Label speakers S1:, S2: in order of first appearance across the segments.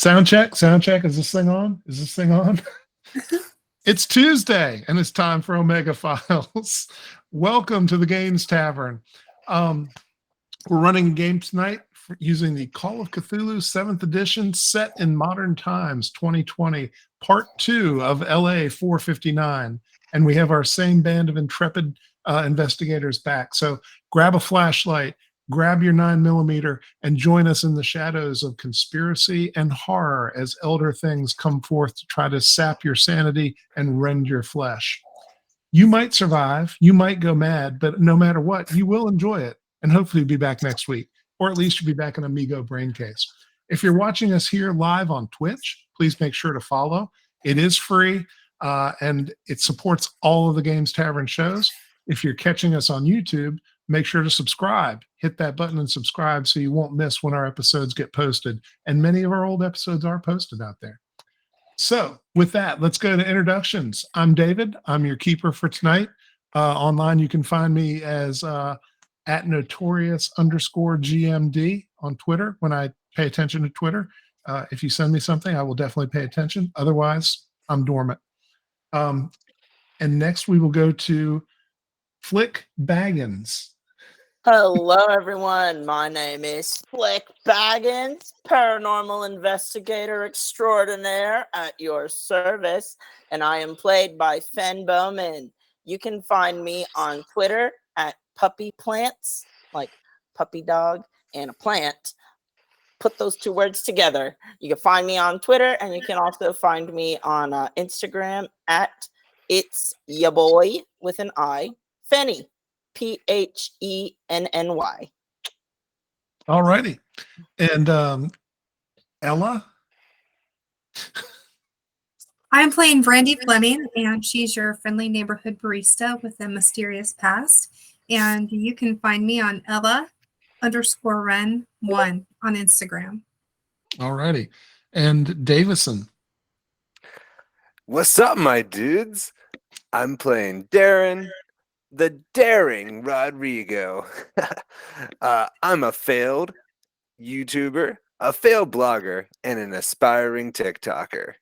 S1: Sound check, sound check. Is this thing on? Is this thing on? It's Tuesday, and it's time for Omega Files. Welcome to the Games Tavern. We're running a game tonight using the Call of Cthulhu 7th edition set in modern times 2020, part 2 of LA 459. And we have our same band of intrepid investigators back. So grab a flashlight, grab your 9mm, and join us in the shadows of conspiracy and horror as elder things come forth to try to sap your sanity and rend your flesh. You might survive, you might go mad, but no matter what, you will enjoy it and hopefully be back next week, or at least you'll be back in Amigo Brain Case. If you're watching us here live on Twitch, please make sure to follow. It is free, and it supports all of the Games Tavern shows. If you're catching us on YouTube, make sure to subscribe. Hit that button and subscribe so you won't miss when our episodes get posted. And many of our old episodes are posted out there. So with that, let's go to introductions. I'm David. I'm your keeper for tonight. Online, you can find me as at notorious_GMD on Twitter when I pay attention to Twitter. If you send me something, I will definitely pay attention. Otherwise, I'm dormant. And next, we will go to Flick Baggins.
S2: Hello, everyone. My name is Flick Baggins, paranormal investigator extraordinaire at your service, and I am played by Fen Bowman. You can find me on Twitter at Puppy Plants, like puppy dog and a plant. Put those two words together. You can find me on Twitter, and you can also find me on Instagram at It's Ya Boy with an I, Fenny. Phenny.
S1: All righty. And Ella?
S3: I'm playing Brandy Fleming, and she's your friendly neighborhood barista with a mysterious past. And you can find me on Ella_Ren1 on Instagram.
S1: All righty. And Davison?
S4: What's up, my dudes? I'm playing Darren, the Daring Rodrigo. I'm a failed YouTuber, a failed blogger, and an aspiring TikToker.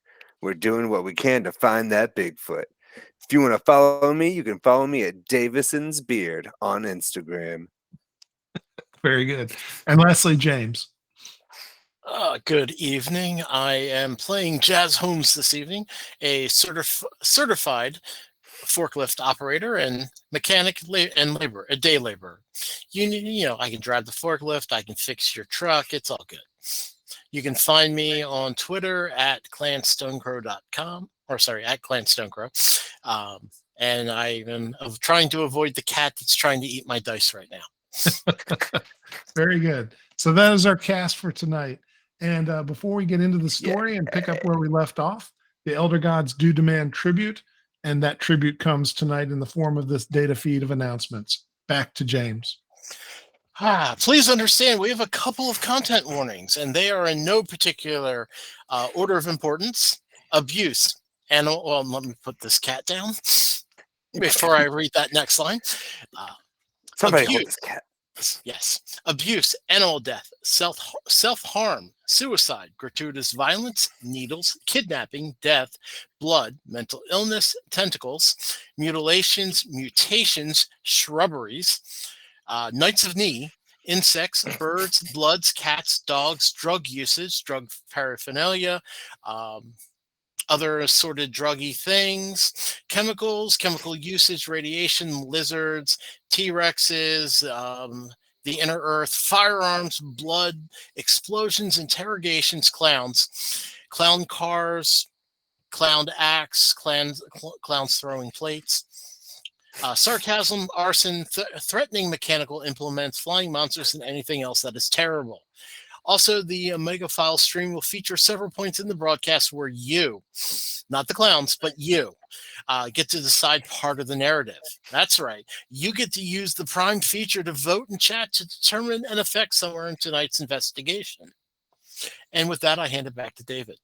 S4: We're doing what we can to find that Bigfoot. If you want to follow me, you can follow me at Davison's Beard on Instagram.
S1: Very good. And lastly, James.
S5: Good evening. I am playing Jazz Holmes this evening, a certified forklift operator and mechanic and labor, a day laborer. You know, I can drive the forklift, I can fix your truck, it's all good. You can find me on Twitter at clanstonecrow.com, or sorry, at clanstonecrow. And I am trying to avoid the cat that's trying to eat my dice right now.
S1: Very good. So that is our cast for tonight. And before we get into the story and pick up where we left off, the Elder Gods do demand tribute. And that tribute comes tonight in the form of this data feed of announcements. Back to James.
S5: Please understand, we have a couple of content warnings, and they are in no particular order of importance. Abuse. And well, let me put this cat down before I read that next line.
S4: Somebody hold this cat.
S5: Yes. Abuse, animal death, self-harm, suicide, gratuitous violence, needles, kidnapping, death, blood, mental illness, tentacles, mutilations, mutations, shrubberies, Knights of Knee, insects, birds, bloods, cats, dogs, drug usage, drug paraphernalia, other assorted druggy things, chemicals, chemical usage, radiation, lizards, T-Rexes, the inner earth, firearms, blood, explosions, interrogations, clowns, clown cars, clown acts, clowns throwing plates, sarcasm, arson, threatening mechanical implements, flying monsters, and anything else that is terrible. Also, the Omega File stream will feature several points in the broadcast where you, not the clowns, but you, get to decide part of the narrative. That's right. You get to use the Prime feature to vote and chat to determine an effect somewhere in tonight's investigation. And with that, I hand it back to David.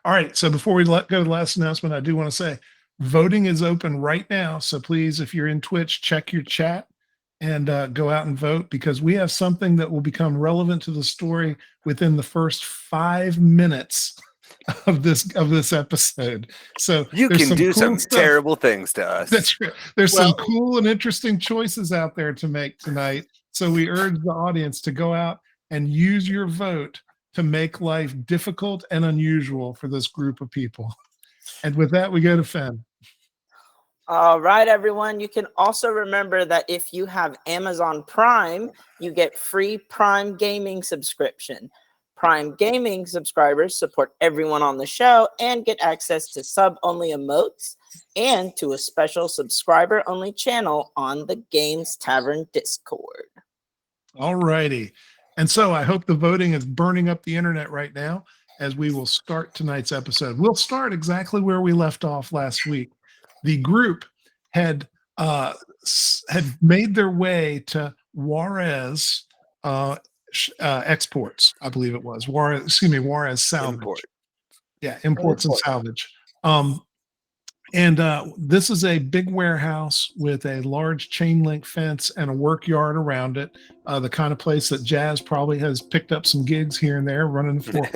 S1: All right. So before we go to the last announcement, I do want to say voting is open right now. So please, if you're in Twitch, check your chat and go out and vote, because we have something that will become relevant to the story within the first 5 minutes of this episode. So
S4: You
S1: there's
S4: can do
S1: cool
S4: some
S1: stuff.
S4: terrible things to us.
S1: That's true. There's
S5: Well-
S1: some cool and interesting choices out there to make tonight. So we urge the audience to go out and use your vote to make life difficult and unusual for this group of people. And with that, we go to Fen.
S2: All right, everyone. You can also remember that if you have Amazon Prime, you get free Prime Gaming subscription. Prime Gaming subscribers support everyone on the show and get access to sub-only emotes and to a special subscriber-only channel on the Games Tavern Discord.
S1: All righty. And so I hope the voting is burning up the internet right now as we will start tonight's episode. We'll start exactly where we left off last week. The group had made their way to Juarez exports, I believe it was. Juarez salvage.
S4: Import.
S1: Yeah, imports and salvage. This is a big warehouse with a large chain link fence and a work yard around it. The kind of place that Jazz probably has picked up some gigs here and there running the floor.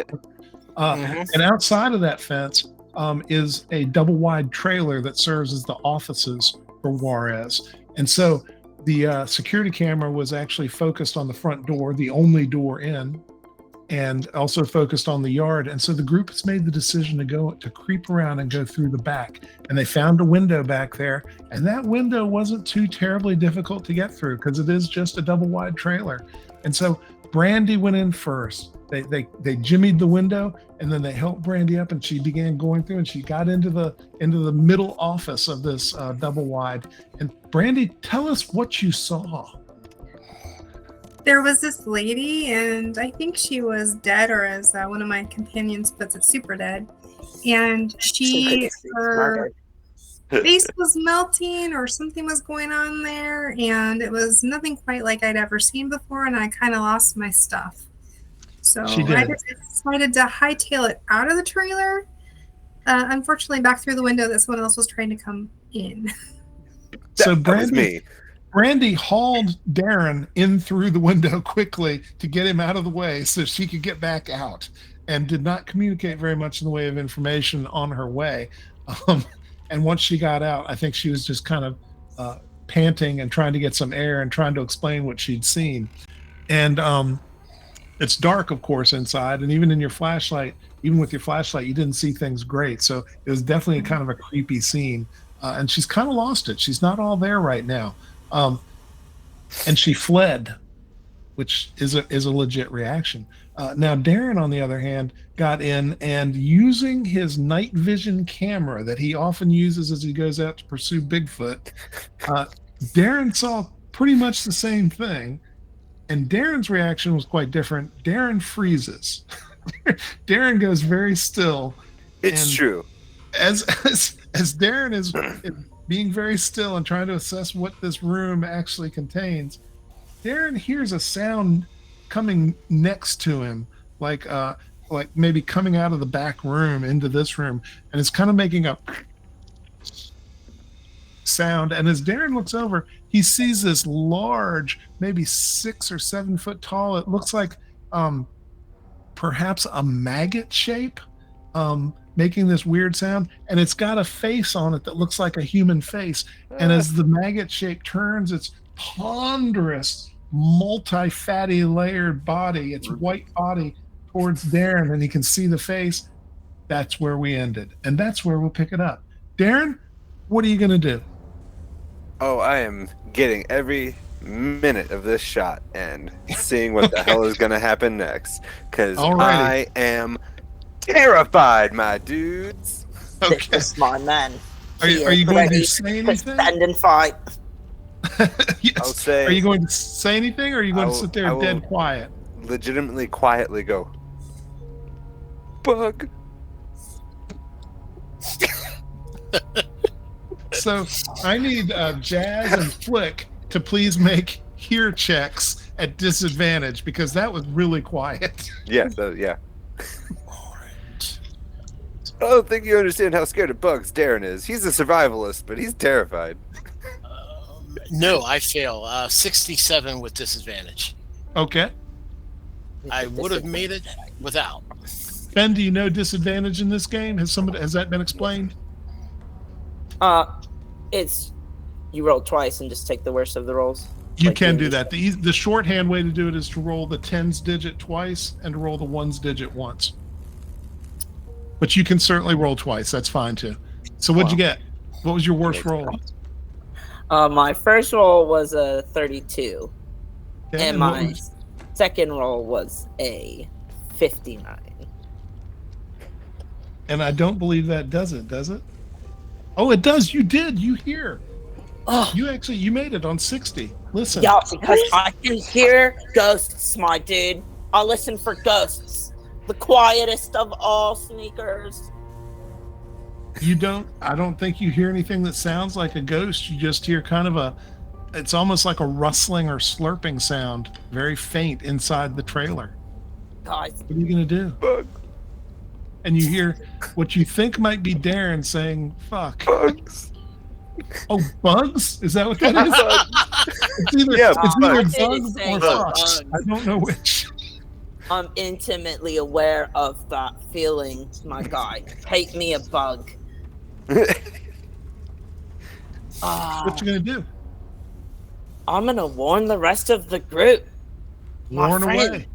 S1: And outside of that fence is a double wide trailer that serves as the offices for Juarez. And so the security camera was actually focused on the front door, the only door in, and also focused on the yard. And so the group has made the decision to creep around and go through the back. And they found a window back there. And that window wasn't too terribly difficult to get through because it is just a double wide trailer. And so Brandy went in first. They jimmied the window, and then they helped Brandy up, and she began going through, and she got into the middle office of this double wide. And Brandy, tell us what you saw.
S3: There was this lady, and I think she was dead, or as one of my companions puts it, super dead. And her face was melting, or something was going on there, and it was nothing quite like I'd ever seen before, and I kind of lost my stuff. So I decided to hightail it out of the trailer. Unfortunately, back through the window that someone else was trying to come in.
S1: So
S4: That was me.
S1: Brandy hauled Darren in through the window quickly to get him out of the way so she could get back out, and did not communicate very much in the way of information on her way. And once she got out, I think she was just kind of panting and trying to get some air and trying to explain what she'd seen. And it's dark, of course, inside, and even with your flashlight, you didn't see things great. So it was definitely kind of a creepy scene. And she's kind of lost it. She's not all there right now. And she fled, which is a legit reaction. Now, Darren, on the other hand, got in, and using his night vision camera that he often uses as he goes out to pursue Bigfoot, Darren saw pretty much the same thing. And Darren's reaction was quite different. Darren freezes. Darren goes very still.
S4: It's true.
S1: As Darren is being very still and trying to assess what this room actually contains, Darren hears a sound coming next to him, like maybe coming out of the back room into this room, and it's kind of making a sound. And as Darren looks over, he sees this large, maybe 6 or 7 foot tall, it looks like perhaps a maggot shape, making this weird sound, and it's got a face on it that looks like a human face. And as the maggot shape turns its ponderous, multi-fatty layered body, its white body, towards Darren, and he can see the face, that's where we ended. And that's where we'll pick it up. Darren, what are you going to do?
S4: Oh, I am getting every minute of this shot and seeing what the hell is going to happen next. Because I am terrified, my dudes.
S1: Okay.
S2: This is my man.
S1: Are you going to say anything?
S2: Stand and fight.
S1: Yes.
S4: I'll say.
S1: Are you going to say anything, or are you going to sit there dead quiet?
S4: Legitimately, quietly go. Bug.
S1: So I need Jazz and Flick to please make hear checks at disadvantage, because that was really quiet.
S4: Yeah, yeah. I don't think you understand how scared of bugs Darren is. He's a survivalist, but he's terrified.
S5: No, I fail. 67 with disadvantage.
S1: Okay.
S5: I would have made it without.
S1: Ben, do you know disadvantage in this game? Has that been explained?
S2: It's you roll twice and just take the worst of the rolls.
S1: You
S2: Like
S1: can
S2: you-
S1: do that. The shorthand way to do it is to roll the tens digit twice and to roll the ones digit once. But you can certainly roll twice. That's fine too. So what'd you get? What was your worst roll?
S2: My first roll was a 32,
S1: Okay,
S2: and
S1: what
S2: my
S1: was-
S2: second roll was a 59.
S1: and I don't believe that does it, does it? Oh, it does. You did. You hear.
S2: Oh,
S1: You made it on 60. Listen.
S2: yeah, because I can hear ghosts, my dude. I listen for ghosts. The quietest of all sneakers.
S1: I don't think you hear anything that sounds like a ghost. You just hear kind of it's almost like a rustling or slurping sound, very faint inside the trailer.
S2: Guys,
S1: What are you going to do?
S4: Bug.
S1: And you hear what you think might be Darren saying, fuck.
S4: Bugs.
S1: Oh, bugs? Is that what that is? It's either,
S4: Yeah,
S1: it's
S2: I
S1: either
S2: did
S1: bugs
S2: say
S1: or
S2: bugs.
S1: fucks. I don't know which.
S2: I'm intimately aware of that feeling, my guy. Hate me a bug.
S1: What you going to do?
S2: I'm gonna warn the rest of the group. My
S1: Warn
S2: friend.
S1: away.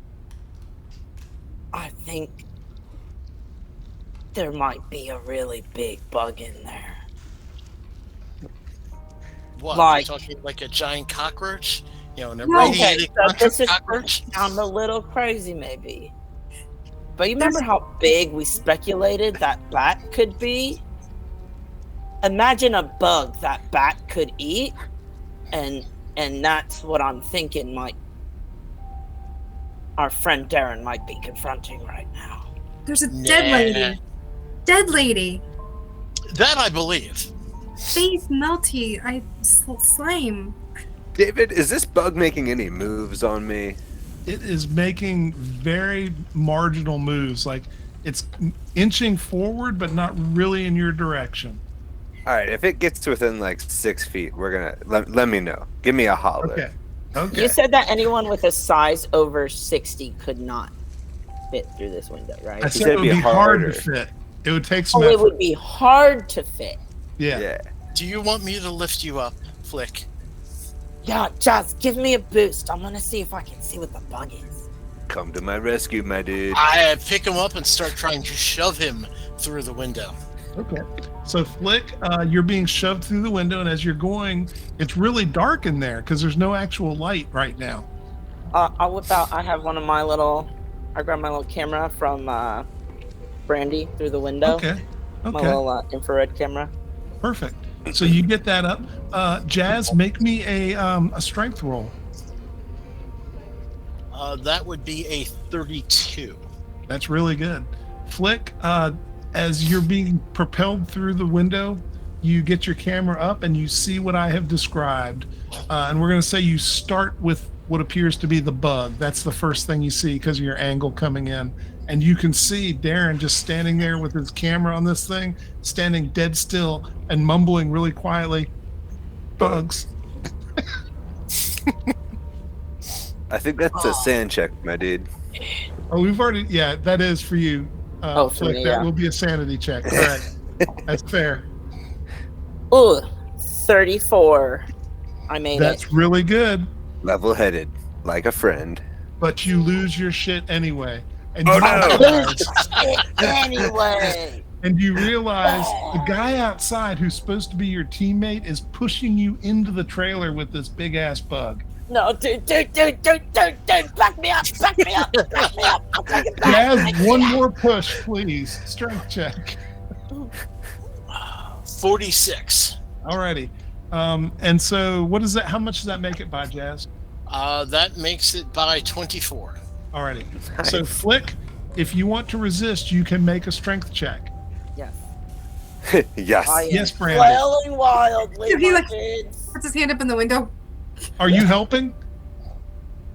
S2: I think there might be a really big bug in there.
S5: What?
S2: Like-
S5: You're talking like a giant cockroach? You know, an
S3: No.
S5: irradiated
S2: Okay, so this is
S5: cockroach?
S2: sound a little crazy, maybe. But you remember how big we speculated that bat could be? Imagine a bug that bat could eat, and that's what I'm thinking our friend Darren might be confronting right now.
S3: There's a dead lady. Dead lady.
S5: That I believe.
S3: Face melty. Slime.
S4: David, is this bug making any moves on me?
S1: It is making very marginal moves. Like it's inching forward, but not really in your direction.
S4: All right, if it gets to within like 6 feet, we're gonna let me know. Give me a holler.
S1: Okay. Okay.
S2: You said that anyone with a size over 60 could not fit through this window, right?
S1: I
S4: said
S1: said it
S4: it'd
S1: would
S4: be
S1: be hard to
S4: harder.
S1: fit. It would take some
S2: Oh, it
S1: effort.
S2: would be hard to fit.
S1: Yeah.
S4: Yeah.
S5: Do you want me to lift you up, Flick?
S2: Yeah, Jazz, give me a boost. I'm gonna see if I can see what the bug is.
S4: Come to my rescue, my dude.
S5: I pick him up and start trying to shove him through the window.
S1: Okay. So Flick, you're being shoved through the window, and as you're going, it's really dark in there because there's no actual light right now.
S2: I whip out. I have one of my little. I grab my little camera from Brandy through the window.
S1: Okay.
S2: My
S1: Okay.
S2: little infrared camera.
S1: Perfect. So you get that up. Jazz, make me a strength roll.
S5: That would be a 32.
S1: That's really good. Flick, as you're being propelled through the window, you get your camera up and you see what I have described. And we're going to say you start with what appears to be the bug. That's the first thing you see because of your angle coming in. And you can see Darren just standing there with his camera on this thing, standing dead still and mumbling really quietly, bugs.
S4: I think that's a sand check, my dude.
S1: Oh, we've already, yeah, that is for you.
S2: Oh, for
S1: Flick,
S2: me,
S1: that
S2: yeah.
S1: will be a sanity check. Correct. That's fair.
S2: Ooh, 34. I made
S1: That's
S2: it.
S1: really good.
S4: Level-headed, like a friend.
S1: But you lose your shit anyway. And
S4: Oh,
S1: you
S4: no.
S1: realize,
S2: Anyway.
S1: and you realize the guy outside who's supposed to be your teammate is pushing you into the trailer with this big ass bug.
S2: No, dude, back me up, back me up, back me up. I'll take it back.
S1: Jazz,
S2: back me
S1: one
S2: up.
S1: more push, please. Strength check.
S5: 46.
S1: Alrighty. And so what is that? How much does that make it by, Jazz?
S5: That makes it by 24.
S1: Alrighty. So Flick, if you want to resist, you can make a strength check.
S2: Yes.
S4: Yes.
S2: I am
S1: Yes, Brandy.
S2: flailing wildly,
S3: If you
S2: my
S3: like-
S2: kids.
S3: Puts his hand up in the window.
S1: Are you helping?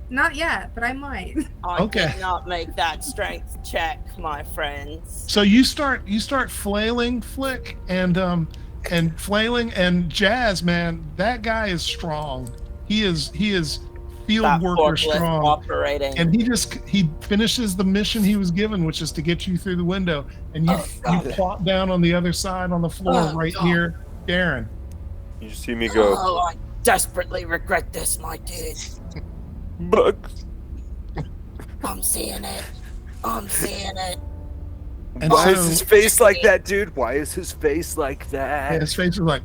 S3: Not yet, but I might.
S2: I
S1: Okay.
S2: did not make that strength check, my friends.
S1: So you start flailing, Flick, and and flailing. And Jazz, man, that guy is strong. He is field
S2: That
S1: worker
S2: forklift
S1: strong.
S2: operating.
S1: And he finishes the mission he was given, which is to get you through the window. And you plop down on the other side on the floor near Darren.
S4: You see me go,
S2: Oh, I desperately regret this, my dude.
S4: bugs.
S2: I'm seeing it.
S1: And
S4: Why
S1: so-
S4: is his face like that, dude? Why is his face like that?
S1: Yeah, his face was like,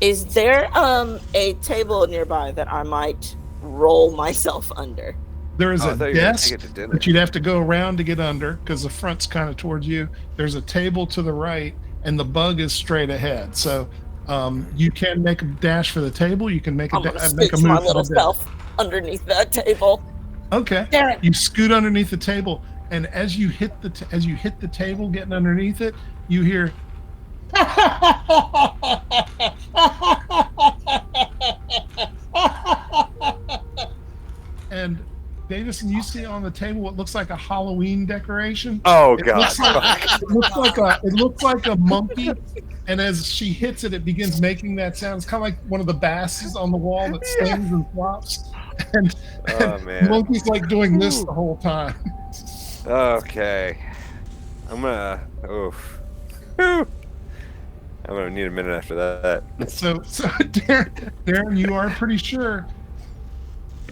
S2: Is there a table nearby that I might roll myself under?
S1: there is
S4: Oh, I
S1: a
S4: thought you were gonna
S1: desk
S4: take it to dinner.
S1: that you'd have to go around to get under because the front's kind of towards you. There's a table to the right, and the bug is straight ahead. So you can make a dash for the table. You can make a
S2: I'm gonna
S1: make a
S2: scooch my
S1: move for
S2: little
S1: the desk.
S2: self underneath that table.
S1: Okay.
S2: Darren,
S1: You scoot underneath the table, and as you hit the table, getting underneath it, you hear. And Davison, you see on the table what looks like a Halloween decoration.
S4: Oh
S1: It
S4: god.
S1: looks like a monkey, and as she hits it, it begins making that sound. It's kind of like one of the basses on the wall that stings and flops. And
S4: Oh man.
S1: monkey's like doing this the whole time.
S4: Okay. I'm gonna. Oof. Whew. I'm gonna need a minute after that.
S1: So Darren, you are pretty sure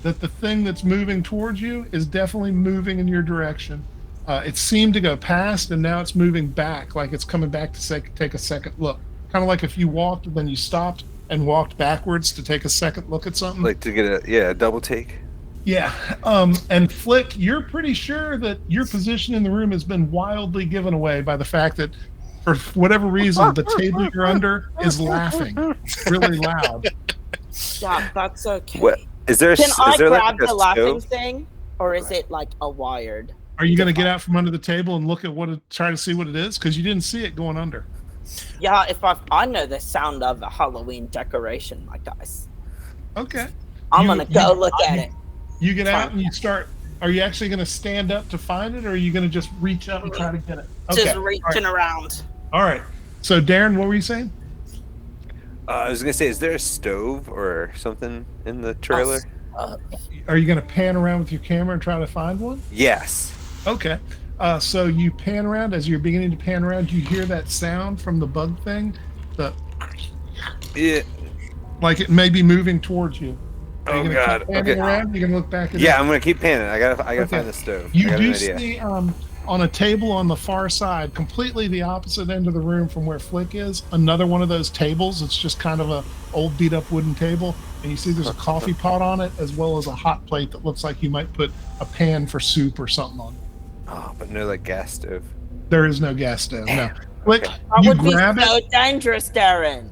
S1: that the thing that's moving towards you is definitely moving in your direction. It seemed to go past, and now it's moving back, like it's coming back to take a second look. Kind of like if you walked and then you stopped and walked backwards to take a second look at something.
S4: Like to get a double take.
S1: Yeah. And Flick, you're pretty sure that your position in the room has been wildly given away by the fact that for whatever reason, the table you're under is laughing really loud.
S2: yeah, that's okay.
S4: What is there?
S2: Can I
S4: is there
S2: grab
S4: like a
S2: the laughing
S4: stove?
S2: thing, or is it like a wired?
S1: Are you going to get out from under the table and look at try to see what it is? Because you didn't see it going under.
S2: Yeah, I know the sound of a Halloween decoration, my guys.
S1: Okay.
S2: I'm
S1: You-
S2: gonna go
S1: you-
S2: look at it.
S1: You get out and you start. Are you actually going to stand up to find it, or are you going to just reach up and try to get it?
S2: Just
S1: All
S2: reaching around.
S1: right. So, Darren, what were you saying?
S4: I was gonna say, is there a stove or something in the trailer?
S1: Are you going to pan around with your camera and try to find one?
S4: Yes.
S1: Okay. So you pan around. As you're beginning to pan around, you hear that sound from the bug thing.
S4: Yeah.
S1: Like it may be moving towards you. Are you
S4: Oh
S1: gonna
S4: god.
S1: keep panning
S4: Okay.
S1: around? You can look back at
S4: Yeah,
S1: it.
S4: I'm gonna keep panning. I gotta
S1: Okay.
S4: find the stove.
S1: You
S4: I got
S1: do
S4: an idea.
S1: see on a table on the far side, completely the opposite end of the room from where Flick is, another one of those tables. It's just kind of a old beat up wooden table, and you see there's a coffee pot on it as well as a hot plate that looks like you might put a pan for soup or something on.
S4: Oh, but no, like gas stove.
S1: There is no gas stove. No. Flick,
S4: Okay.
S2: That
S1: you
S2: would be
S1: grab it.
S2: so dangerous, Darren.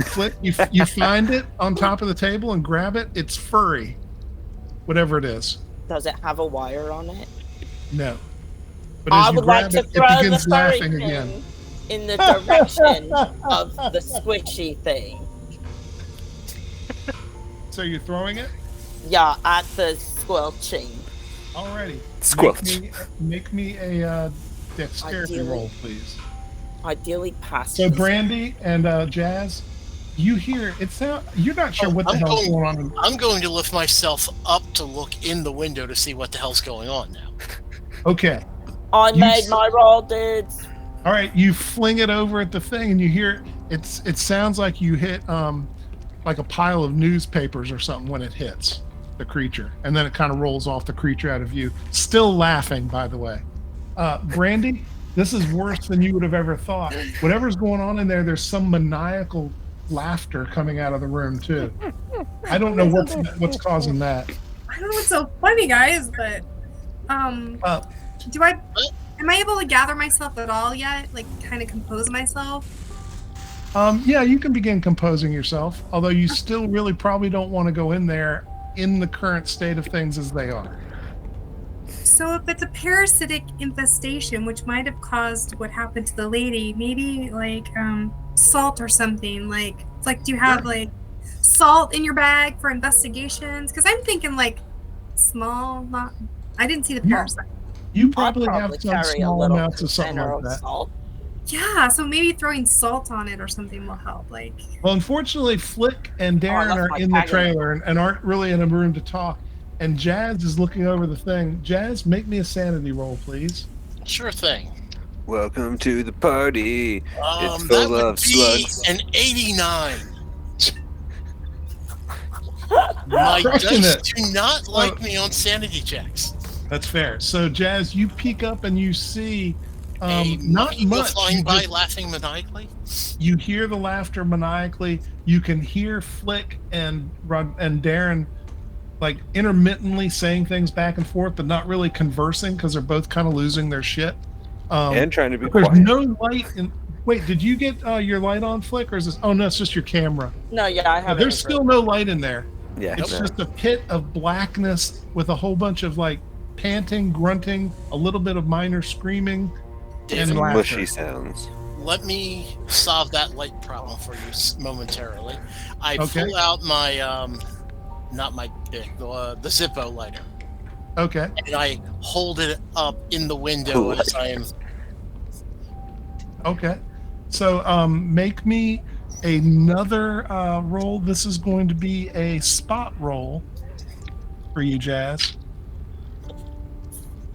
S1: Flick, you find it on top of the table and grab it. It's furry, whatever it is.
S2: Does it have a wire on it?
S1: No. But
S2: I
S1: as you
S2: would like
S1: grab
S2: to
S1: it,
S2: throw
S1: it
S2: the
S1: begins
S2: furry
S1: laughing
S2: thing
S1: again.
S2: in the direction of the squishy thing.
S1: So you're throwing it?
S2: Yeah, at the squelching.
S1: Alrighty.
S4: Squelch.
S1: Make me a dexterity
S2: Ideally.
S1: roll, please.
S2: Ideally past.
S1: So Brandy and Jazz, you hear it sound. You're not sure what the hell's going on.
S5: I'm going to lift myself up to look in the window to see what the hell's going on now.
S1: Okay.
S2: I
S1: You
S2: made
S1: s-
S2: my roll, dudes.
S1: All right. You fling it over at the thing, and you hear it sounds like you hit like a pile of newspapers or something when it hits the creature, and then it kind of rolls off the creature out of view. Still laughing, by the way. Brandy, this is worse than you would have ever thought. Whatever's going on in there, there's some maniacal laughter coming out of the room too. I don't know what's causing that.
S3: I don't know what's so funny, guys, but am I able to gather myself at all yet? Like, kind of compose myself?
S1: Yeah, you can begin composing yourself, although you still really probably don't want to go in there in the current state of things as they are.
S3: So if it's a parasitic infestation, which might have caused what happened to the lady, maybe like salt or something. Like, do you have like salt in your bag for investigations? Because I'm thinking like small, not. I didn't see the
S1: Yeah.
S3: parasite.
S1: You
S2: I'd
S1: probably have
S2: probably
S1: some
S2: carry a
S1: small
S2: little
S1: amounts of something
S2: container
S1: like
S2: of
S1: that.
S2: salt.
S3: Yeah, so maybe throwing salt on it or something will help. Like,
S1: Well, unfortunately, Flick and Darren
S2: left
S1: are
S2: my
S1: in the
S2: tag in there.
S1: trailer and aren't really in a room to talk. And Jazz is looking over the thing. Jazz, make me a sanity roll, please.
S5: Sure thing.
S4: Welcome to the party. It's
S5: That
S4: full
S5: would
S4: of
S5: be
S4: slugs.
S5: an 89. My
S1: Crushing
S5: dice
S1: it.
S5: do not like me on sanity checks.
S1: That's fair. So, Jazz, you peek up and you see
S5: A
S1: not
S5: monkey go
S1: much.
S5: flying
S1: You,
S5: by,
S1: just-
S5: laughing maniacally.
S1: you hear the laughter maniacally. You can hear Flick and Darren like intermittently saying things back and forth, but not really conversing because they're both kind of losing their shit.
S4: And trying to be
S1: There's
S4: quiet.
S1: no light in. Wait, did you get your light on, Flick, or is this? Oh no, it's just your camera.
S2: No, yeah, I have.
S1: There's still no light in there.
S4: Yeah.
S1: It's
S4: no.
S1: just a pit of blackness with a whole bunch of like panting, grunting, a little bit of minor screaming,
S5: David,
S1: and laughter.
S4: Mushy sounds.
S5: let me solve that light problem for you momentarily. I
S1: Okay.
S5: pull out my not my pick, the Zippo lighter,
S1: Okay.
S5: and I hold it up in the window as I am.
S1: Okay. So make me another roll. This is going to be a spot roll for you, Jazz.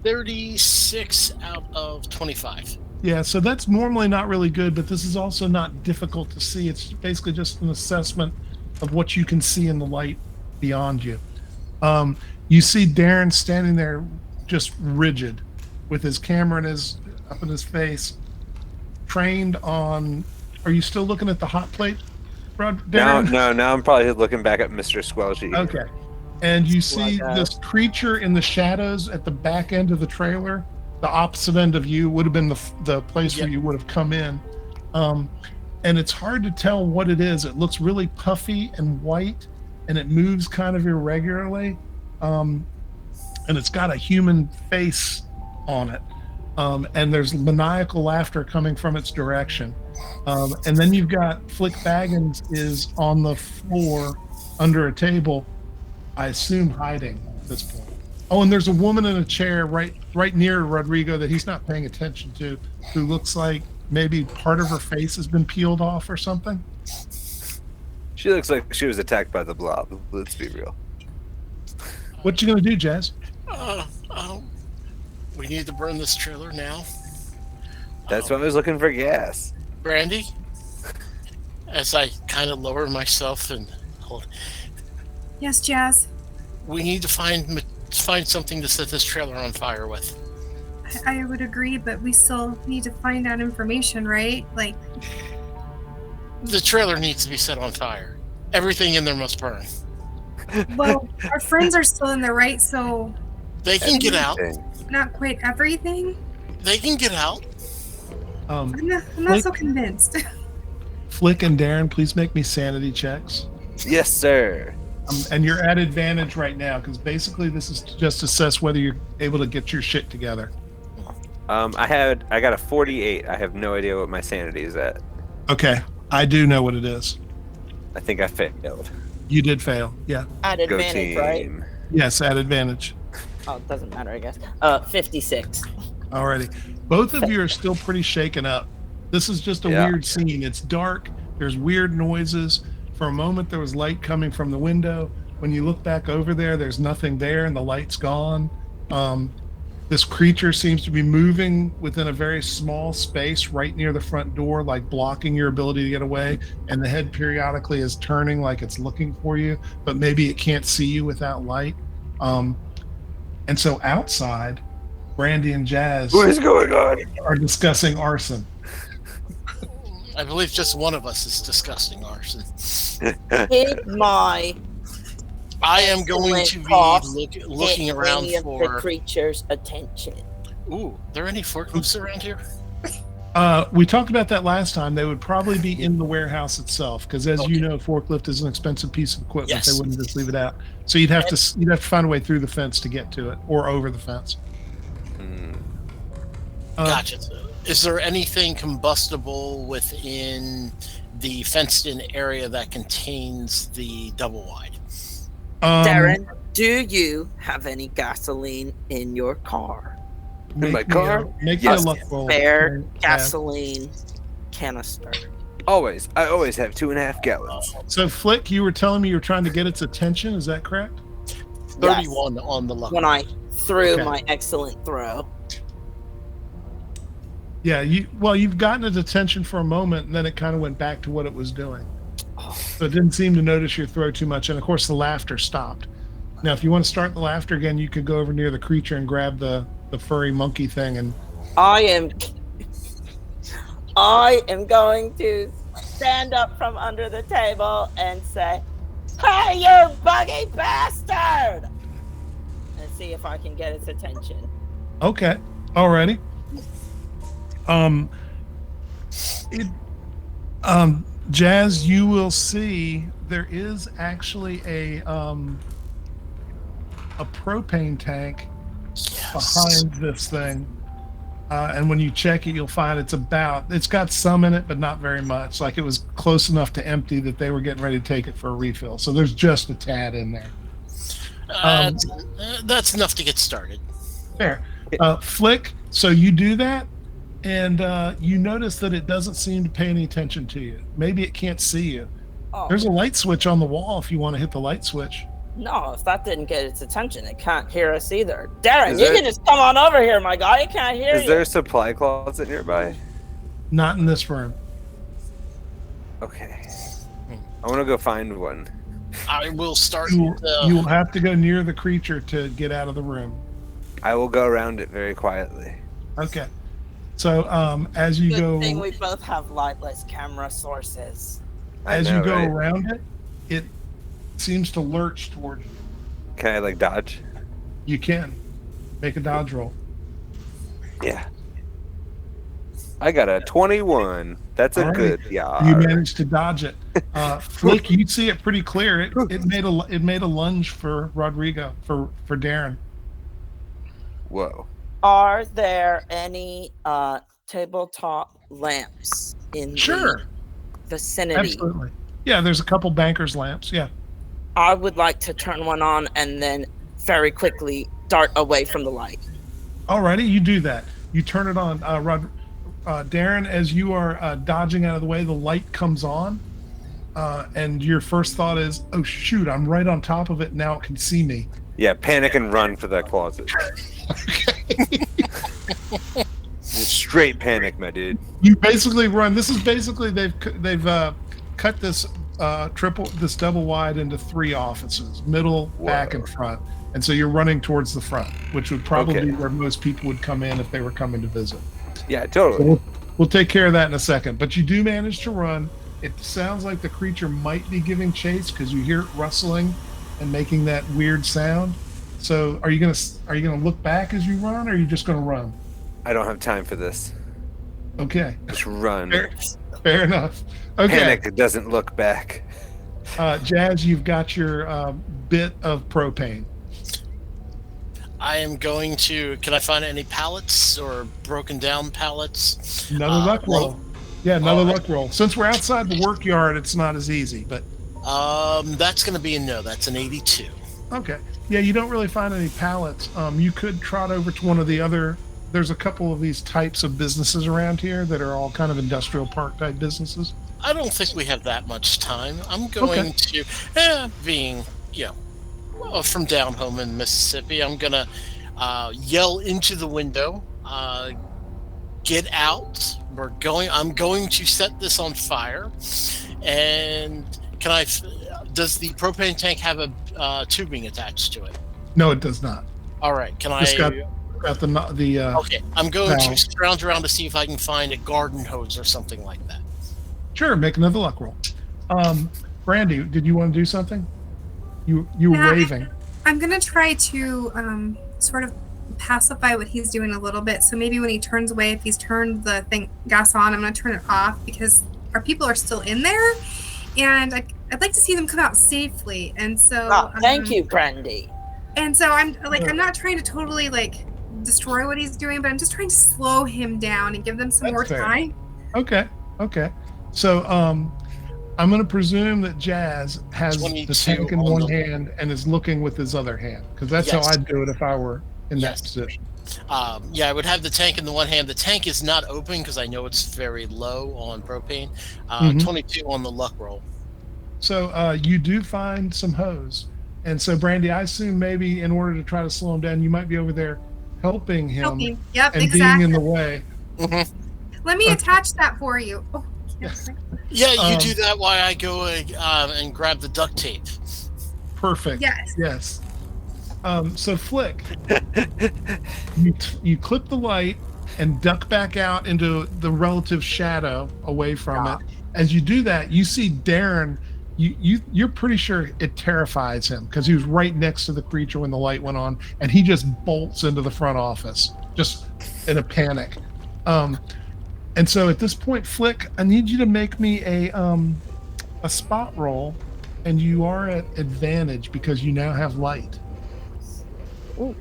S5: 36 out of 25.
S1: Yeah, so that's normally not really good, but this is also not difficult to see. It's basically just an assessment of what you can see in the light beyond you. You see Darren standing there just rigid with his camera up in his face, trained on... Are you still looking at the hot plate, Darren?
S4: Now I'm probably looking back at Mr. Squelchy.
S1: Okay. And you see
S2: Like,
S1: this creature in the shadows at the back end of the trailer. The opposite end of you would have been the place where
S5: Yep.
S1: you would have come in. And it's hard to tell what it is. It looks really puffy and white, and it moves kind of irregularly. And it's got a human face on it. And there's maniacal laughter coming from its direction. And then you've got Flick Baggins is on the floor under a table, I assume hiding at this point. Oh, and there's a woman in a chair right near Rodrigo that he's not paying attention to, who looks like maybe part of her face has been peeled off or something.
S4: She looks like she was attacked by the blob. Let's be real.
S1: What you gonna do, Jazz?
S5: We need to burn this trailer now.
S4: That's why I was looking for gas.
S5: Brandy, as I kind of lower myself and hold,
S3: yes, Jazz.
S5: we need to find something to set this trailer on fire with.
S3: I would agree, but we still need to find out information, right? Like,
S5: The trailer needs to be set on fire. Everything in there must burn.
S3: well, our friends are still in there, right? So
S5: They can get out.
S4: Everything.
S3: not quite everything.
S5: They can get out.
S3: I'm not so convinced.
S1: Flick and Darren, please make me sanity checks.
S4: Yes, sir.
S1: And you're at advantage right now because basically this is to just assess whether you're able to get your shit together.
S4: I got a 48. I have no idea what my sanity is at.
S1: Okay, I do know what it is.
S4: I think I failed.
S1: You did fail. Yeah.
S2: At
S4: Go
S2: advantage,
S4: team.
S2: right?
S1: Yes, at advantage.
S2: Oh, it doesn't matter, I guess. 56.
S1: Alrighty. Both of you are still pretty shaken up. This is just a
S4: Yeah.
S1: weird scene. It's dark. There's weird noises. For a moment, there was light coming from the window. When you look back over there, there's nothing there and the light's gone. This creature seems to be moving within a very small space right near the front door, like blocking your ability to get away. And the head periodically is turning like it's looking for you, but maybe it can't see you without light. And so outside, Brandy and Jazz
S4: What is going on?
S1: are discussing arson.
S5: I believe just one of us is discussing arson.
S2: Hit my
S5: I am going to
S2: Cost
S5: be looking around
S2: any of the
S5: for.
S2: creature's attention.
S5: Ooh, there any forklifts around here?
S1: We talked about that last time. They would probably be in the warehouse itself because, as you know, forklift is an expensive piece of equipment.
S5: Yes.
S1: They wouldn't just leave it out. So you'd have to find a way through the fence to get to it, or over the fence.
S5: Gotcha. Is there anything combustible within the fenced-in area that contains the double wide?
S2: Darren, do you have any gasoline in your car?
S1: Make
S4: my
S1: me
S4: car?
S1: Make
S4: Yes.
S1: me a luck roll.
S2: Spare
S1: Jazz.
S2: gasoline canister.
S4: Always. I always have 2.5 gallons.
S1: So, Flick, you were telling me you were trying to get its attention. Is that correct?
S5: 31 on the luck.
S2: When I threw
S1: Okay.
S2: my excellent throw.
S1: Yeah. You've gotten its attention for a moment, and then it kind of went back to what it was doing. So it didn't seem to notice your throw too much, and of course the laughter stopped. Now, if you want to start the laughter again, you could go over near the creature and grab the furry monkey thing. And
S2: I am going to stand up from under the table and say, "Hey, you buggy bastard!" and see if I can get its attention.
S1: okay, alrighty. Jazz, you will see there is actually a propane tank behind this thing, and when you check it, you'll find it's got some in it, but not very much. Like, it was close enough to empty that they were getting ready to take it for a refill. So there's just a tad in there.
S5: That's enough to get started.
S1: Fair. Flick, so you do that, and you notice that it doesn't seem to pay any attention to you. Maybe it can't see you.
S2: Oh,
S1: There's a light switch on the wall if you want to hit the light switch.
S2: no, if that didn't get its attention, it can't hear us either. Darren,
S4: Is
S2: you
S4: there-
S2: can just come on over here, my guy. It can't hear
S4: Is
S2: you.
S4: there a supply closet nearby?
S1: Not in this room.
S4: Okay. I want to go find one.
S5: I will start.
S1: You will have to go near the creature to get out of the room.
S4: I will go around it very quietly.
S1: Okay. So as you
S2: Good thing
S1: go
S2: we both have lightless camera sources.
S4: I
S1: as
S4: know,
S1: you go
S4: right?
S1: around it, it seems to lurch towards you.
S4: Can I like dodge?
S1: You can make a dodge roll.
S4: Yeah. I got a 21. That's a
S1: All right.
S4: good yeah.
S1: You managed to dodge it. Flick, you see it pretty clear. It made a lunge for Rodrigo for Darren.
S4: Whoa.
S2: Are there any tabletop lamps in
S1: Sure.
S2: the vicinity?
S1: Absolutely. Yeah, there's a couple banker's lamps. Yeah.
S2: I would like to turn one on and then very quickly dart away from the light.
S1: Alrighty, you do that. You turn it on. Darren, as you are dodging out of the way, the light comes on, and your first thought is, "Oh shoot! I'm right on top of it. Now it can see me."
S4: Yeah, panic and run for that closet. Straight panic, my dude.
S1: You basically run. This is basically they've cut this double wide into 3 offices: middle, back, and front. And so you're running towards the front, which would probably be where most people would come in if they were coming to visit.
S4: Yeah, totally.
S1: So we'll take care of that in a second. But you do manage to run. It sounds like the creature might be giving chase because you hear it rustling and making that weird sound. So are you gonna look back as you run, or are you just gonna run?
S4: I don't have time for this.
S1: Okay,
S4: Just run.
S1: fair enough. Okay,
S4: Panic doesn't look back.
S1: Jazz, you've got your bit of propane.
S5: I am going to. Can I find any pallets or broken down pallets?
S1: Another luck roll.
S5: rope.
S1: Yeah, another
S5: All right.
S1: luck roll. Since we're outside the work yard, it's not as easy, but
S5: That's going to be a no. That's an 82.
S1: okay. Yeah, you don't really find any pallets. You could trot over to one of the other. There's a couple of these types of businesses around here that are all kind of industrial park type businesses.
S5: I don't think we have that much time. I'm going to, being, from down home in Mississippi, I'm going to yell into the window, get out. I'm going to set this on fire. And does the propane tank have a tubing attached to it?
S1: No, it does not.
S5: All right. Can
S1: It's
S5: I?
S1: got the
S5: Okay. I'm going
S1: valve.
S5: to scrounge around to see if I can find a garden hose or something like that.
S1: Sure, make another luck roll. Brandy, did you want to do something? You were
S3: Yeah,
S1: waving.
S3: I'm gonna try to sort of pacify what he's doing a little bit. So maybe when he turns away, if he's turned the gas on, I'm gonna turn it off because our people are still in there, and I'd like to see them come out safely. And so,
S2: Thank you, Brandy.
S3: And so I'm not trying to totally destroy what he's doing, but I'm just trying to slow him down and give them some
S1: That's
S3: more
S1: fair.
S3: time.
S1: Okay. So I'm going to presume that Jazz has the
S5: 22
S1: tank in
S5: on
S1: one
S5: the-
S1: hand and is looking with his other hand, because that's how
S5: Yes.
S1: I'd do it if I were in that
S5: Yes.
S1: position.
S5: Yeah, I would have the tank in the one hand. The tank is not open because I know it's very low on propane. 22 on the luck roll.
S1: So you do find some hose. And so, Brandy, I assume maybe in order to try to slow him down, you might be over there helping him
S3: Yep,
S1: and
S3: exactly.
S1: being in the way.
S3: Let me attach that for you. Oh,
S1: Yes.
S5: Yeah, you do that while I go and grab the duct tape.
S1: Perfect.
S3: Yes.
S1: So, Flick, you clip the light and duck back out into the relative shadow away from it. As you do that, you see Darren. You're pretty sure it terrifies him because he was right next to the creature when the light went on, and he just bolts into the front office just in a panic. And so at this point, Flick, I need you to make me a spot roll, and you are at advantage because you now have light.
S2: Ooh.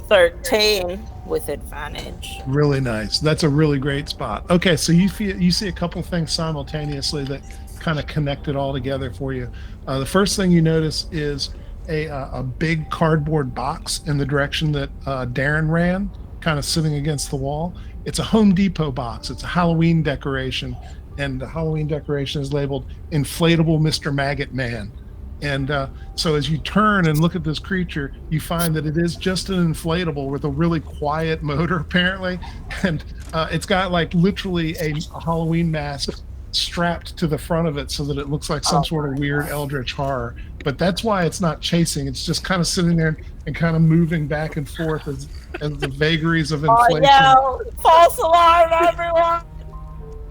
S2: 13 with advantage.
S1: Really nice. That's a really great spot. Okay, so you see a couple things simultaneously that kind of connect it all together for you. The first thing you notice is a big cardboard box in the direction that Darren ran, kind of sitting against the wall. It's a Home Depot box. It's a Halloween decoration, and the Halloween decoration is labeled Inflatable Mr. Maggot Man. And so as you turn and look at this creature, you find that it is just an inflatable with a really quiet motor, apparently. And it's got like literally a Halloween mask strapped to the front of it so that it looks like some sort of weird eldritch horror. But that's why it's not chasing. It's just kind of sitting there and kind of moving back and forth as the vagaries of inflation.
S2: Oh, yeah. False alarm, everyone.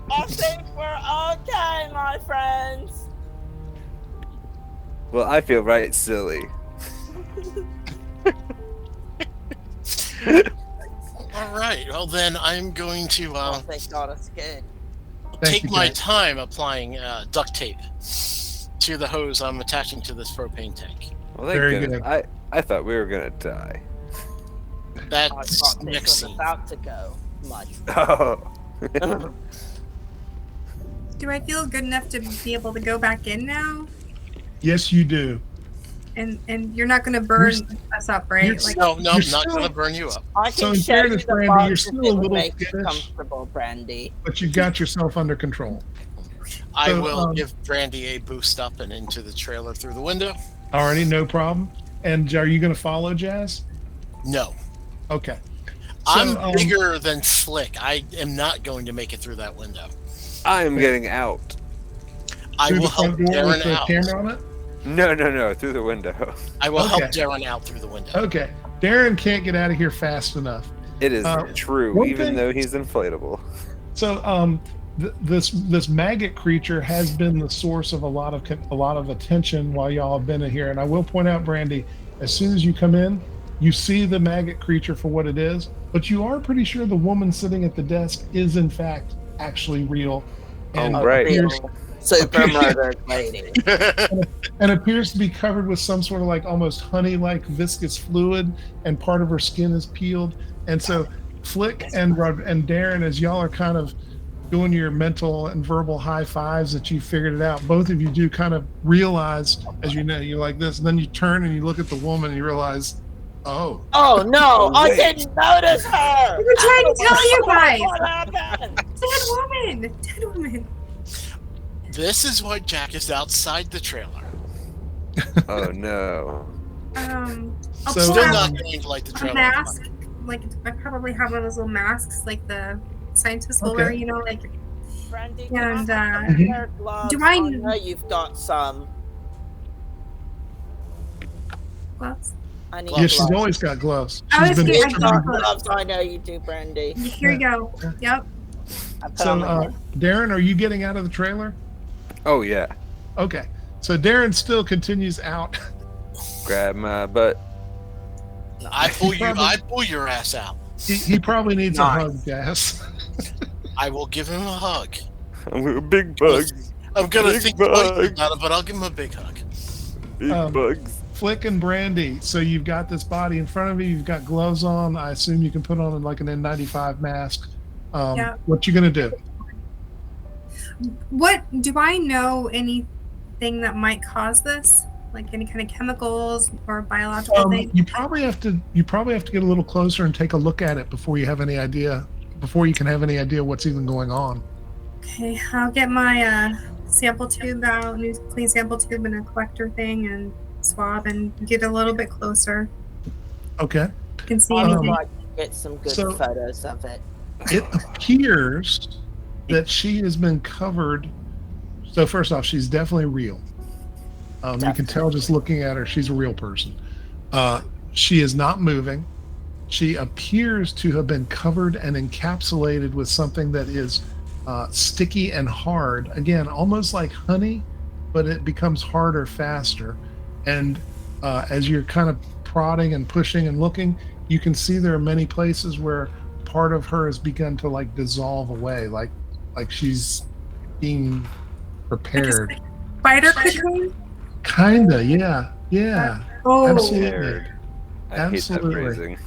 S2: I think we're okay, my friends.
S4: Well, I feel right silly.
S5: All right. Well, then I'm going to
S2: Thank God it's good.
S5: take my time applying duct tape to the hose I'm attaching to this propane tank.
S4: Well, thank
S1: Very
S4: goodness.
S1: good.
S4: I thought we were gonna die.
S2: I
S5: That's
S2: thought this
S5: next
S2: was
S5: scene.
S2: about to go much.
S4: Oh.
S3: Do I feel good enough to be able to go back in now?
S1: Yes, you do.
S3: And you're not going to burn us up, right? Like,
S5: No, I'm not
S1: still-
S5: going to burn you up.
S2: I
S1: So
S2: can
S1: in
S2: show you
S1: fairness,
S2: the
S1: Brandy,
S2: box
S1: you're
S2: if
S1: still
S2: it
S1: a
S2: would
S1: little
S2: make you
S1: skittish.
S2: comfortable, Brandy.
S1: But you got yourself under control.
S5: I
S1: So,
S5: will give Brandy a boost up and into the trailer through the window.
S1: Already, no problem. And are you going to follow Jazz?
S5: No.
S1: Okay.
S5: I'm bigger than Flick. I am not going to make it through that window.
S4: I am getting out.
S5: I
S1: through
S5: will
S1: the
S5: help
S1: front door with
S5: Darren
S1: the
S5: out.
S1: camera on it?
S4: No, through the window.
S5: I will help
S1: Okay.
S5: Darren out through the window.
S1: Okay. Darren can't get out of here fast enough.
S4: It is
S1: one
S4: true, even
S1: thing-
S4: though he's inflatable.
S1: So this maggot creature has been the source of a lot of attention while y'all have been in here. And I will point out, Brandy, as soon as you come in, you see the maggot creature for what it is, but you are pretty sure the woman sitting at the desk is in fact actually real. And
S4: Oh, right.
S1: appears,
S2: Super
S1: Okay.
S2: murdered lady.
S1: and appears to be covered with some sort of like almost honey-like viscous fluid, and part of her skin is peeled. And so Flick and Darren, as y'all are kind of doing your mental and verbal high fives that you figured it out, both of you do kind of realize, as you know, you're like this, and then you turn and you look at the woman and you realize, oh,
S2: Oh no, I
S4: wait.
S2: didn't notice her.
S3: I've been trying to tell you guys.
S2: What happened?
S3: Dead woman.
S5: This is why Jack is outside the trailer.
S4: Oh no.
S3: I'll
S1: So-
S3: pull
S5: Still
S3: out
S5: not going to light the
S3: a
S5: trailer.
S3: mask. Like, I probably have one of those little masks, like the scientists will wear,
S1: Okay.
S3: you know, like,
S2: Brandy,
S3: And,
S2: can I
S1: Mhm.
S2: wear gloves?
S3: do I-
S2: know you've got some.
S3: gloves.
S2: I need
S1: yeah, she's
S2: gloves.
S1: always got gloves.
S3: I
S1: She's
S3: was
S1: been
S3: getting-
S2: You've got
S1: distributing-
S2: gloves. I know you do, Brandy.
S3: Here you go. Yep.
S2: I put
S1: So,
S2: on my gloves.
S1: Darren, are you getting out of the trailer?
S4: Oh yeah.
S1: Okay. So Darren still continues out.
S4: Grab my butt.
S5: I pull your ass out.
S1: He probably needs a
S2: Nice.
S1: hug, Gas.
S5: I will give him a hug.
S4: I'm a big bugs.
S5: I'm gonna
S4: Big
S5: think twice
S4: bug.
S5: about it, but I'll give him a big hug.
S4: Big bugs.
S1: Flick and Brandy. So you've got this body in front of you. You've got gloves on. I assume you can put on like an N95 mask.
S3: Yeah.
S1: What you gonna do?
S3: What do I know anything anything that might cause this? Like any kind of chemicals or biological thing?
S1: You probably have to get a little closer and take a look at it before you can have any idea what's even going on.
S3: Okay, I'll get my sample tube out, new clean sample tube and a collector thing, and swab and get a little bit closer.
S1: Okay.
S3: You can see
S2: I would
S3: anything.
S2: like to get some good photos of it.
S1: It appears that she has been covered. So first off, she's definitely real. You can tell just looking at her, she's a real person. She is not moving. She appears to have been covered and encapsulated with something that is sticky and hard. Again, almost like honey, but it becomes harder faster. And as you're kind of prodding and pushing and looking, you can see there are many places where part of her has begun to like dissolve away, like she's being prepared.
S3: Spider cocoon?
S1: Kinda, yeah.
S3: Oh,
S1: Absolutely.
S4: I hate that
S1: Absolutely.
S4: phrasing.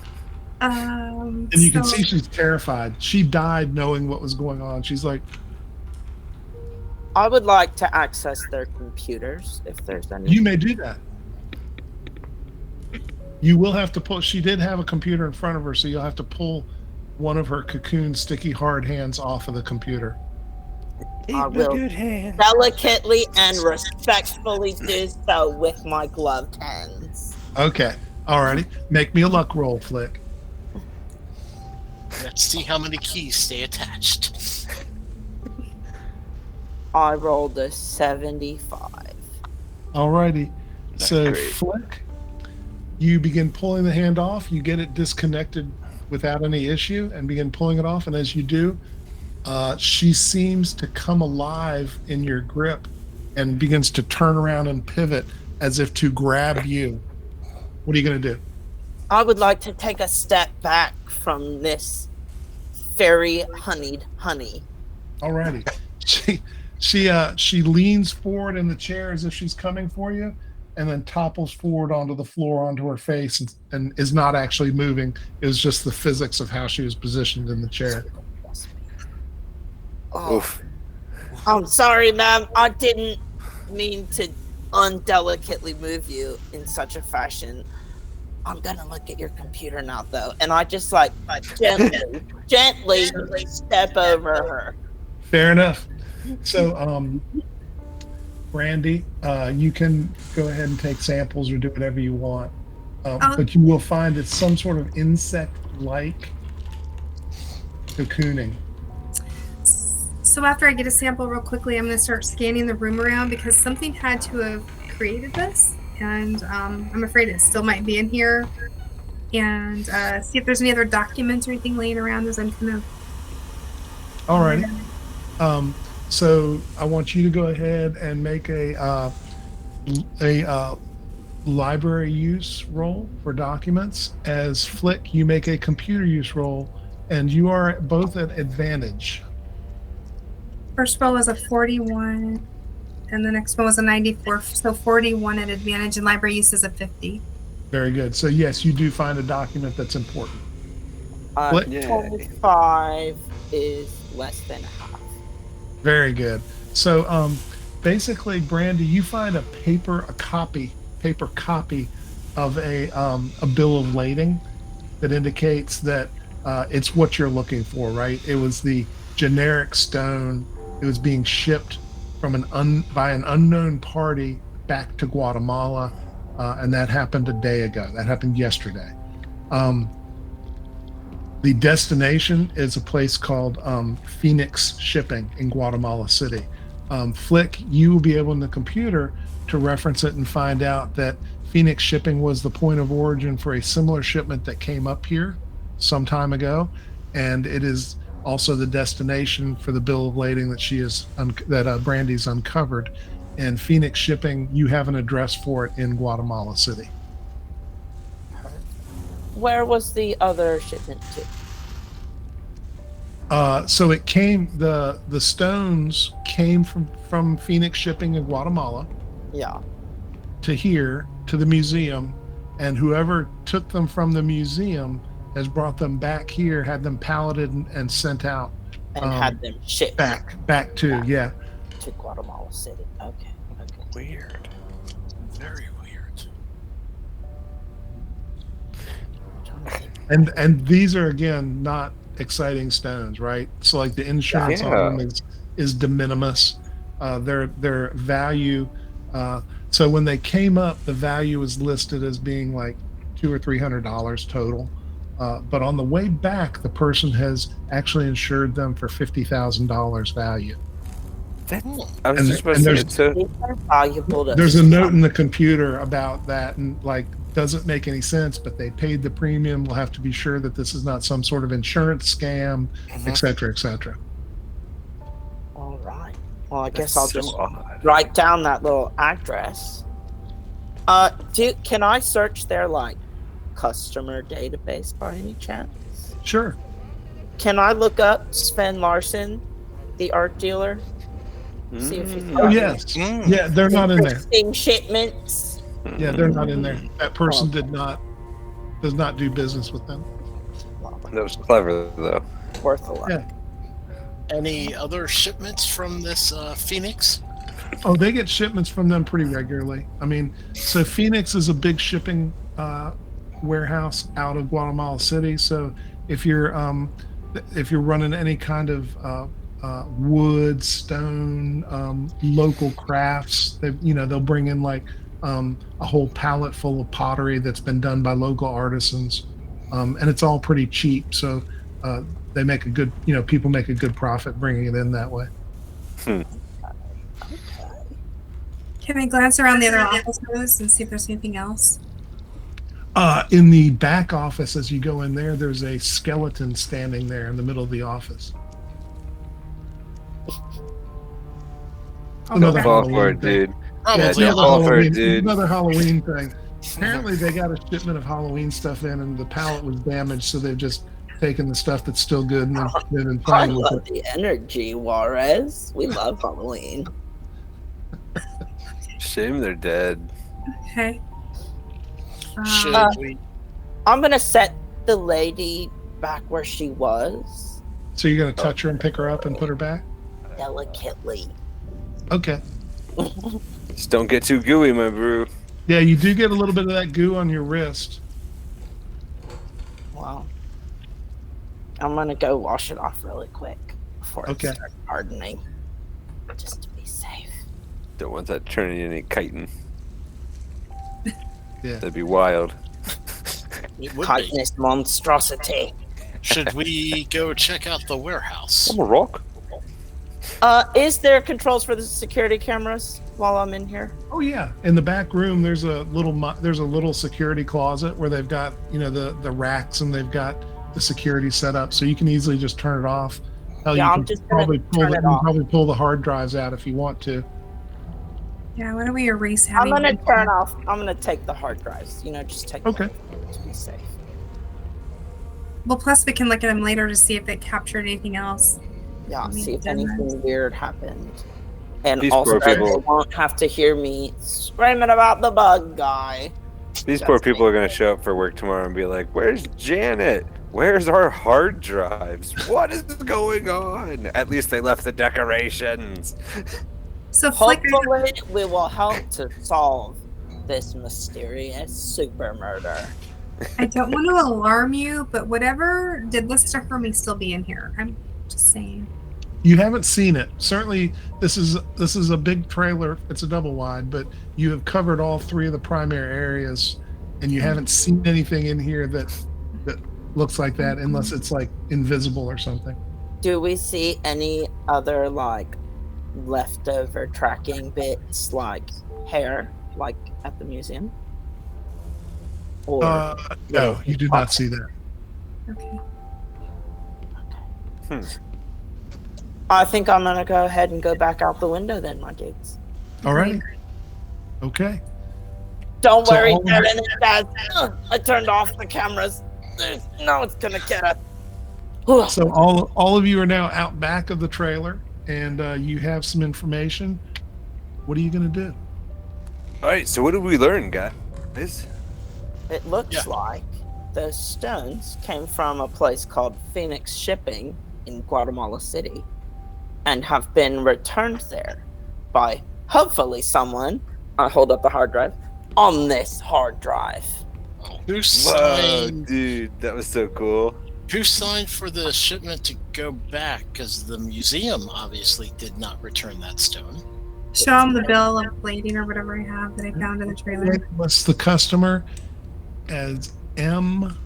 S1: And you can see she's terrified. She died knowing what was going on. She's like,
S2: I would like to access their computers if there's any.
S1: you may do that. You will have to pull. She did have a computer in front of her, so you'll have to pull one of her cocoon sticky hard hands off of the computer.
S2: I will delicately and respectfully do so with my gloved hands.
S1: Okay. Alrighty. Make me a luck roll, Flick.
S5: Let's see how many keys stay attached.
S2: I rolled a 75.
S1: Alrighty.
S4: That's
S1: So
S4: great.
S1: Flick, you begin pulling the hand off. You get it disconnected without any issue and begin pulling it off. And as you do, she seems to come alive in your grip and begins to turn around and pivot as if to grab you. What are you going to do?
S2: I would like to take a step back from this fairy honeyed honey.
S1: Alrighty. She leans forward in the chair as if she's coming for you, and then topples forward onto the floor onto her face and is not actually moving. It was just the physics of how she was positioned in the chair.
S2: Oh,
S4: Oof.
S2: I'm sorry, ma'am. I didn't mean to undelicately move you in such a fashion. I'm gonna look at your computer now, though, and I just like gently step over her.
S1: Fair enough. So, Brandy, you can go ahead and take samples or do whatever you want, but you will find it's some sort of insect-like cocooning.
S3: So after I get a sample real quickly, I'm going to start scanning the room around because something had to have created this, and I'm afraid it still might be in here. And see if there's any other documents or anything laying around as I'm kind of.
S1: Alrighty. So I want you to go ahead and make a library use roll for documents. As Flick, you make a computer use roll, and you are both at advantage.
S3: First roll was a 41, and the next one was a 94. So 41 at advantage, and library use is a 50.
S1: Very good. So yes, you do find a document that's important. What?
S2: 25 is less than half.
S1: Very good. So basically, Brandy, you find a paper copy of a bill of lading that indicates that it's what you're looking for, right? It was the generic stone. It was being shipped from by an unknown party back to Guatemala, and that happened a day ago. That happened yesterday. The destination is a place called Phoenix Shipping in Guatemala City. Flick, you will be able in the computer to reference it and find out that Phoenix Shipping was the point of origin for a similar shipment that came up here some time ago, and it is also the destination for the bill of lading that Brandy's uncovered. And Phoenix Shipping, you have an address for it in Guatemala City.
S2: Where was the other shipment to?
S1: So it came, the stones came from Phoenix Shipping in Guatemala.
S2: Yeah.
S1: To here, to the museum, and whoever took them from the museum has brought them back here, had them palleted and sent out.
S2: And had them shipped
S1: back to
S2: Guatemala City. Okay.
S4: Weird.
S5: Very weird.
S1: And these are again not exciting stones, right? So like the insurance on them is de minimis. Their value. So when they came up, the value was listed as being like $200 or $300 total. But on the way back, the person has actually insured them for $50,000 value.
S4: I was just about to say,
S2: These are valuable to
S1: There's a note in the computer about that, and like doesn't make any sense, but they paid the premium. We'll have to be sure that this is not some sort of insurance scam, et cetera, et cetera.
S2: All right. Well, I guess
S4: that's
S2: I'll
S4: so
S2: just
S4: odd.
S2: write down that little address. Can I search their like customer database by any chance?
S1: Sure.
S2: Can I look up Sven Larson, the art dealer? See if he's
S1: Oh yes. Yeah, they're not in there.
S2: interesting shipments.
S1: Yeah, they're not in there. That person does not do business with them.
S4: That was clever, though.
S2: Worth a lot.
S1: Yeah.
S5: Any other shipments from this Phoenix?
S1: Oh, they get shipments from them pretty regularly. I mean, so Phoenix is a big shipping warehouse out of Guatemala City. So if you're running any kind of wood, stone, local crafts, they'll bring in like a whole pallet full of pottery that's been done by local artisans, and it's all pretty cheap. So they make a good, people make a good profit bringing it in that way.
S3: Can I glance around the other offices and see if there's anything else?
S1: In the back office, as you go in there, there's a skeleton standing there in the middle of the office.
S4: Don't fall for it, dude.
S5: Probably.
S4: don't fall for it, dude.
S1: Another Halloween thing. Apparently, they got a shipment of Halloween stuff in, and the pallet was damaged, so they've just taken the stuff that's still good and they've been
S2: I
S1: playing with
S2: love
S1: it.
S2: the energy, Juarez. We love Halloween.
S4: Shame they're dead.
S3: Okay.
S5: Should we?
S2: I'm gonna set the lady back where she was
S1: So you're gonna touch her and pick her up and put her back?
S2: delicately.
S1: Okay.
S4: Just don't get too gooey, my brew.
S1: Yeah, you do get a little bit of that goo on your wrist.
S2: Wow. I'm gonna go wash it off really quick before
S1: Okay.
S2: it starts hardening, just to be safe.
S4: Don't want that turning into chitin.
S1: Yeah.
S4: That'd be wild.
S5: It would be.
S2: Chitinous monstrosity.
S5: Should we go check out the warehouse?
S4: I'm a rock.
S2: Is there controls for the security cameras while I'm in here?
S1: Oh yeah. In the back room, there's a little security closet where they've got the racks and they've got the security set up, so you can easily just turn it off. Hell,
S2: Yeah,
S1: you
S2: I'm
S1: can
S2: just gonna
S1: probably pull the hard drives out if you want to.
S3: Yeah, why don't we erase
S2: I'm
S3: having
S2: gonna turn off. I'm gonna take the hard drives. Just take
S1: Okay.
S2: them to be safe.
S3: Well, plus we can look at them later to see if they captured anything else.
S2: Yeah,
S3: I mean,
S2: see if
S3: then
S2: anything weird happened. And
S4: These
S2: also,
S4: poor people.
S2: they won't have to hear me screaming about the bug guy.
S4: These
S2: That's
S4: poor people
S2: me.
S4: are gonna show up for work tomorrow and be like, "Where's Janet? Where's our hard drives? What is going on?" At least they left the decorations.
S3: So Flick,
S2: Hopefully, we will help to solve this mysterious super murder.
S3: I don't want to alarm you, but whatever did this to her may still be in here. I'm just saying.
S1: You haven't seen it. Certainly, this is a big trailer. It's a double wide, but you have covered all three of the primary areas, and you haven't seen anything in here that looks like that, unless it's like invisible or something.
S2: Do we see any other like leftover tracking bits, like hair, like at the museum? Or
S1: No, you do not see that.
S3: Okay.
S2: I think I'm gonna go ahead and go back out the window then, my dudes.
S1: All right. Okay.
S2: Don't
S1: So
S2: worry,
S1: all of
S2: Darren and Dad. I turned off the cameras. No one's gonna get us. Whew.
S1: So all of you are now out back of the trailer, and you have some information. What are you going to do?
S4: All right, so what did we learn, guys?
S2: It looks
S5: Yeah.
S2: like those stones came from a place called Phoenix Shipping in Guatemala City and have been returned there by hopefully someone, I hold up the hard drive, on this hard drive.
S5: Who
S4: Whoa,
S5: signed?
S4: dude, that was so cool.
S5: Who signed for the shipment to go back? Because the museum obviously did not return that stone.
S3: Show them the bill of lading or whatever I have that I found in the trailer.
S1: It lists the customer as M.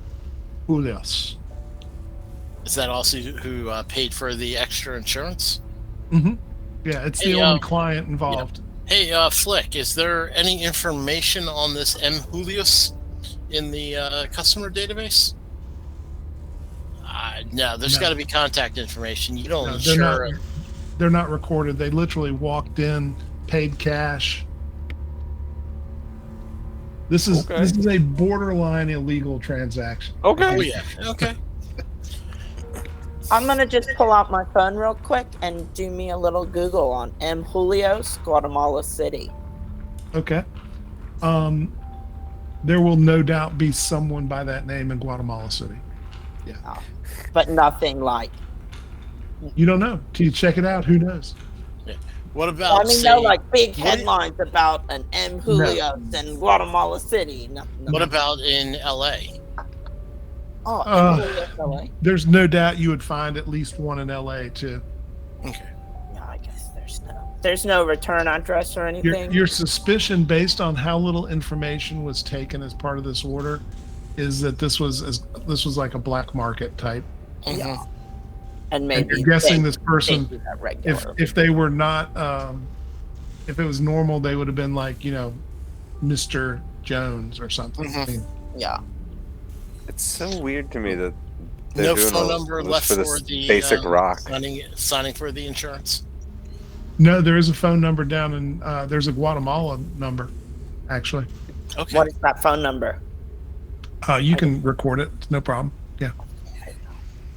S1: Julius.
S5: Is that also who paid for the extra insurance?
S1: Mm-hmm. Yeah, it's the
S5: Hey,
S1: only client involved.
S5: Hey, Flick, is there any information on this M. Julius in the customer database? No, there's
S1: No.
S5: got to be contact information. You don't
S1: No,
S5: insure.
S1: they're not recorded. They literally walked in, paid cash. This is a borderline illegal transaction.
S5: Oh,
S4: Okay.
S5: yeah. Okay.
S2: I'm gonna just pull out my phone real quick and do me a little Google on M. Julios, Guatemala City.
S1: Okay. There will no doubt be someone by that name in Guatemala City.
S2: But nothing like.
S1: You don't know. Till you check it out, who knows?
S5: What about?
S2: I mean,
S5: say,
S2: no, like big
S5: what-
S2: headlines about an M. Julios in Guatemala City. Nothing.
S5: What about in L.A.?
S2: Oh,
S1: Uh,
S2: M. Julios, LA.
S1: There's no doubt you would find at least one in LA too.
S5: Okay.
S2: No, I guess there's no return address or anything.
S1: Your suspicion, based on how little information was taken as part of this order, is that this was like a black market type.
S5: Mhm.
S2: Yeah.
S1: And
S2: And maybe
S1: you're guessing
S2: they-
S1: this person,
S2: they do that regular.
S1: if they were not, if it was normal, they would have been like, Mr. Jones or something.
S5: Mhm.
S1: I mean,
S2: Yeah.
S4: It's so weird to me that they're
S5: No
S4: doing
S5: phone
S4: all
S5: number
S4: this
S5: left
S4: for
S5: for
S4: this
S5: the
S4: basic rock.
S5: signing for the insurance.
S1: no, there is a phone number down in, there's a Guatemala number, actually.
S5: Okay.
S2: What is that phone number?
S1: You can record it. It's no problem. Yeah.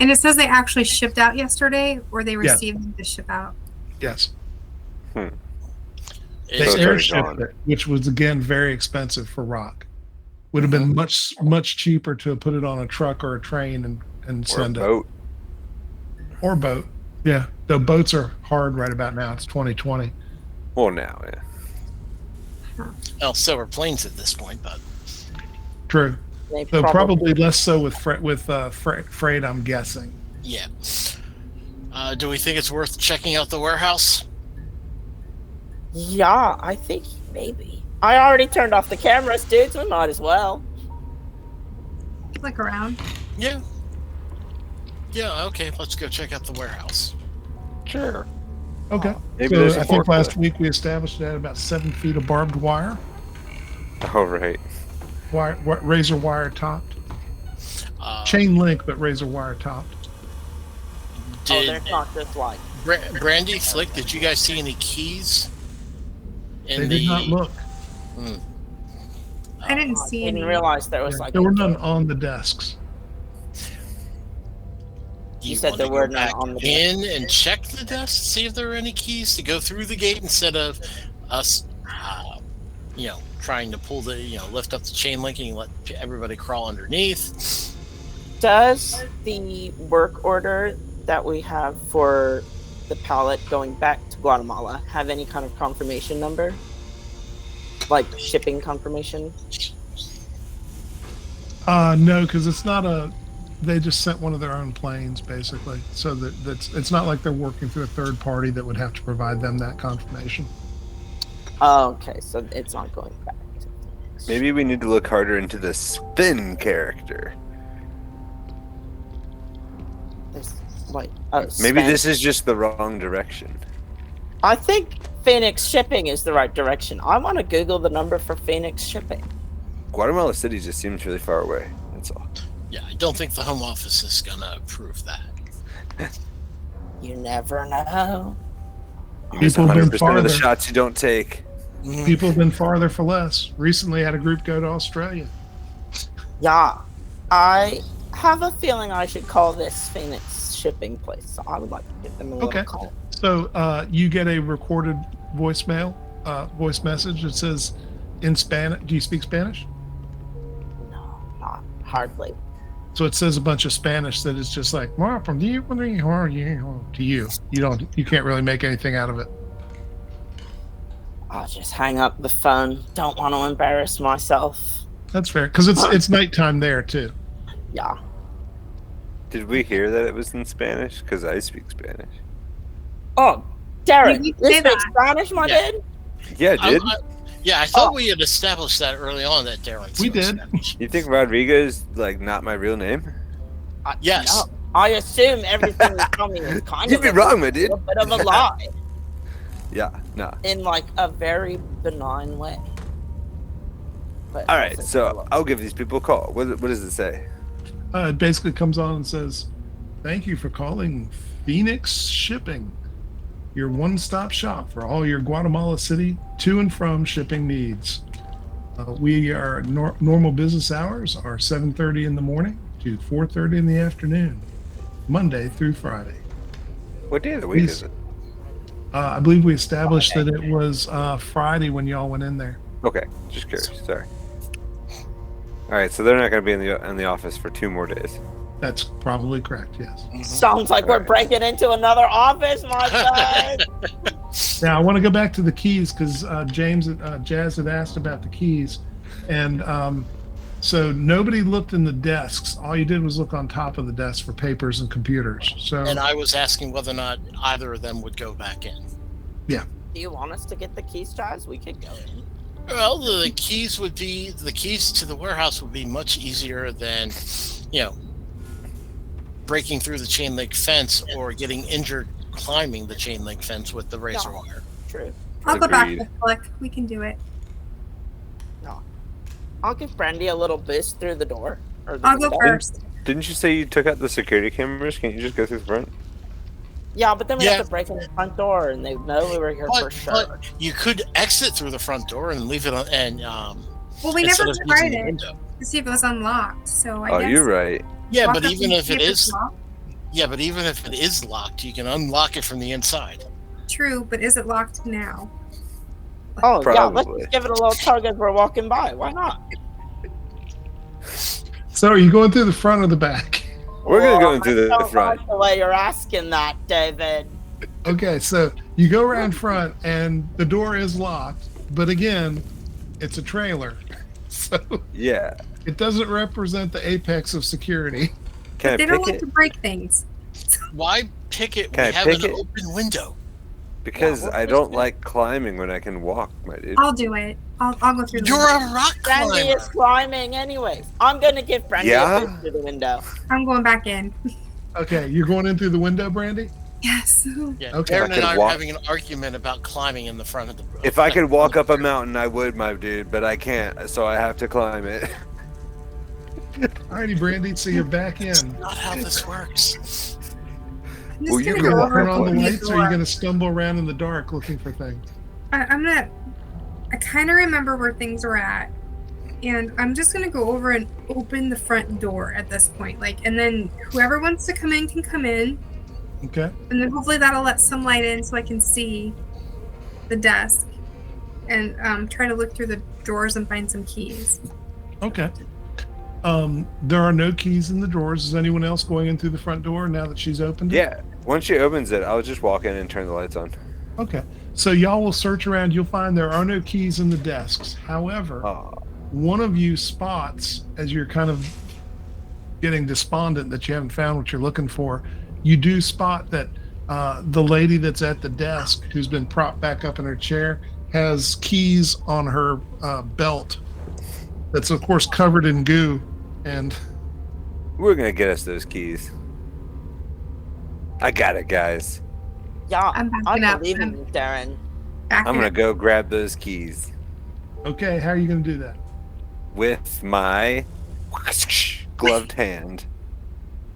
S3: And it says they actually shipped out yesterday, or they
S1: Yeah.
S3: received them to ship out.
S1: Yes. They
S5: Is-
S4: So it's already
S1: airshipped
S4: gone.
S1: it, which was again very expensive for rock. Would have been much cheaper to put it on a truck or a train and
S4: Or a
S1: send it.
S4: boat.
S1: Or boat. Yeah. The boats are hard right about now. It's 2020.
S4: Well, now, yeah.
S5: well, so are planes at this point, but
S1: True.
S2: They
S1: So probably less so with freight, I'm guessing.
S5: yeah. Do we think it's worth checking out the warehouse?
S2: Yeah, I think maybe. I already turned off the cameras, dudes. We might as well.
S3: Look around.
S5: Yeah. Yeah. Okay. Let's go check out the warehouse.
S4: Sure.
S1: Okay.
S4: Maybe there's
S1: So
S4: a
S1: I think
S4: forklift.
S1: last week we established that about 7 feet of barbed wire,
S4: Oh, right.
S1: razor wire topped, chain link, but razor wire topped.
S2: Oh,
S5: Did
S2: they're not just like.
S5: Brandy, Flick, did you guys see any keys?
S1: They did not look.
S3: I didn't
S2: I
S3: see
S2: didn't
S3: any.
S2: realize there was like.
S1: There were none on the desks.
S5: Do
S2: You said
S5: wanna
S2: there
S5: go
S2: were none
S5: back
S2: on the
S5: in and check the desk, see if there are any keys to go through the gate instead of us, trying to pull lift up the chain link and let everybody crawl underneath.
S2: Does the work order that we have for the pallet going back to Guatemala have any kind of confirmation number? Like shipping confirmation?
S1: No, because it's not they just sent one of their own planes, basically. So it's not like they're working through a third party that would have to provide them that confirmation.
S2: Oh, okay, so it's not going back.
S4: Maybe we need to look harder into the spin character.
S2: There's, like,
S4: Maybe this is just the wrong direction.
S2: I think Phoenix Shipping is the right direction. I want to Google the number for Phoenix Shipping.
S4: Guatemala City just seems really far away. That's all.
S5: Yeah, I don't think the home office is gonna approve that.
S2: You never know.
S4: You miss
S1: People have been
S4: 100% of the
S1: farther.
S4: shots you don't take.
S1: People have been farther for less. Recently had a group go to Australia.
S2: Yeah, I have a feeling I should call this Phoenix Shipping place. So I would like to give them a
S1: Okay.
S2: little call.
S1: So you get a recorded voice message that says in Spanish. Do you speak Spanish?
S2: No, not hardly.
S1: So it says a bunch of Spanish that is just like, "Well, from you, to you. You can't really make anything out of it.
S2: I'll just hang up the phone. Don't want to embarrass myself.
S1: That's fair, because it's nighttime there too.
S2: Yeah.
S4: Did we hear that it was in Spanish? Because I speak Spanish.
S2: Oh, Derek,
S3: You
S2: you
S3: say
S2: speak
S3: that.
S2: Spanish, my
S5: Yeah.
S2: dude?
S4: Yeah, did?
S5: I thought we had established that early on that Darren.
S1: We
S5: spoke
S1: did.
S5: Spanish.
S4: You think Rodrigo's like not my real name?
S5: Yes.
S2: No. I assume everything you tell me is kind
S4: You'd
S2: of
S4: be wrong, my dude.
S2: a bit of a lie
S4: Yeah, no.
S2: in like a very benign way. But
S4: All right, so I'll give these people a call. What does it say?
S1: It basically comes on and says, "Thank you for calling Phoenix Shipping, your one-stop shop for all your Guatemala City to and from shipping needs. We are normal business hours are 7:30 in the morning to 4:30 in the afternoon, Monday through Friday."
S4: What day of the week
S1: Please.
S4: is it?
S1: I believe we established that it was Friday when y'all went in there.
S4: Okay, just curious. Sorry. All right, so they're not going to be in the office for 2 more days.
S1: That's probably correct. Yes.
S2: sounds like we're
S4: Alright.
S2: breaking into another office, my friend.
S1: Now I want to go back to the keys because Jazz had asked about the keys, and so nobody looked in the desks. All you did was look on top of the desk for papers and computers. So
S5: And I was asking whether or not either of them would go back in.
S2: Do you want us to get the keys, Chaz? We could go in.
S5: Well, the keys to the warehouse would be much easier than, breaking through the chain link fence or getting injured climbing the chain link fence with the razor
S2: No.
S5: wire.
S2: True.
S3: I'll go back
S4: Agreed.
S3: with Flick. We can do it.
S2: I'll give Brandy a little boost through the door. Or the
S3: I'll go
S2: window.
S3: first.
S4: Didn't you say you took out the security cameras? Can't you just go through the front?
S2: Yeah, but then we
S5: Yeah.
S2: have to break in the front door, and they know we were here for sure.
S5: But you could exit through the front door and leave it on,
S3: Well, we
S5: instead
S3: never
S5: of using
S3: tried
S5: the
S3: it
S5: window.
S3: to see if it was unlocked. So I
S4: Oh,
S3: guess
S4: you're right.
S5: Yeah,
S3: walk
S5: but
S3: up
S5: even
S3: and
S5: if
S3: see
S5: it
S3: it's
S5: is,
S3: locked.
S5: locked, you can unlock it from the inside.
S3: True, but is it locked now?
S2: Oh, yeah, let's
S4: Probably.
S2: just give it a little tug as we're walking by. Why not?
S1: So are you going through the front or the back?
S4: We're going to go in
S2: I
S4: through the
S2: don't
S4: front.
S2: like the way you're asking that, David.
S1: Okay, so you go around front and the door is locked, but again, it's a trailer. So
S4: Yeah.
S1: it doesn't represent the apex of security.
S4: Can I
S3: They don't
S4: pick
S3: like
S4: it?
S3: to break things.
S5: Why pick it?
S4: Can
S5: We
S4: I
S5: have
S4: pick
S5: an
S4: it?
S5: open window.
S4: Because
S2: we'll
S4: I
S2: just
S4: don't
S2: do-
S4: like climbing when I can walk, my dude.
S3: I'll do it. I'll go through. The
S5: You're
S3: window.
S5: a rock
S2: Brandy
S5: climber.
S2: is climbing anyways. I'm going to give Brandy
S4: Yeah?
S2: a boost through the window.
S3: I'm going back in.
S1: Okay, you're going in through the window, Brandy?
S3: Yes.
S5: Yeah,
S1: Okay.
S5: Darren
S4: I
S5: and
S4: could
S5: I are
S4: walk-
S5: having an argument about climbing in the front of the.
S4: If I could walk up a mountain, I would, my dude, but I can't, so I have to climb it.
S1: Alrighty, Brandy, so you're back in.
S5: Not how this works.
S3: I'm just
S4: Well, you
S3: gonna
S4: can
S3: go
S4: walk
S3: over
S1: Turn on the
S3: and open
S1: lights, or are you
S3: door.
S1: going to stumble around in the dark looking for things?
S3: I'm gonna. I kind of remember where things are at, and I'm just gonna go over and open the front door at this point. And then whoever wants to come in can come in,
S1: Okay.
S3: and then hopefully that'll let some light in so I can see the desk, and try to look through the drawers and find some keys.
S1: Okay. There are no keys in the drawers. Is anyone else going in through the front door now that she's opened it?
S4: Yeah, once she opens it, I'll just walk in and turn the lights on.
S1: Okay. So y'all will search around. You'll find there are no keys in the desks. However,
S4: Oh,
S1: one of you spots, as you're kind of getting despondent that you haven't found what you're looking for, you do spot that the lady that's at the desk, who's been propped back up in her chair, has keys on her belt that's, of course, covered in goo. And
S4: we're gonna get us those keys. I got it, guys.
S2: Yeah,
S3: I'm backing
S2: I
S3: up.
S2: believe in
S3: I'm
S2: you, Darren.
S3: back
S4: I'm gonna
S3: in.
S4: go grab those keys
S1: okay, how are you going to do that?
S4: with my gloved hand.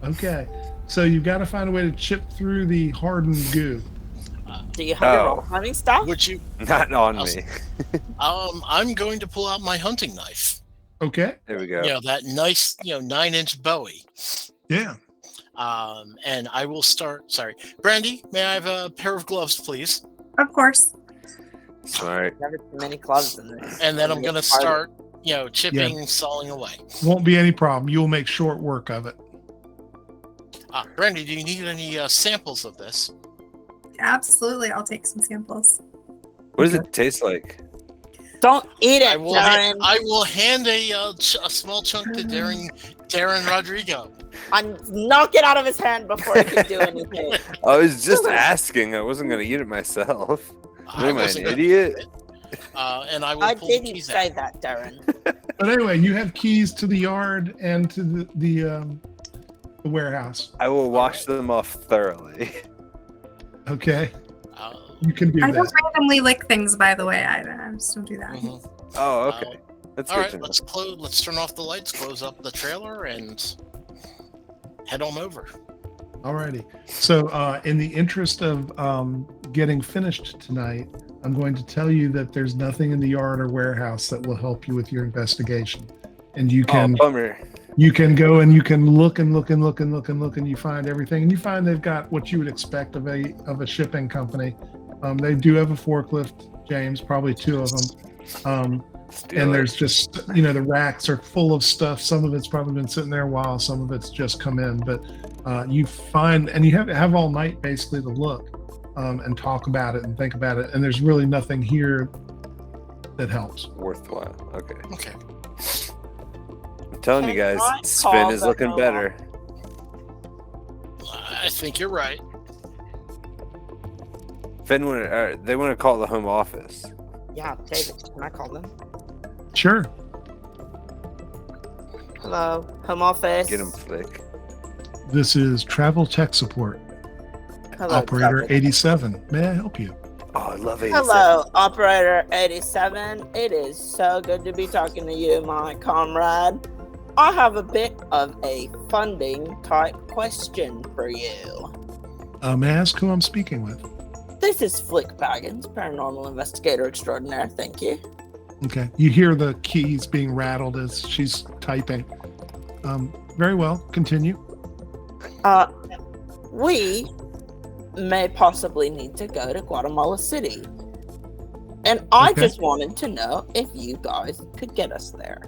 S1: Okay. So you've got to find a way to chip through the hardened goo.
S2: Do you have your
S4: Oh.
S2: rock climbing stuff?
S5: Would you?
S4: Not on
S5: I'll-
S4: me.
S5: I'm going to pull out my hunting knife.
S1: Okay.
S4: There we go.
S5: That nice, 9-inch Bowie.
S1: Yeah.
S5: And I will start. Sorry, Brandy. May I have a pair of gloves, please?
S3: Of course.
S4: Smart.
S2: Never too many clubs in there.
S5: And then I'm going to start, chipping, sawing away.
S1: Won't be any problem. You'll make short work of it.
S5: Brandy, do you need any samples of this?
S3: Absolutely, I'll take some samples.
S4: What does it taste like?
S2: Don't eat it,
S5: I will.
S2: Darren.
S5: I will hand a small chunk to Darren Rodrigo.
S2: I'm knock it out of his hand before he can do anything.
S4: I was just asking. I wasn't gonna eat it myself. What am I, an
S5: wasn't gonna
S4: idiot?
S5: do it. And I will
S2: I
S5: pull the
S2: didn't
S5: keys
S2: say
S5: out.
S2: that, Darren.
S1: But anyway, you have keys to the yard and to the warehouse.
S4: I will wash them off thoroughly.
S1: Okay,
S5: Uh,
S1: you can do
S3: I
S1: that.
S3: don't randomly lick things, by the way. I just don't do that.
S5: mhm.
S4: Oh, okay. That's
S5: All
S4: good
S5: right,
S4: to know.
S5: let's close. Let's turn off the lights, close up the trailer, and head on over.
S1: Alrighty. So, in the interest of getting finished tonight, I'm going to tell you that there's nothing in the yard or warehouse that will help you with your investigation, and you
S4: Oh,
S1: can
S4: bummer.
S1: you can go and you can look and look and look and look and look, and you find everything, and you find they've got what you would expect of a shipping company. They do have a forklift, James, probably 2 of them.
S4: Steal
S1: And
S4: it.
S1: there's just, the racks are full of stuff. Some of it's probably been sitting there a while. Some of it's just come in. But you find, and you have all night basically to look and talk about it and think about it. And there's really nothing here that helps.
S4: Worthwhile. Okay.
S5: Okay.
S4: I'm telling you
S2: Can
S4: guys,
S2: I
S4: Sven
S2: call
S4: is
S2: the
S4: looking
S2: home
S4: better.
S5: I think you're right.
S4: They want to call the home office.
S2: Yeah, David, can I call them?
S1: Sure.
S2: Hello, home office.
S4: Get him, Flick.
S1: This is Travel Tech Support,
S2: Hello,
S1: Operator
S2: David.
S1: 87. May I help you?
S4: Oh, I love 87.
S2: Hello, Operator 87. It is so good to be talking to you, my comrade. I have a bit of a funding type question for you.
S1: May I ask who I'm speaking with?
S2: This is Flick Baggins, paranormal investigator extraordinaire. Thank you.
S1: Okay. You hear the keys being rattled as she's typing. Very well. Continue.
S2: We may possibly need to go to Guatemala City. And I
S1: Okay.
S2: just wanted to know if you guys could get us there.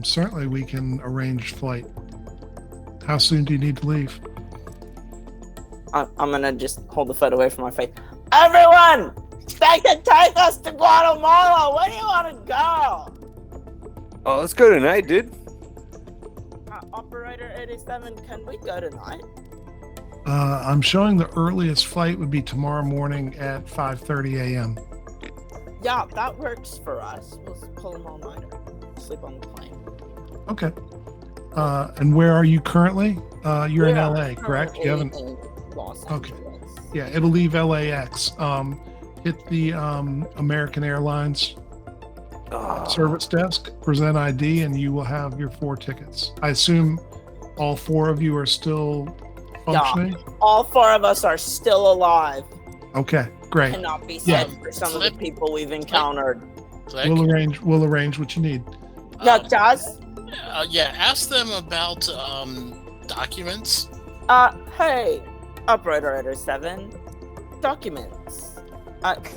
S1: Certainly we can arrange flight. How soon do you need to leave?
S2: I'm gonna just hold the foot away from my face. Everyone! They can take us to Guatemala! Where do you want to go?
S4: Oh, let's go tonight, dude.
S2: Operator 87, can we go tonight?
S1: I'm showing the earliest flight would be tomorrow morning at 5:30 a.m.
S2: Yeah, that works for us. We'll pull them all nighter. Sleep on the plane.
S1: Okay. And where are you currently? You're in
S2: We are
S1: LA, correct? You haven't.
S2: currently in Los
S1: Okay.
S2: Angeles.
S1: Yeah, it'll leave LAX. Hit the American Airlines
S4: Oh,
S1: service desk, present ID, and you will have your 4 tickets. I assume all 4 of you are still functioning.
S2: All 4 of us are still alive.
S1: Okay, great.
S2: Cannot be
S1: Yeah.
S2: said for some of the
S5: Flip.
S2: people we've encountered.
S5: Click.
S1: We'll arrange what you need.
S2: No, Jazz?
S5: Yeah, ask them about documents.
S2: Hey, Operator 87. Documents.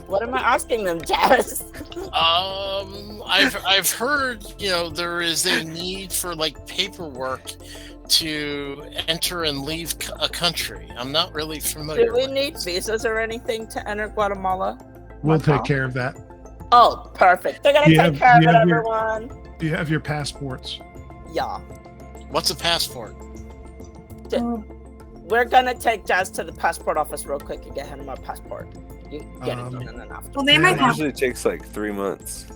S2: What am I asking them, Jazz?
S5: I've heard, there is a need for like paperwork to enter and leave a country. I'm not really familiar.
S2: Do we
S5: with
S2: need
S5: this.
S2: visas or anything to enter Guatemala?
S1: We'll
S2: Okay.
S1: take care of that.
S2: Oh, perfect. They're gonna
S1: Do you
S2: take
S1: have-
S2: care of
S1: do you
S2: it,
S1: have your-
S2: everyone.
S1: Do you have your passports?
S2: Yeah.
S5: What's a passport?
S3: Oh,
S2: We're gonna take Jazz to the passport office real quick and get him a passport. You get it done and then after.
S3: well, they
S1: Yeah,
S3: might
S4: it
S3: have.
S4: usually takes like 3 months.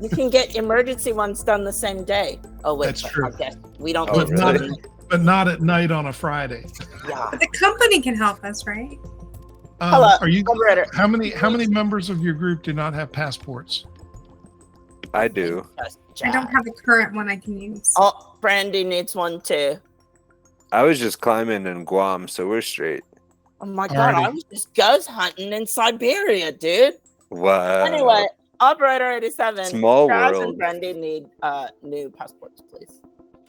S2: You can get emergency ones done the same day. Oh wait,
S1: That's
S2: but
S1: true.
S2: I guess we don't
S4: Oh,
S2: live
S4: really?
S2: in-
S1: But not at night on a Friday.
S2: Yeah.
S3: The company can help us, right?
S2: Hello,
S1: Are you?
S2: Operator.
S1: How many members of your group do not have passports?
S4: I do.
S2: Just
S3: I don't
S2: Jazz.
S3: have a current one I can use.
S2: Oh, Brandy needs one too.
S4: I was just climbing in Guam, so we're straight.
S2: Oh my god, I
S1: Alrighty.
S2: was just ghost hunting in Siberia, dude.
S4: Wow.
S2: Anyway, Operator 87.
S4: Small
S2: Jazz
S4: world.
S2: and Brandy need new passports, please.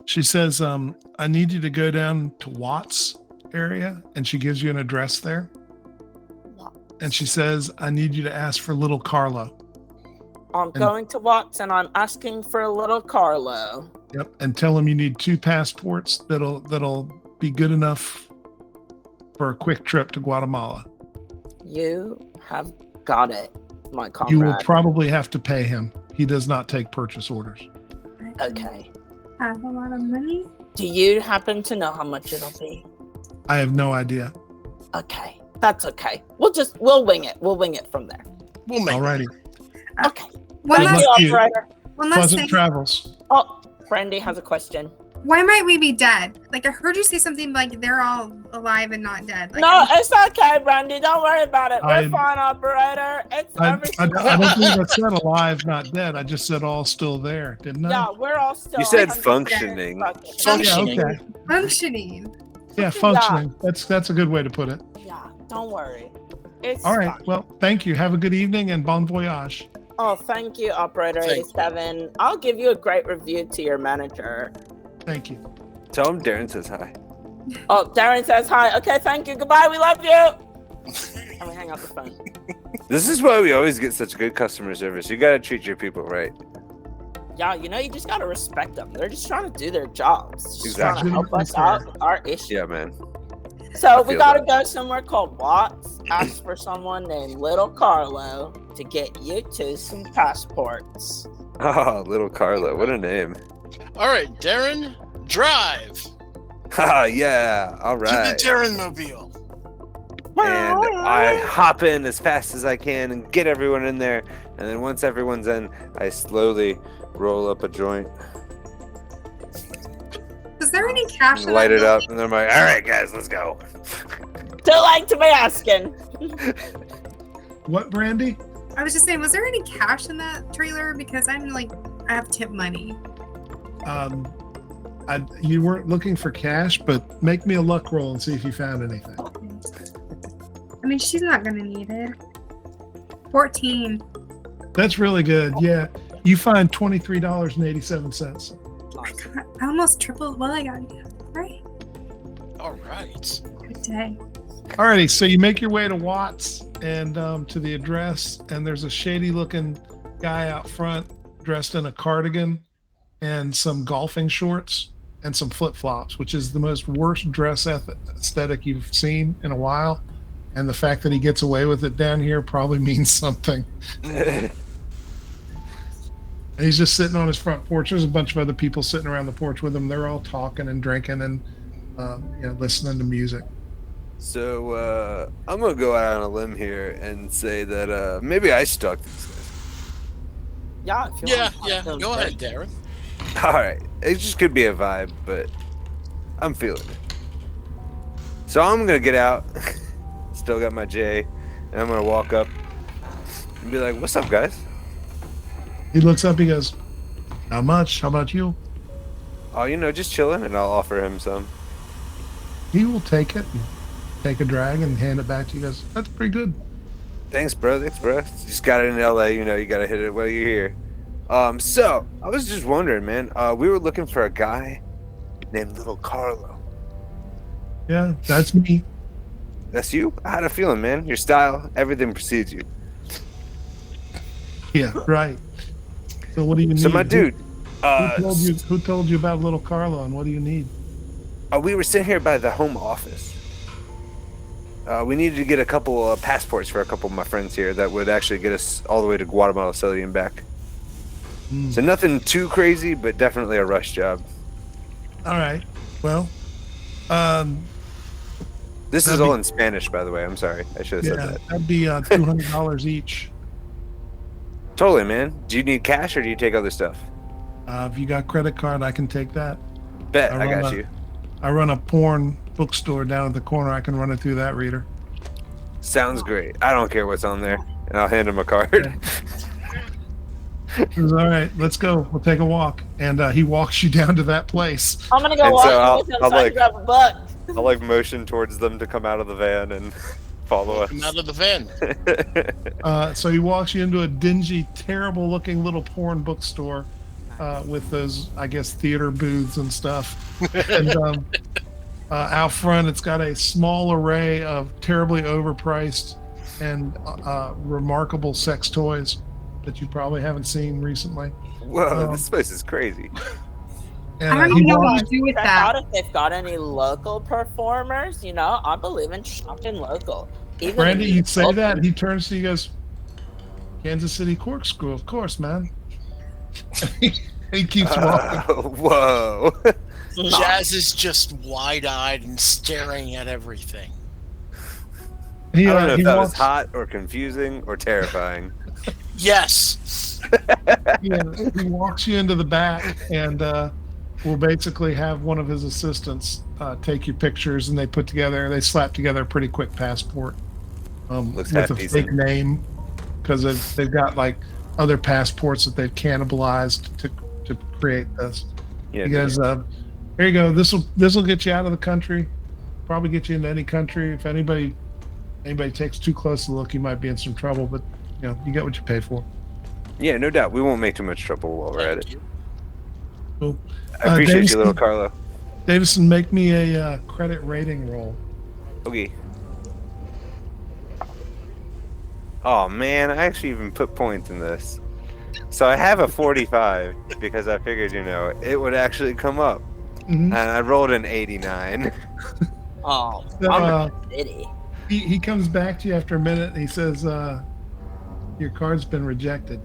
S1: She says, I need you to go down to Watts area, and she gives you an address there. And she says, I need you to ask for little Carlo.
S2: I'm going to Watts and I'm asking for a little Carlo.
S1: Yep. And tell him you need 2 passports that'll be good enough for a quick trip to Guatemala.
S2: You have got it, my comrade.
S1: You will probably have to pay him. He does not take purchase orders.
S2: Okay.
S3: Have a lot of money.
S2: Do you happen to know how much it'll be?
S1: I have no idea.
S2: Okay. That's okay. We'll wing it. We'll wing it from there.
S5: We'll make it.
S1: Alrighty.
S2: Okay.
S3: One
S2: Thank
S3: last,
S2: you,
S1: you.
S2: operator.
S3: one last
S1: Pleasant
S3: thing.
S1: travels.
S2: Oh, Brandy has a question.
S3: Why might we be dead? Like I heard you say something like they're all alive and not dead. Like,
S2: No, it's okay, Brandy. Don't worry about it. We're
S1: I-
S2: fine, operator. It's
S1: I
S2: everything.
S1: don't think I said alive, not dead. I just said all still there, didn't I?
S2: Yeah, we're all still.
S4: You said
S2: 100%
S4: functioning.
S5: Functioning.
S1: Yeah, okay.
S3: functioning.
S1: Yeah, functioning. That's a good way to put it.
S2: Yeah, don't worry. It's
S1: All right.
S2: fine.
S1: Well, thank you. Have a good evening and bon voyage.
S2: Oh, thank you, operator
S5: Thank you.
S2: 87. I'll give you a great review to your manager.
S1: Thank you.
S4: Tell him Darren says hi.
S2: Oh, Darren says hi. Okay, thank you. Goodbye. We love you. And we hang up the phone.
S4: This is why we always get such good customer service. You gotta treat your people right.
S2: Yeah, you just gotta respect them. They're just trying to do their jobs. Just trying
S4: Exactly.
S2: to help us out with our issues.
S4: Yeah, man.
S2: So we
S4: feel
S2: gotta
S4: that.
S2: go somewhere called Watts. Ask for someone named Little Carlo to get you two some passports.
S4: Oh, little Carlo, what a name.
S5: All right, Darren, drive
S4: Ah, yeah. All
S5: to
S4: right.
S5: the Darren Mobile.
S4: And I hop in as fast as I can and get everyone in there. And then once everyone's in, I slowly roll up a joint,
S3: Is there any cash? in
S4: light
S3: that
S4: it up,
S3: building?
S4: and then I'm like, all right, guys, let's go.
S2: Too late to be asking.
S1: What, Brandy?
S3: I was just saying, was there any cash in that trailer? Because I'm like, I have tip money.
S1: You weren't looking for cash, but make me a luck roll and see if you found anything.
S3: I mean, she's not gonna need it. 14.
S1: That's really good. Yeah. You find $23.87.
S3: I almost tripled what I got. Right.
S5: All right.
S3: Good day.
S1: Alrighty, so you make your way to Watts and to the address, and there's a shady looking guy out front dressed in a cardigan and some golfing shorts and some flip-flops, which is the most worst dress aesthetic you've seen in a while. And the fact that he gets away with it down here probably means something. And he's just sitting on his front porch. There's a bunch of other people sitting around the porch with him. They're all talking and drinking and listening to music.
S4: So I'm gonna go out on a limb here and say that maybe I stalked these
S2: Yeah, if you want.
S5: Yeah. Go ahead, Darren.
S4: guys. All right, it just could be a vibe, but I'm feeling it. So I'm gonna get out. Still got my J, and I'm gonna walk up and be like, "What's up, guys?"
S1: He looks up, he goes, "Not much. How about you?"
S4: Oh, just chilling, and I'll offer him some.
S1: He will take it and take a drag and hand it back to you. He goes, "That's pretty good."
S4: Thanks, bro. Just got it in LA. You gotta hit it while you're here. So I was just wondering, man. We were looking for a guy named Little Carlo.
S1: Yeah, that's me.
S4: That's you? I had a feeling, man. Your style, everything precedes you.
S1: Yeah, right. So what do you need?
S4: So my dude,
S1: Who told you about Little Carlo and what do you need?
S4: we were sitting here by the home office. We needed to get a couple of passports for a couple of my friends here that would actually get us all the way to Guatemala City and back. So nothing too crazy, but definitely a rush job.
S1: All right. Well,
S4: This is
S1: That'd
S4: all
S1: be-
S4: in Spanish, by the way. I'm sorry. I should have
S1: yeah,
S4: said that.
S1: that'd be $200 each.
S4: Totally, man. Do you need cash or do you take other stuff?
S1: If you got credit card, I can take that.
S4: Bet,
S1: I
S4: I got
S1: run a-
S4: you.
S1: I run a porn bookstore down at the corner. I can run it through that reader.
S4: Sounds great. I don't care what's on there. And I'll hand him a card.
S1: He goes, all right, let's go. We'll take a walk. And he walks you down to that place.
S2: I'm gonna go
S4: And
S2: walk
S4: so I'll-
S2: with him
S4: I'll
S2: so I
S4: like-
S2: can grab a book.
S4: I'll motion towards them to come out of the van and follow us.
S5: Come out of the van.
S1: So he walks you into a dingy, terrible-looking little porn bookstore with those, I guess, theater booths and stuff. And out front, it's got a small array of terribly overpriced and remarkable sex toys that you probably haven't seen recently.
S4: Whoa, this place is crazy.
S1: And,
S3: I don't
S1: he
S3: even know
S1: walks-
S3: what to do with
S2: Check
S3: that.
S2: out if they've got any local performers. I believe in shopping local. Even
S1: Brandy,
S2: in
S1: you say
S2: adult-
S1: that, he turns to you, goes, Kansas City Corkscrew, of course, man. He keeps walking.
S4: Whoa.
S5: Jazz is just wide-eyed and staring at everything.
S1: He,
S4: I don't know if
S1: he
S4: that was
S1: walks,
S4: hot or confusing or terrifying.
S5: Yes.
S1: yeah, he walks you into the back and will basically have one of his assistants take your pictures, and they slap together a pretty quick passport
S4: Looks
S1: with a
S4: half
S1: fake
S4: decent.
S1: name, because they've got like other passports that they've cannibalized to create this.
S4: Yeah,
S1: He goes, here you go. This will get you out of the country. Probably get you into any country. If anybody takes too close a look, you might be in some trouble. But you get what you pay for.
S4: yeah, no doubt. We won't make too much trouble while we're at it.
S1: Cool.
S4: I appreciate you,
S1: Davison-
S4: little Carlo.
S1: Davison, make me a credit rating roll.
S4: Okay. Oh man, I actually even put points in this. So I have a 45 because I figured, it would actually come up.
S1: Mhm.
S4: And I rolled an 89.
S2: Oh,
S1: So,
S2: I'm city.
S1: he comes back to you after a minute and he says, your card's been rejected.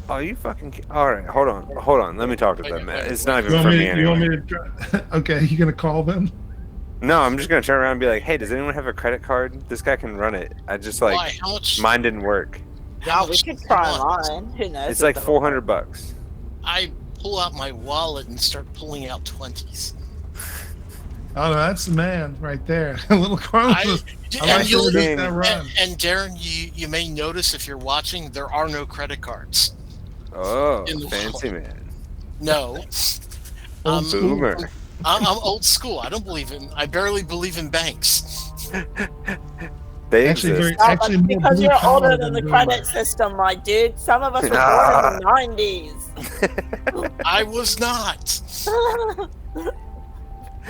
S4: Oh, you fucking... All right, hold on. Let me talk to them, man. It's not
S1: You
S4: even
S1: want
S4: for
S1: me,
S4: me
S1: you want
S4: anyway.
S1: me to try? Okay, you gonna call them?
S4: No, I'm just going to turn around and be like, hey, does anyone have a credit card? This guy can run it. I just,
S5: Why? How much?
S4: mine didn't work.
S5: how
S2: Yeah, we
S5: much
S2: could
S5: do you
S2: try
S5: want?
S2: mine. Who knows?
S4: It's
S2: if
S4: like
S2: they'll-
S4: $400.
S5: I pull out my wallet and start pulling out 20s.
S1: Oh, no, that's the man right there. Little Carlos. I
S5: and,
S1: like
S5: you'll-
S1: where this
S4: and-
S1: guy runs.
S5: and Darren, you may notice if you're watching, there are no credit cards.
S4: Oh,
S5: In the
S4: fancy
S5: wallet.
S4: man.
S5: No.
S1: Old school.
S4: Boomer.
S5: I'm old school. I barely believe in banks.
S4: They
S1: Actually,
S4: exist.
S1: very,
S2: No,
S1: actually
S2: that's
S1: more
S2: because you're
S1: blue-collar
S2: older than the
S1: blue
S2: credit
S1: collar.
S2: system, my dude. Some of us were born in the 90s.
S5: I was not.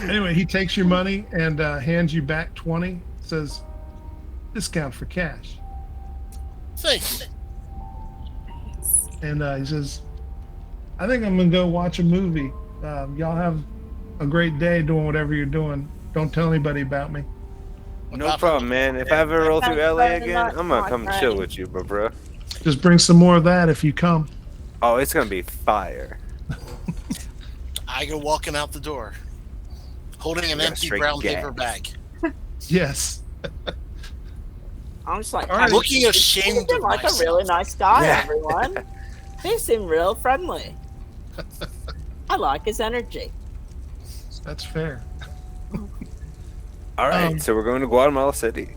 S1: Anyway, he takes your money and hands you back 20. Says, discount for cash.
S5: Thank you.
S1: And he says, I think I'm gonna go watch a movie. Y'all have a great day doing whatever you're doing. Don't tell anybody about me.
S4: No problem, man. If I ever roll through
S2: Thanks
S4: LA
S2: very
S4: again,
S2: much,
S4: I'm gonna
S2: my
S4: come
S2: friend.
S4: chill with you, bro.
S1: Just bring some more of that if you come.
S4: Oh, it's gonna be fire.
S5: I go walking out the door, holding an
S4: You got
S5: empty
S4: straight
S5: brown
S4: gas.
S5: paper bag.
S1: Yes.
S2: I'm just like,
S1: All right.
S5: Looking
S2: you
S5: ashamed
S2: seem
S5: of
S2: like
S5: myself.
S2: a really nice guy,
S4: Yeah.
S2: everyone. He seemed real friendly. I like his energy.
S1: That's fair.
S4: All right,
S1: Um,
S4: so we're going to Guatemala City.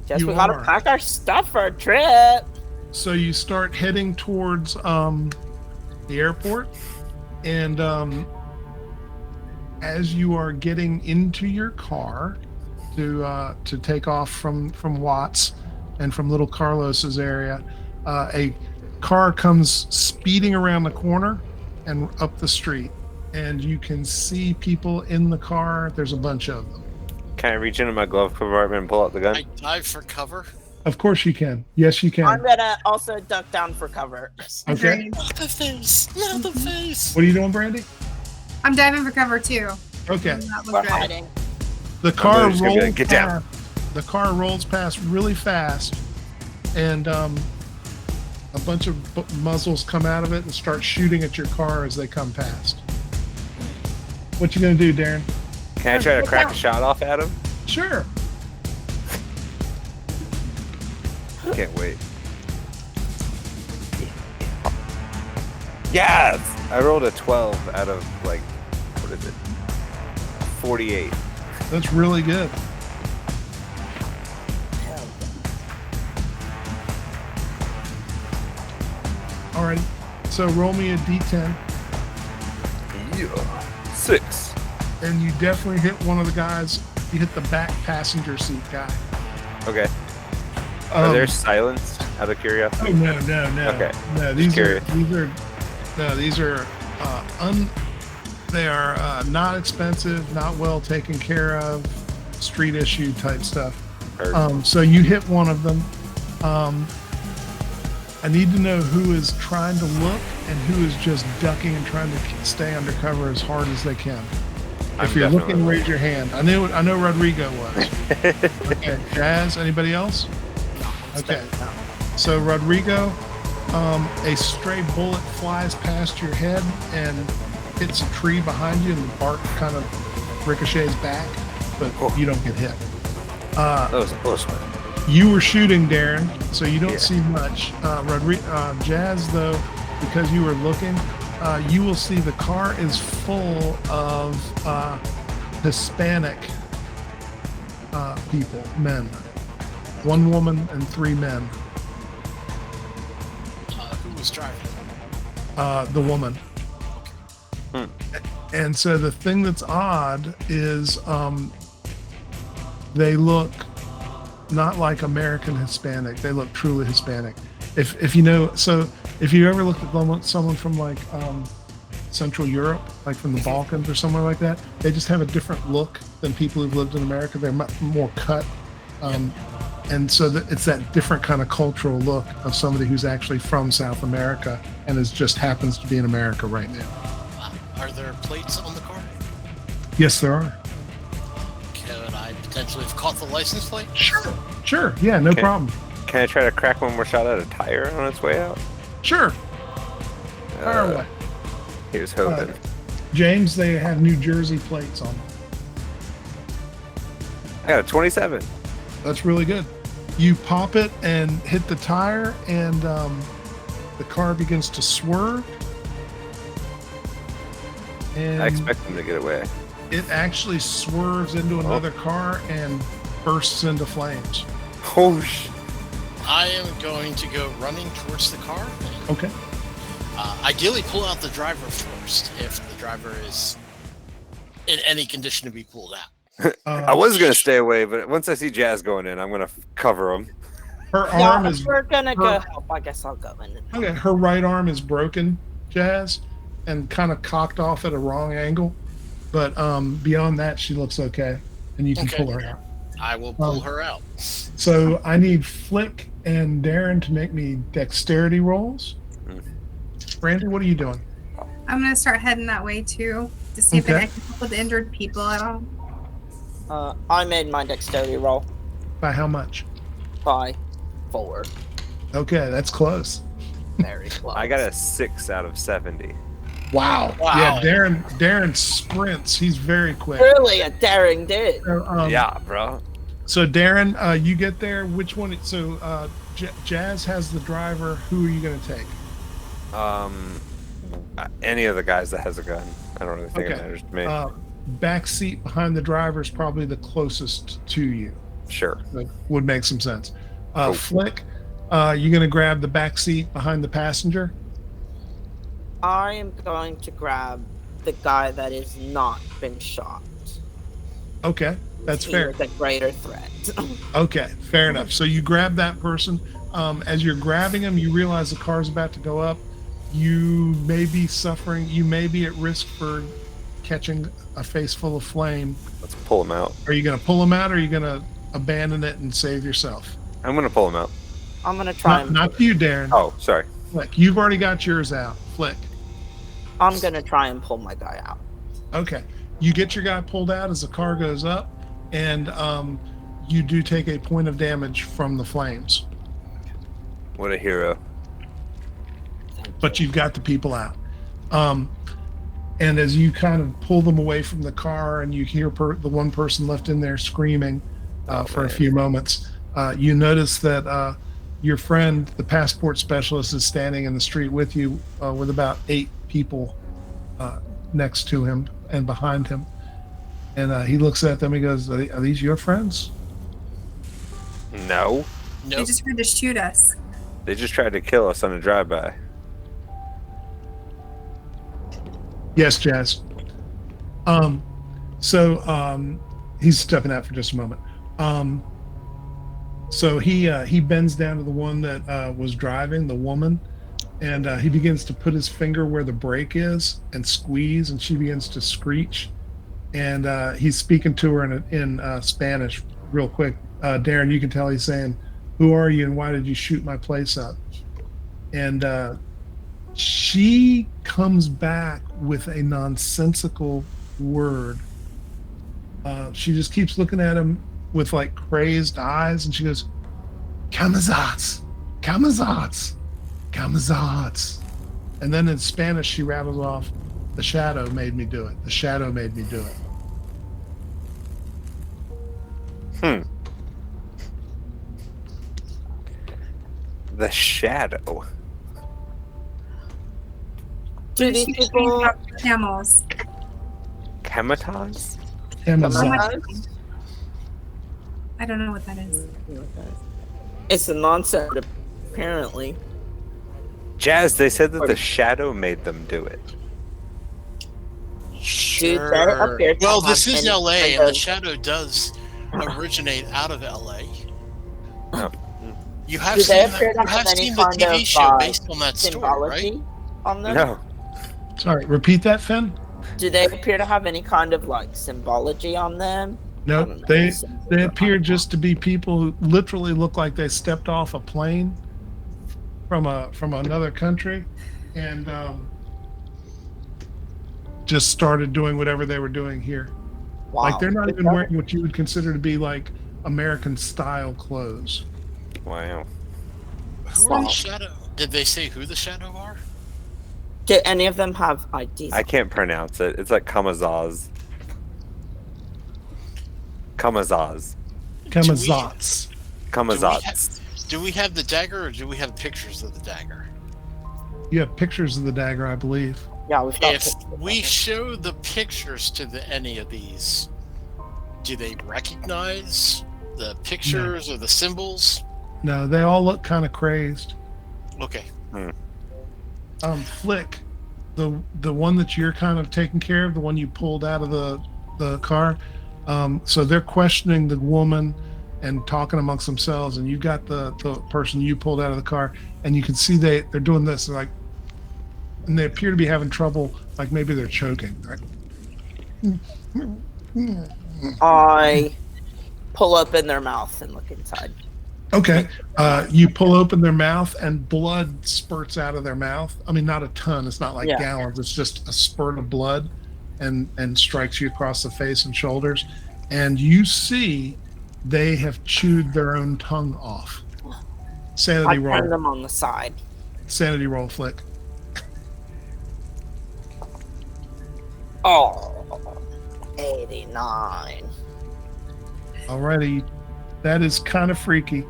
S2: Guess
S1: You
S2: we gotta
S1: are.
S2: pack our stuff for a trip.
S1: So you start heading towards the airport, and as you are getting into your car to take off from Watts and from Little Carlos's area, a car comes speeding around the corner and up the street, and you can see people in the car. There's a bunch of them.
S4: Can I reach into my glove compartment and pull out the gun?
S5: I dive for cover.
S1: Of course you can. Yes, you
S2: I'm
S1: can.
S2: gonna also duck down for cover.
S1: Okay.
S3: Agreed.
S5: Not the face. Not the face.
S1: What are you doing, Brandy?
S3: I'm diving for cover too.
S1: Okay.
S3: That
S2: We're
S3: look good.
S2: hiding.
S1: The car
S4: just gonna be
S1: rolls
S4: like, "Get down."
S1: past. The car rolls past really fast, and a bunch of muzzles come out of it and start shooting at your car as they come past. What you gonna do, Darren?
S4: Can I try to crack a shot off at him?
S1: Sure.
S4: Can't wait. Yes! I rolled a 12 out of, like, what is it? 48.
S1: That's really good. All right. So roll me a d10,
S4: Yeah. 6.
S1: and you definitely hit one of the guys. You hit the back passenger seat guy.
S4: Okay. Are
S1: Um,
S4: there silenced, out of curiosity?
S1: Oh no, no, no.
S4: Okay.
S1: No,
S4: curious.
S1: these are they are not expensive, not well taken care of, street issue type stuff.
S4: Or-
S1: So you hit one of them. I need to know who is trying to look and who is just ducking and trying to stay undercover as hard as they can. If you're looking, raise your hand. I know Rodrigo was. Okay, Jazz, anybody else? Okay. So Rodrigo, a stray bullet flies past your head and hits a tree behind you, and the bark kind of ricochets back, but you don't get hit.
S4: That was a close one.
S1: You were shooting, Darren, so you don't see much. Jazz, though, because you were looking, you will see the car is full of Hispanic people, men. 1 woman and 3 men.
S5: Who was driving?
S1: The woman. And so the thing that's odd is they look not like American Hispanic. They look truly Hispanic. If you know, so if you ever looked at someone from like Central Europe, like from the Balkans or somewhere like that, they just have a different look than people who've lived in America. They're much more cut. And so it's that different kind of cultural look of somebody who's actually from South America and just happens to be in America right now.
S5: Are there plates on the car?
S1: Yes, there are.
S5: Could I potentially have caught the license plate?
S1: Sure. Yeah, no problem.
S4: Can I try to crack one more shot at a tire on its way out?
S1: Sure. Fire away.
S4: Here's hoping.
S1: James, they have New Jersey plates on them.
S4: I got a 27.
S1: That's really good. You pop it and hit the tire, and the car begins to swerve. And
S4: I expect them to get away.
S1: it actually swerves into another car and bursts into flames.
S4: Oh, shit.
S5: I am going to go running towards the car.
S1: Okay.
S5: Ideally, pull out the driver first if the driver is in any condition to be pulled out.
S4: I was going to stay away, but once I see Jazz going in, I'm going to cover him.
S1: Her arm is.
S2: We're gonna go help. I guess I'll go in.
S1: Okay, her right arm is broken, Jazz, and kind of cocked off at a wrong angle. But beyond that, she looks okay, and you can pull her out.
S5: I will pull her out.
S1: So I need Flick and Darren to make me dexterity rolls. Brandy, what are you doing?
S3: I'm going to start heading that way too to see if I can help with injured people at all.
S2: I made my dexterity roll
S1: By how much?
S2: by 4.
S1: Okay, that's close.
S2: Very close.
S4: I got a 6 out of 70.
S1: Wow.
S5: Wow.
S1: Yeah, Darren sprints. He's very quick.
S2: Really a daring dude.
S1: So,
S4: Yeah, bro.
S1: So Darren, you get there. Which one? So Jazz has the driver. Who are you going to take?
S4: Any of the guys that has a gun. I don't really think it matters to me.
S1: Back seat behind the driver is probably the closest to you.
S4: Sure.
S1: That would make some sense. Flick, you going to grab the back seat behind the passenger?
S2: I am going to grab the guy that has not been shot.
S1: Okay, that's
S2: He
S1: fair.
S2: is a greater threat.
S1: Okay, fair enough. So you grab that person. As you're grabbing him, you realize the car's about to go up. You may be suffering. You may be at risk for catching a face full of flame.
S4: Let's pull him out.
S1: Are you going to pull him out, or are you going to abandon it and save yourself?
S4: I'm going to pull him out.
S2: I'm going to try
S1: Not you, Darren.
S4: Oh, sorry.
S1: Flick, you've already got yours out. Flick.
S2: I'm going to try and pull my guy out.
S1: Okay. You get your guy pulled out as the car goes up, and you do take a point of damage from the flames.
S4: What a hero.
S1: But you've got the people out. And as you kind of pull them away from the car and you hear the one person left in there screaming for a few moments, you notice that your friend, the passport specialist, is standing in the street with you with about 8 people next to him and behind him. And he looks at them, he goes, are these your friends?
S4: No.
S3: They
S5: Nope.
S3: just tried to shoot us.
S4: They just tried to kill us on a drive-by.
S1: Yes, Jazz. So he's stepping out for just a moment. So he bends down to the one that was driving, the woman, and he begins to put his finger where the brake is and squeeze, and she begins to screech. And he's speaking to her in Spanish real quick. Darren, you can tell he's saying, "Who are you and why did you shoot my place up?" And she comes back with a nonsensical word She just keeps looking at him with like crazed eyes, and she goes, "Camazats, Camazats, Camazats." And then in Spanish, she rattles off, "The shadow made me do it. The shadow made me do it."
S4: The shadow.
S2: Do these people
S3: camels?
S4: Camatons?
S1: Camazats.
S3: I don't know what that is.
S2: It's a nonsense, apparently.
S4: Jazz, they said that the shadow made them do it.
S2: Dude, that appeared to
S5: Well,
S2: have
S5: this is
S2: any
S5: LA,
S2: kind
S5: and the
S2: of-
S5: shadow does originate out of LA.
S4: Oh.
S5: You have
S2: Do they
S5: seen,
S2: appear
S5: the,
S2: to
S5: you
S2: have
S5: have
S2: any
S5: seen the
S2: kind
S5: TV
S2: of,
S5: show based on that story,
S2: symbology
S5: right?
S2: on them?
S4: No.
S1: Sorry, repeat that, Finn.
S2: Do they appear to have any kind of like symbology on them?
S1: No,
S2: I don't know,
S1: they
S2: symbols
S1: they
S2: or
S1: appear just to be people who literally look like they stepped off a plane from another country, and just started doing whatever they were doing here.
S2: Wow.
S1: Like they're not even wearing what you would consider to be like American style clothes.
S4: Wow.
S5: Who are the shadow? Did they say who the shadow are?
S2: Do any of them have IDs?
S4: I can't pronounce it. It's like Kamazaz. Kamazaz.
S1: Camazats.
S4: Kamazats.
S5: Do we have the dagger, or do we have pictures of the dagger?
S1: You have pictures of the dagger, I believe.
S2: Yeah, we've got
S5: If
S2: pictures of
S5: we
S2: them.
S5: show the pictures to any of these, do they recognize the pictures or the symbols?
S1: No, they all look kind of crazed.
S5: Okay.
S1: Flick, the one that you're kind of taking care of, the one you pulled out of the car. So they're questioning the woman and talking amongst themselves, and you got the person you pulled out of the car, and you can see they're doing this, like, and they appear to be having trouble, like maybe they're choking. Right?
S2: I pull open their mouth and look inside.
S1: Okay. You pull open their mouth, and blood spurts out of their mouth. I mean, not a ton. It's not like
S2: Yeah.
S1: gallons. It's just a spurt of blood, and strikes you across the face and shoulders. And you see they have chewed their own tongue off.
S2: I
S1: Sanity
S2: turn
S1: roll.
S2: them on the side.
S1: Sanity roll, Flick.
S2: Oh, 89.
S1: Alrighty. That is kind of freaky.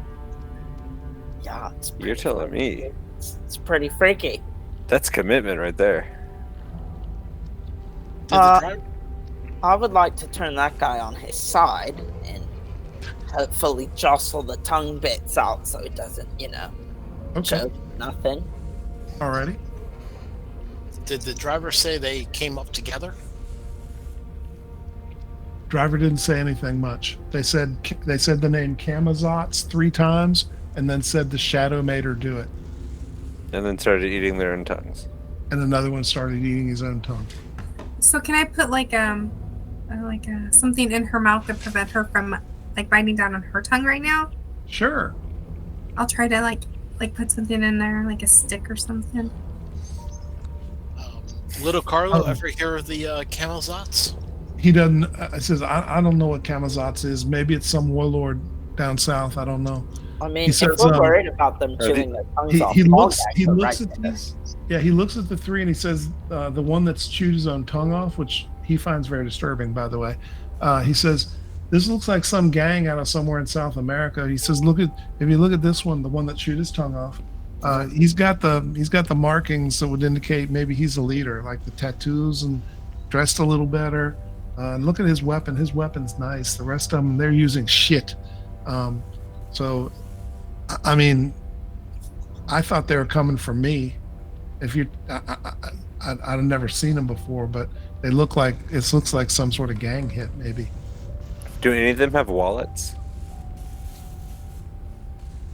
S2: Yeah, it's pretty
S4: You're telling me.
S2: It's pretty freaky.
S4: That's commitment right there.
S5: Did the driver?
S2: I would like to turn that guy on his side and hopefully jostle the tongue bits out so it doesn't,
S1: Okay.
S2: choke nothing.
S1: Alrighty.
S5: Did the driver say they came up together?
S1: Driver didn't say anything much. They said the name Camazats 3 times, and then said the shadow made her do it.
S4: And then started eating their own tongues.
S1: And another one started eating his own tongue.
S3: So can I put something in her mouth to prevent her from like biting down on her tongue right now?
S1: Sure.
S3: I'll try to like put something in there, like a stick or something.
S5: Little Carlo,
S1: Oh.
S5: ever hear of the Camazats?
S1: He doesn't. I says, I don't know what Camazats is. Maybe it's some warlord down south. I don't know.
S2: I mean,
S1: He
S2: if
S1: says,
S2: we're worried about them
S4: they-
S2: chewing their tongues
S1: He,
S2: off,
S1: he
S2: all
S1: looks.
S2: guys
S1: He
S2: are
S1: looks
S2: right
S1: at
S2: there.
S1: these. Yeah, he looks at the 3 and he says, the one that's chewed his own tongue off, which he finds very disturbing, by the way. He says, this looks like some gang out of somewhere in South America. He says, if you look at this one, the one that chewed his tongue off, he's got the markings that would indicate maybe he's a leader, like the tattoos and dressed a little better. And look at his weapon. His weapon's nice. The rest of them, they're using shit. So, I mean, I thought they were coming for me. I've never seen them before, but it looks like some sort of gang hit, maybe.
S4: Do any of them have wallets?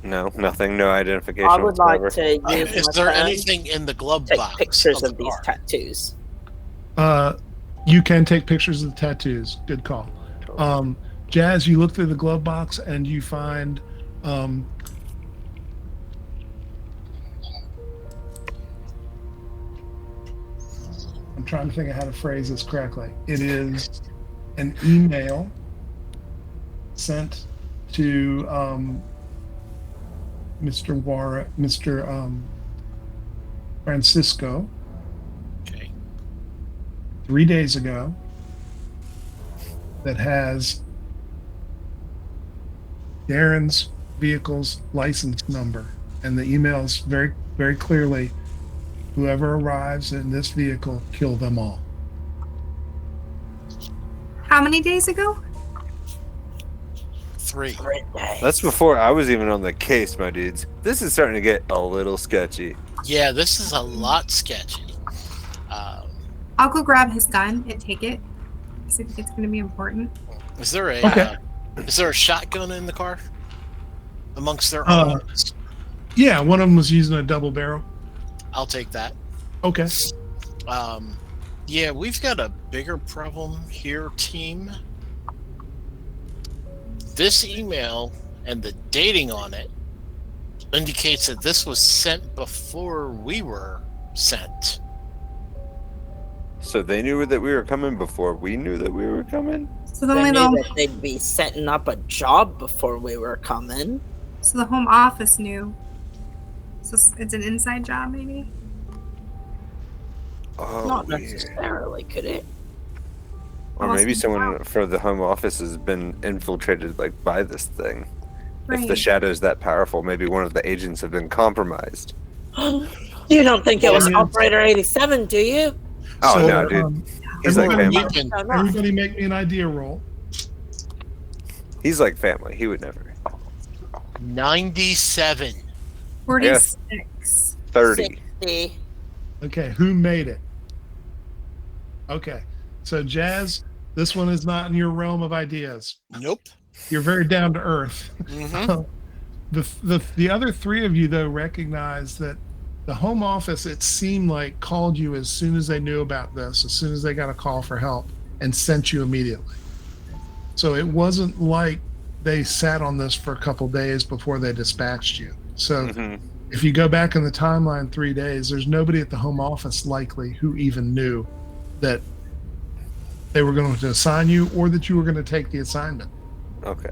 S4: No, nothing. No identification.
S2: I would like
S4: whatsoever.
S2: to use
S5: Is
S2: my
S5: there
S2: phone
S5: anything in the glove
S2: to take
S5: box?
S2: pictures
S5: of
S2: of
S5: the
S2: these
S5: car?
S2: tattoos.
S1: You can take pictures of the tattoos. Good call. Jazz, you look through the glove box and you find I'm trying to think of how to phrase this correctly. It is an email sent to Mr. Francisco
S5: Okay.
S1: 3 days ago that has Darren's vehicle's license number, and the email's very, very clearly, whoever arrives in this vehicle, kill them all.
S3: How many days ago?
S5: 3.
S4: That's before I was even on the case, my dudes. This is starting to get a little sketchy.
S5: Yeah, this is a lot sketchy.
S3: I'll go grab his gun and take it. Because I think it's going to be important.
S5: Is there a
S1: Okay.
S5: is there a shotgun in the car amongst their
S1: Uh,
S5: arms?
S1: Yeah, one of them was using a double barrel.
S5: I'll take that.
S1: Okay.
S5: Yeah, we've got a bigger problem here, team. This email and the dating on it indicates that this was sent before we were sent.
S4: So they knew that we were coming before we knew that we were coming?
S3: So
S2: They
S3: only
S2: knew
S3: the
S2: that they'd be setting up a job before we were coming.
S3: home office knew. So it's an inside job, maybe.
S4: Oh,
S2: Not
S4: weird.
S2: necessarily, could it?
S4: Or maybe someone for the home office has been infiltrated by this thing. If the
S3: Right.
S4: shadow's that powerful, maybe one of the agents have been compromised.
S2: You don't think it was
S1: Well,
S2: Operator 87, do you?
S4: Oh,
S1: So,
S4: no, dude. He's like
S1: everybody,
S4: family.
S5: You can-
S2: No, no.
S1: everybody make me an idea roll.
S4: He's like family. He would never.
S5: 97.
S3: 46.
S4: 30.
S2: 60.
S1: Okay, who made it? Okay, so Jazz, this one is not in your realm of ideas.
S5: Nope.
S1: You're very down to earth.
S5: Mm-hmm.
S1: The other three of you, though, recognize that the home office, it seemed like, called you as soon as they knew about this, as soon as they got a call for help, and sent you immediately. So it wasn't like they sat on this for a couple days before they dispatched you. So
S4: Mhm.
S1: if you go back in the timeline 3 days, there's nobody at the home office likely who even knew that they were going to assign you or that you were going to take the assignment.
S4: Okay.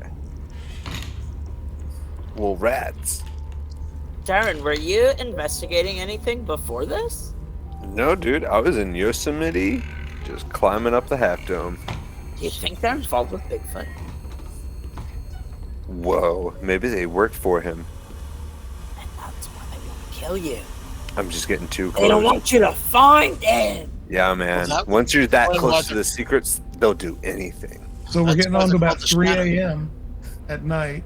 S4: Well, rats.
S2: Darren, were you investigating anything before this?
S4: No, dude. I was in Yosemite, just climbing up the half dome.
S2: Do you think they're involved with Bigfoot?
S4: Whoa. Maybe they worked for him.
S2: And that's why they want to kill you.
S4: I'm just getting too close.
S2: They don't want you to find him.
S4: Yeah, man.
S5: Well, that-
S4: Once you're that
S5: well,
S4: close
S5: logic-
S4: to the secrets, they'll do anything.
S1: So we're
S5: That's
S1: getting
S5: why
S1: on to
S5: they're
S1: about
S5: called the
S1: 3
S5: shadow.
S1: a.m. at night.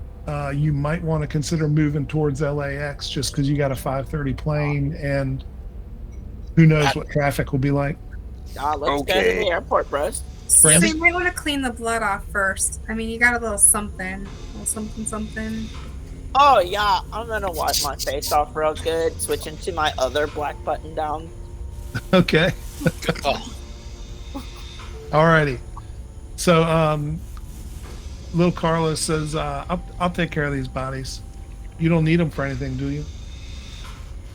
S1: You might want to consider moving towards LAX just because you got a 5:30 plane, and who knows what traffic will be like.
S2: Let's go to
S4: Okay.
S2: the airport, bros.
S3: So
S1: Brandy?
S3: you might want to clean the blood off first. I mean, you got a little something. A little something.
S2: Oh, yeah. I'm going to wipe my face off real good. Switching to my other black button down.
S1: Okay.
S5: Oh,
S1: Alrighty. So, little Carlos says, I'll take care of these bodies. You don't need them for anything, do you?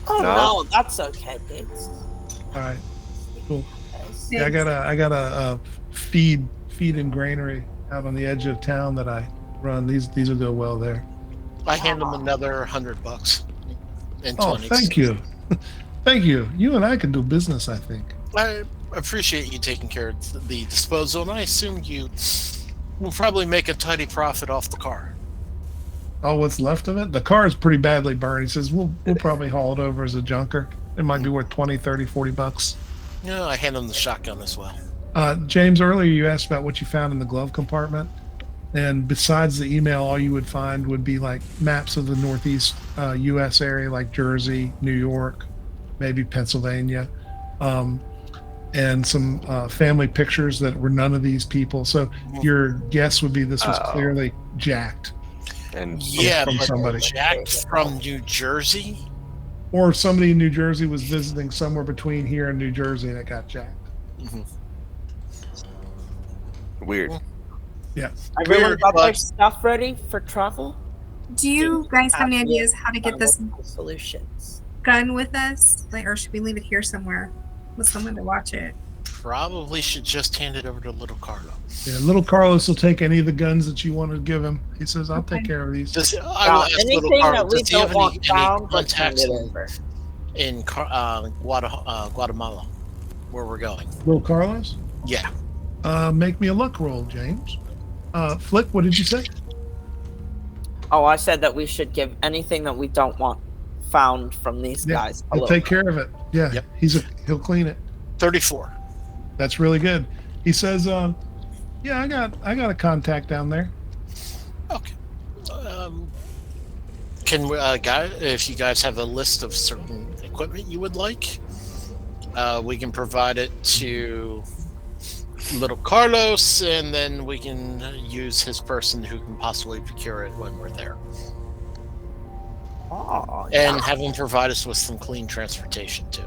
S2: Oh,
S4: No.
S2: no. That's okay, dudes.
S1: All right. Cool. Yeah, I got a feed and granary out on the edge of town that I run. These will go well there.
S5: I hand them another $100 in
S1: Oh,
S5: 20s.
S1: thank you. Thank you. You and I can do business, I think.
S5: I appreciate you taking care of the disposal, and I assume you will probably make a tidy profit off the car.
S1: Oh, what's left of it? The car is pretty badly burned. He says, we'll probably haul it over as a junker. It might be worth 20, 30, 40 bucks.
S5: Yeah, I hand them the shotgun as well.
S1: James, earlier you asked about what you found in the glove compartment. And besides the email, all you would find would be like maps of the Northeast U.S. area, like Jersey, New York, maybe Pennsylvania, and some family pictures that were none of these people. So your guess would be this was clearly jacked.
S4: And
S5: Yeah,
S1: from
S5: but
S1: somebody.
S5: Jack from New Jersey?
S1: Or somebody in New Jersey was visiting somewhere between here and New Jersey that got jacked.
S5: Mhm.
S4: weird.
S2: Everyone
S5: Weird,
S2: got their
S5: but-
S2: stuff ready for travel?
S3: Do you guys have any ideas how to get this
S2: Solutions.
S3: gun with us? Like, or should we leave it here somewhere with someone to watch it?
S5: probably should just hand it over to little Carlo.
S1: Yeah, little Carlos will take any of the guns that you want to give him. He says, "I'll take
S3: Okay.
S1: care of these."
S5: I will ask little
S2: Anything
S5: Carlo,
S2: that we
S5: does he have
S2: don't want
S5: any
S2: found, let's hand
S5: contacts
S2: it
S5: in,
S2: over.
S5: in Guatemala, where we're going?
S1: Little Carlos,
S5: Yeah.
S1: make me a luck roll, James. Flick, what did you say?
S2: Oh, I said that we should give anything that we don't want found from these
S1: Yeah,
S2: guys.
S1: he'll take care of it. Yeah,
S5: Yep.
S1: he'll clean it.
S5: 34.
S1: That's really good. He says, "Yeah, I got a contact down there."
S5: Okay. Can we, guys, if you guys have a list of certain equipment you would like, we can provide it to little Carlos, and then we can use his person who can possibly procure it when we're there,
S2: Oh,
S5: and have him provide us with some clean transportation too.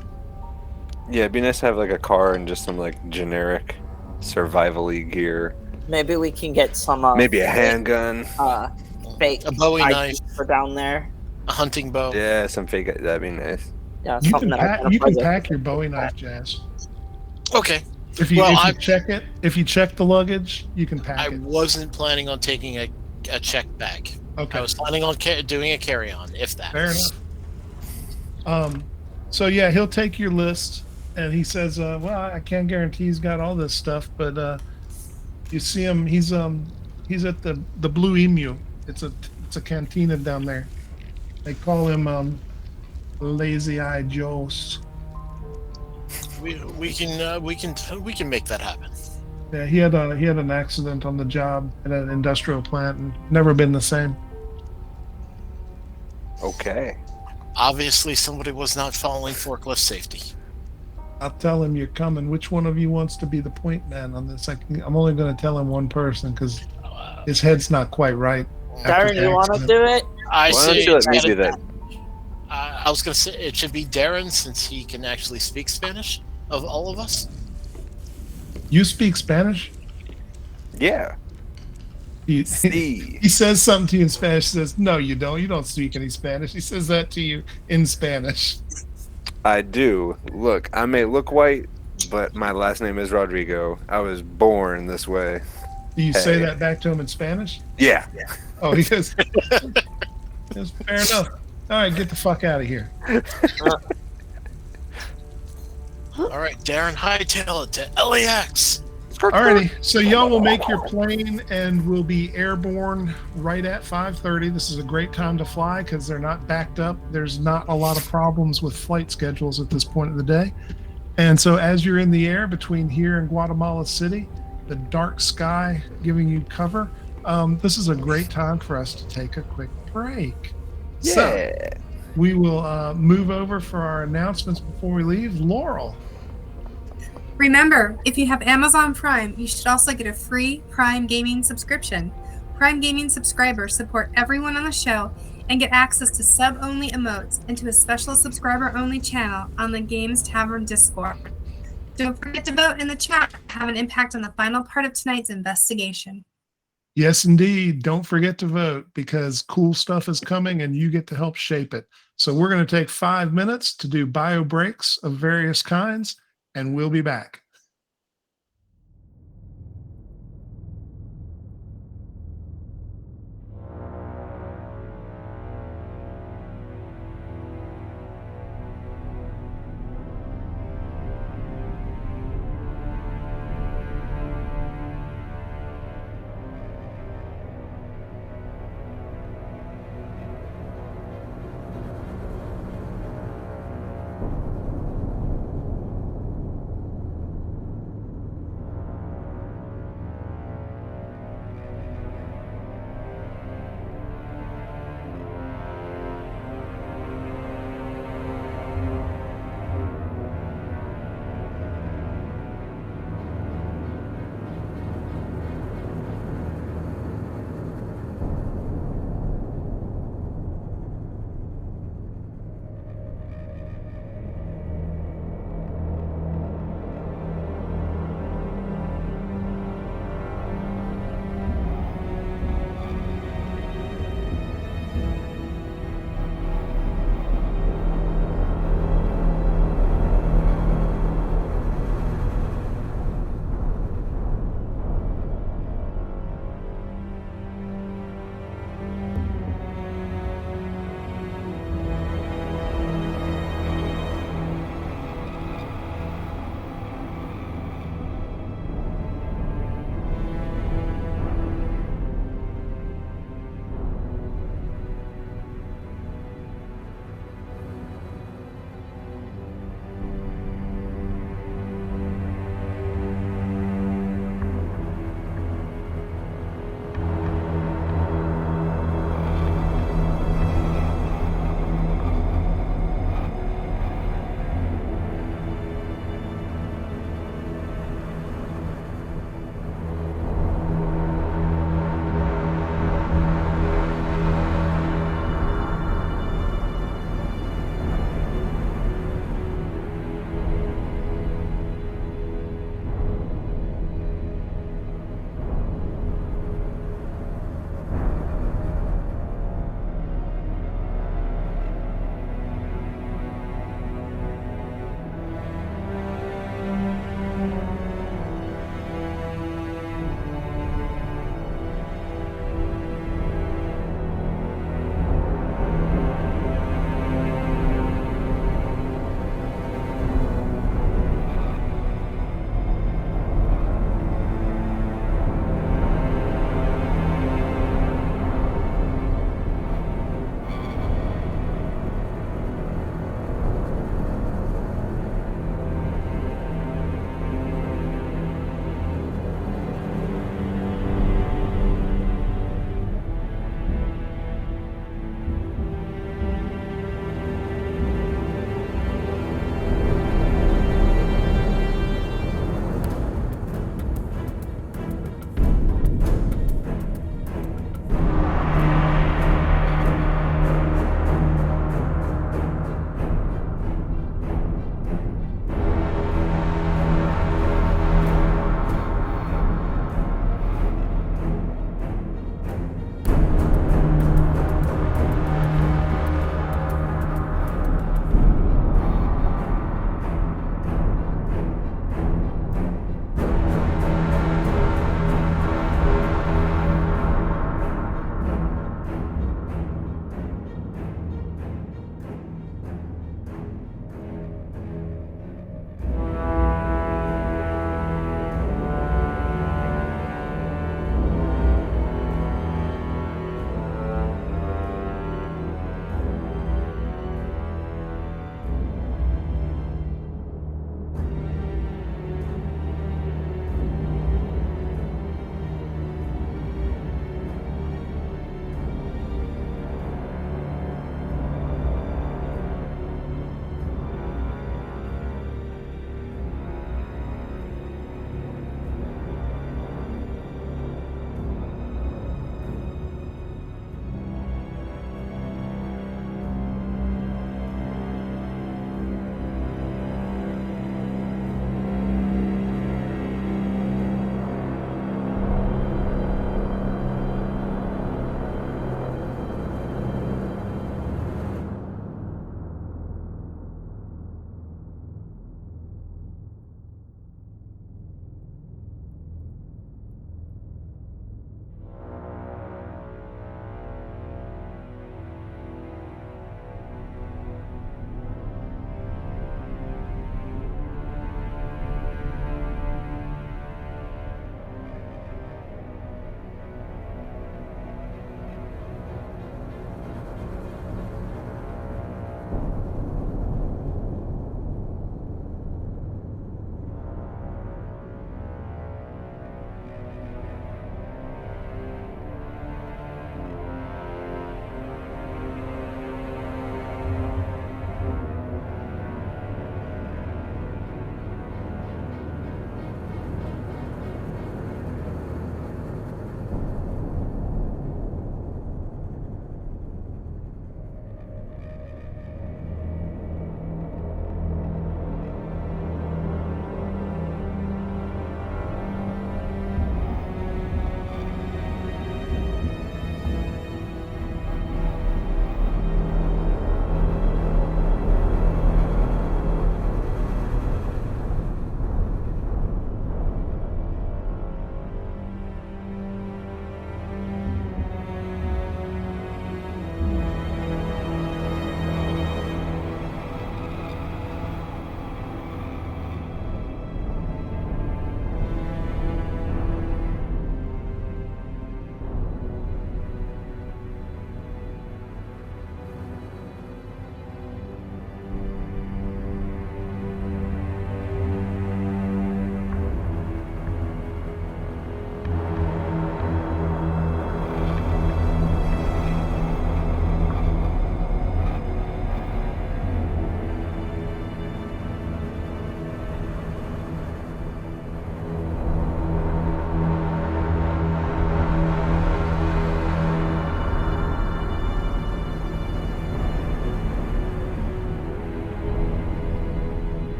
S4: Yeah, it'd be nice to have like a car and just some like generic survival-y gear.
S2: maybe we can get some
S4: Maybe a handgun.
S2: fake
S5: A Bowie
S2: IDs
S5: knife,
S2: for down there.
S5: a hunting bow.
S4: Yeah, some fake. That'd be nice.
S2: Yeah,
S1: You
S2: something
S1: can
S2: that I
S1: pack, you can
S2: present.
S1: pack your Bowie knife, Jazz.
S5: Okay.
S1: If you,
S5: Well,
S1: if you check the luggage, you can pack
S5: I
S1: it.
S5: wasn't planning on taking a check bag.
S1: Okay,
S5: I was planning on doing a carry-on, if that.
S1: fair enough. So yeah, he'll take your list, and he says, "Well, I can't guarantee he's got all this stuff, but you see him. He's at the Blue Emu. It's a cantina down there. They call him Lazy Eye Joe's.
S5: We can make that happen.
S1: Yeah, he had an accident on the job at an industrial plant and never been the same.
S4: Okay.
S5: Obviously, somebody was not following forklift safety.
S1: I'll tell him you're coming. Which one of you wants to be the point man on this? I'm only going to tell him one person because his head's not quite right. after
S2: Darren,
S1: the
S2: you want to
S1: accident.
S2: do it?
S5: I
S4: Why don't
S5: say
S4: you let me do that?
S5: I was going to say it should be Darren, since he can actually speak Spanish of all of us.
S1: You speak Spanish?
S4: Yeah.
S1: He
S4: See.
S1: says something to you in Spanish. Says, "No, you don't. You don't speak any Spanish." He says that to you in Spanish.
S4: I do. Look, I may look white, but my last name is Rodrigo. I was born this way.
S1: Do you say
S4: Hey.
S1: that back to him in Spanish?
S4: Yeah.
S1: Oh, he says, "That's fair enough." All right, get the fuck out of here.
S5: All right, Darren, hightail it to LAX.
S1: Alrighty, so y'all will make your plane and will be airborne right at 5:30. This is a great time to fly because they're not backed up. There's not a lot of problems with flight schedules at this point of the day. And so as you're in the air between here and Guatemala City, the dark sky giving you cover, this is a great time for us to take a quick break. So
S4: Yeah.
S1: we will move over for our announcements before we leave. Laurel.
S3: Remember, if you have Amazon Prime, you should also get a free Prime Gaming subscription. Prime Gaming subscribers support everyone on the show and get access to sub-only emotes and to a special subscriber-only channel on the Games Tavern Discord. Don't forget to vote in the chat to have an impact on the final part of tonight's investigation.
S1: Yes, indeed. Don't forget to vote because cool stuff is coming and you get to help shape it. So we're going to take 5 minutes to do bio breaks of various kinds, and we'll be back.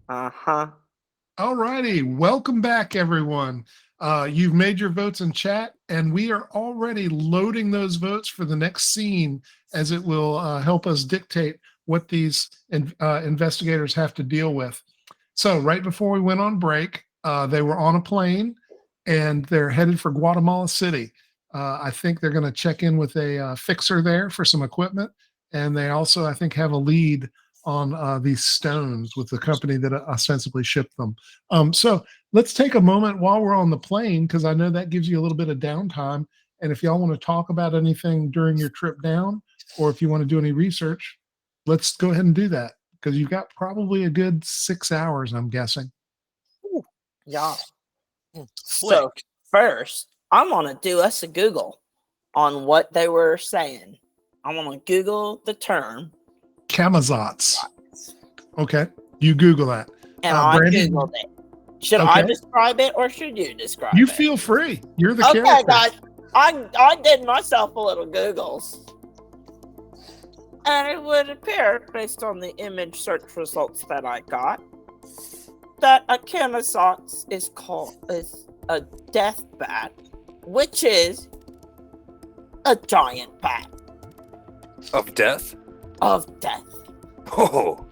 S2: Uh-huh.
S1: All righty. Welcome back, everyone. You've made your votes in chat, and we are already loading those votes for the next scene, as it will help us dictate what these investigators have to deal with. So right before we went on break, they were on a plane, and they're headed for Guatemala City. I think they're going to check in with a fixer there for some equipment, and they also, I think, have a lead on these stones with the company that ostensibly shipped them. So let's take a moment while we're on the plane, because I know that gives you a little bit of downtime. And if y'all want to talk about anything during your trip down, or if you want to do any research, let's go ahead and do that, because you've got probably a good 6 hours, I'm guessing.
S2: Yeah.
S5: Flick.
S2: So first, I'm gonna do us a Google on what they were saying. I'm gonna Google the term,
S1: Camazotz. Okay, you Google that.
S2: and I
S1: Brandy?
S2: Googled it. Should I
S1: Okay.
S2: describe it, or should you describe
S1: You
S2: it?
S1: feel free. You're the
S2: Okay,
S1: character.
S2: guys. I did myself a little Googles. And it would appear, based on the image search results that I got, that a Camazotz is a death bat, which is a giant bat
S4: Of death?
S2: of death.
S4: Oh,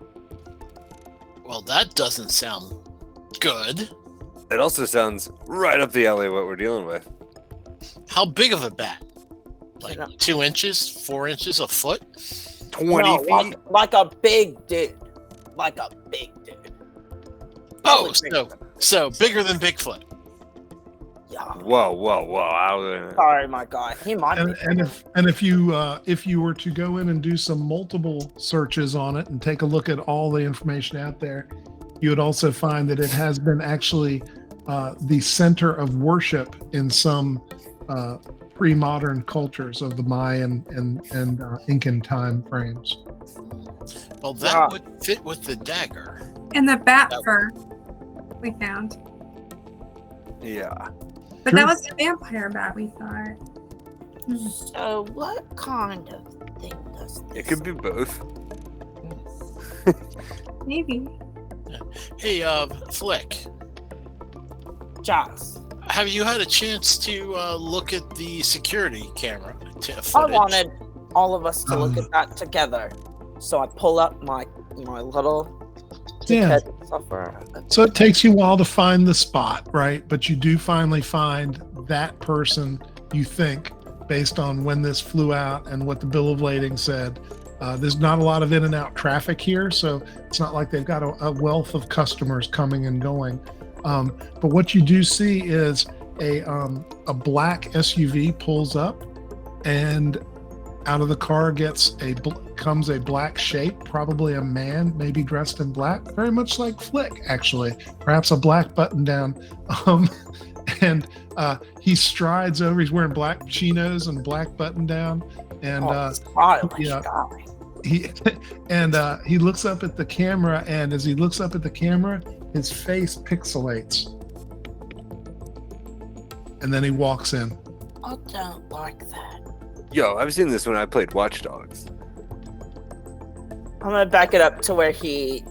S5: Well, that doesn't sound good.
S4: it also sounds right up the alley of what we're dealing with.
S5: How big of a bat? Like
S2: Yeah.
S5: 2 inches, 4 inches, a foot?
S4: 20
S2: No,
S4: feet?
S2: like a big dude. Like a big dude.
S5: Oh,
S2: Probably bigger
S5: so bigger than Bigfoot.
S2: Yeah.
S4: Whoa.
S2: Sorry, my guy. He might be.
S1: And if you were to go in and do some multiple searches on it and take a look at all the information out there, you would also find that it has been actually the center of worship in some pre-modern cultures of the Mayan and Incan time frames.
S5: Well, that
S2: Yeah.
S5: would fit with the dagger.
S3: And the bat
S5: That-
S3: fur we found.
S4: Yeah.
S3: But
S1: Sure.
S3: that was a vampire bat, we thought.
S2: So, what kind of thing does this?
S4: It could be both.
S3: Maybe.
S5: Hey, Flick,
S2: Joss.
S5: have you had a chance to look at the security camera
S2: I
S5: footage?
S2: wanted all of us to look at that together. So I pull up my little
S1: Yeah.
S2: software.
S1: So it takes you a while to find the spot, right? But you do finally find that person, you think, based on when this flew out and what the bill of lading said. There's not a lot of in and out traffic here, so it's not like they've got a wealth of customers coming and going. But what you do see is a black SUV pulls up, and out of the car comes a black shape, probably a man, maybe dressed in black, very much like Flick, actually, perhaps a black button down. And he strides over. He's wearing black chinos and black button down, and
S2: stylish
S1: yeah.
S2: guy.
S1: he looks up at the camera, and as he looks up at the camera, his face pixelates, and then he walks in.
S2: I don't like that.
S4: Yo, I've seen this when I played Watch Dogs.
S2: I'm gonna back it up to where his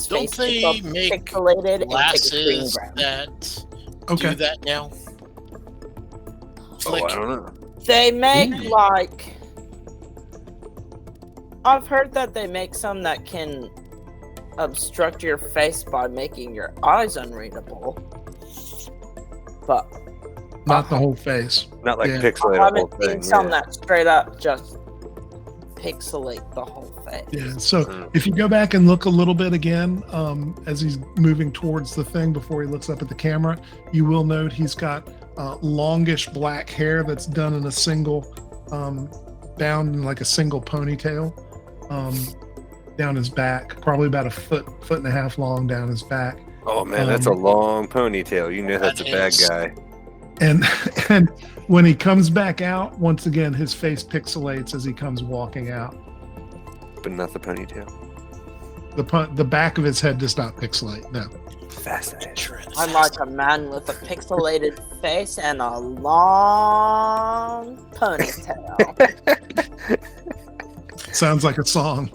S5: Don't
S2: face
S5: they
S2: is all
S5: make
S2: pixelated and take a
S5: Glasses
S2: screen grab.
S5: that
S1: Okay.
S5: do that now?
S4: Oh,
S5: Flick,
S4: I don't know.
S2: They make
S1: Ooh.
S2: like I've heard that they make some that can obstruct your face by making your eyes unreadable. But
S1: Not the whole face.
S4: Not like
S1: Yeah.
S4: pixelate
S2: I
S4: the whole
S2: haven't seen
S4: thing.
S2: some
S4: yeah.
S2: that straight up just pixelate the whole face.
S1: Yeah. So
S4: Mm.
S1: if you go back and look a little bit again, as he's moving towards the thing before he looks up at the camera, you will note he's got longish black hair that's done in a single, bound in like a single ponytail, down his back, probably about a foot and a half long down his back.
S4: Oh man, that's a
S1: Um,
S4: long ponytail. You know that's a
S5: That
S4: bad
S5: is-
S4: guy.
S1: And when he comes back out, once again, his face pixelates as he comes walking out.
S4: But not the ponytail.
S1: The back of his head does not pixelate. No.
S4: Fascinating.
S2: I'm like a man with a pixelated face and a long ponytail.
S1: Sounds like a song.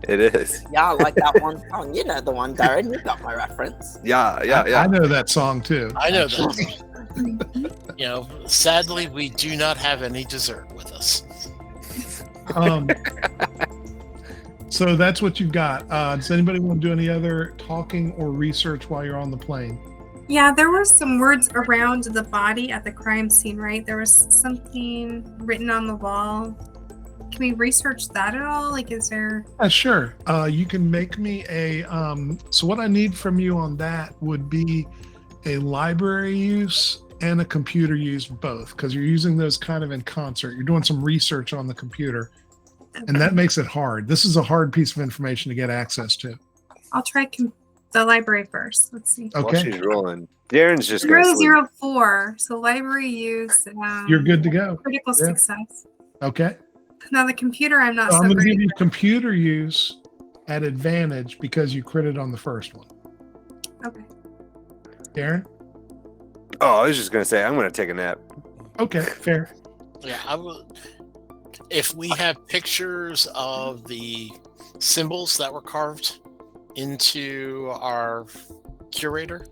S4: It is.
S2: Yeah, I like that one song. You know the one, Darren. You got my reference.
S4: Yeah.
S1: I know that song too.
S5: I know that. Sadly, we do not have any dessert with us.
S1: So that's what you've got. Does anybody want to do any other talking or research while you're on the plane?
S3: Yeah, there were some words around the body at the crime scene, right? There was something written on the wall. Can we research that at all? Like, is there...
S1: Sure. You can make me a... so what I need from you on that would be a library use and a computer use, both, because you're using those kind of in concert. You're doing some research on the computer, and that makes it hard. This is a hard piece of information to get access to.
S3: I'll try the library first. Let's see.
S4: While
S1: Okay.
S4: she's rolling, Darren's just going to sleep.
S3: 004. So library use.
S1: You're good to go.
S3: Critical
S1: Yeah.
S3: success.
S1: Okay.
S3: Now the computer, I'm not
S1: So
S3: so
S1: I'm going to
S3: great
S1: give you
S3: at.
S1: computer use at advantage because you critted on the first one.
S3: Okay.
S1: Darren?
S4: Oh, I was just going to say, I'm going to take a nap.
S1: Okay, fair.
S5: Yeah, I will. If we have pictures of the symbols that were carved into our curator,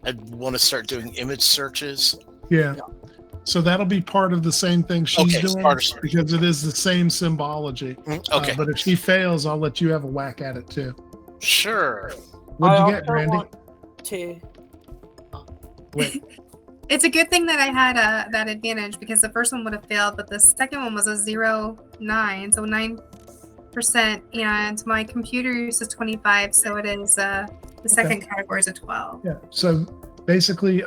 S5: I'd want to start doing image searches.
S1: Yeah. So that'll be part of the same thing she's
S5: Okay, it's
S1: doing
S5: part of search.
S1: because it is the same symbology.
S5: Okay,
S1: But if she fails, I'll let you have a whack at it too.
S5: sure.
S1: What'd
S2: I
S1: you get,
S2: also
S1: Randy?
S2: want to...
S1: Wait.
S3: It's a good thing that I had that advantage because the first one would have failed, but the second one was a 0.9, so 9%, and my computer use is 25, so it is the second category is a 12.
S1: Yeah. So basically,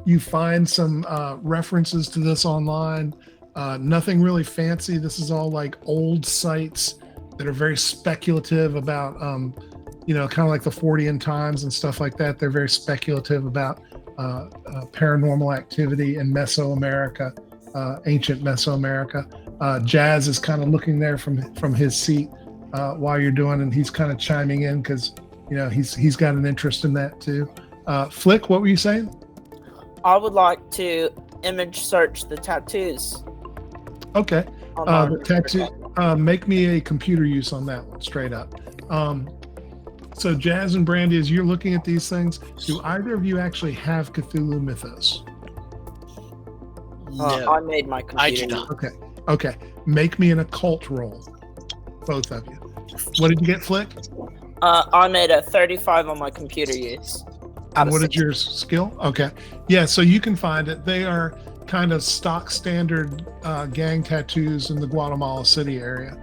S1: you find some references to this online. Nothing really fancy. This is all like old sites that are very speculative about, kind of like the 40 Times and stuff like that. They're very speculative about paranormal activity in Mesoamerica, ancient Mesoamerica. Jazz is kind of looking there from his seat while you're doing, and he's kind of chiming in because he's got an interest in that too. Flick, what were you saying?
S2: I would like to image search the tattoos.
S1: Okay.
S2: on our
S1: The tattoo. Make me a computer use on that one, straight up. So Jazz and Brandy, as you're looking at these things, do either of you actually have Cthulhu Mythos?
S5: No,
S2: I made my computer.
S5: I do not.
S1: Okay. Make me an occult roll, both of you. What did you get, Flick?
S2: I made a 35 on my computer use.
S1: And what is your skill? Okay. Yeah, so you can find it. They are kind of stock standard gang tattoos in the Guatemala City area.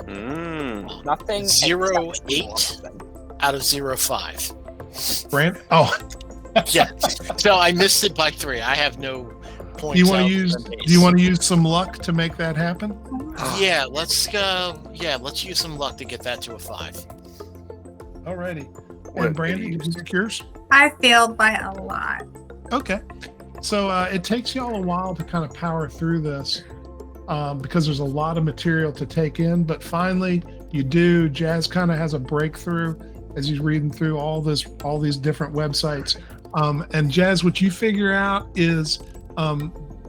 S2: Nothing.
S5: 0.8 out of 0.5.
S1: Brand? Oh,
S5: Yeah. So I missed it by 3. I have no points.
S1: do you want to use some luck to make that happen?
S5: Yeah, let's go. Yeah, let's use some luck to get that to a 5.
S1: Alrighty.
S4: What
S1: And Brandy,
S4: idiot.
S1: did you get yours?
S3: I failed by a lot.
S1: Okay. So it takes y'all a while to kind of power through this because there's a lot of material to take in, but finally you do. Jazz kind of has a breakthrough as he's reading through all these different websites. And Jazz, what you figure out is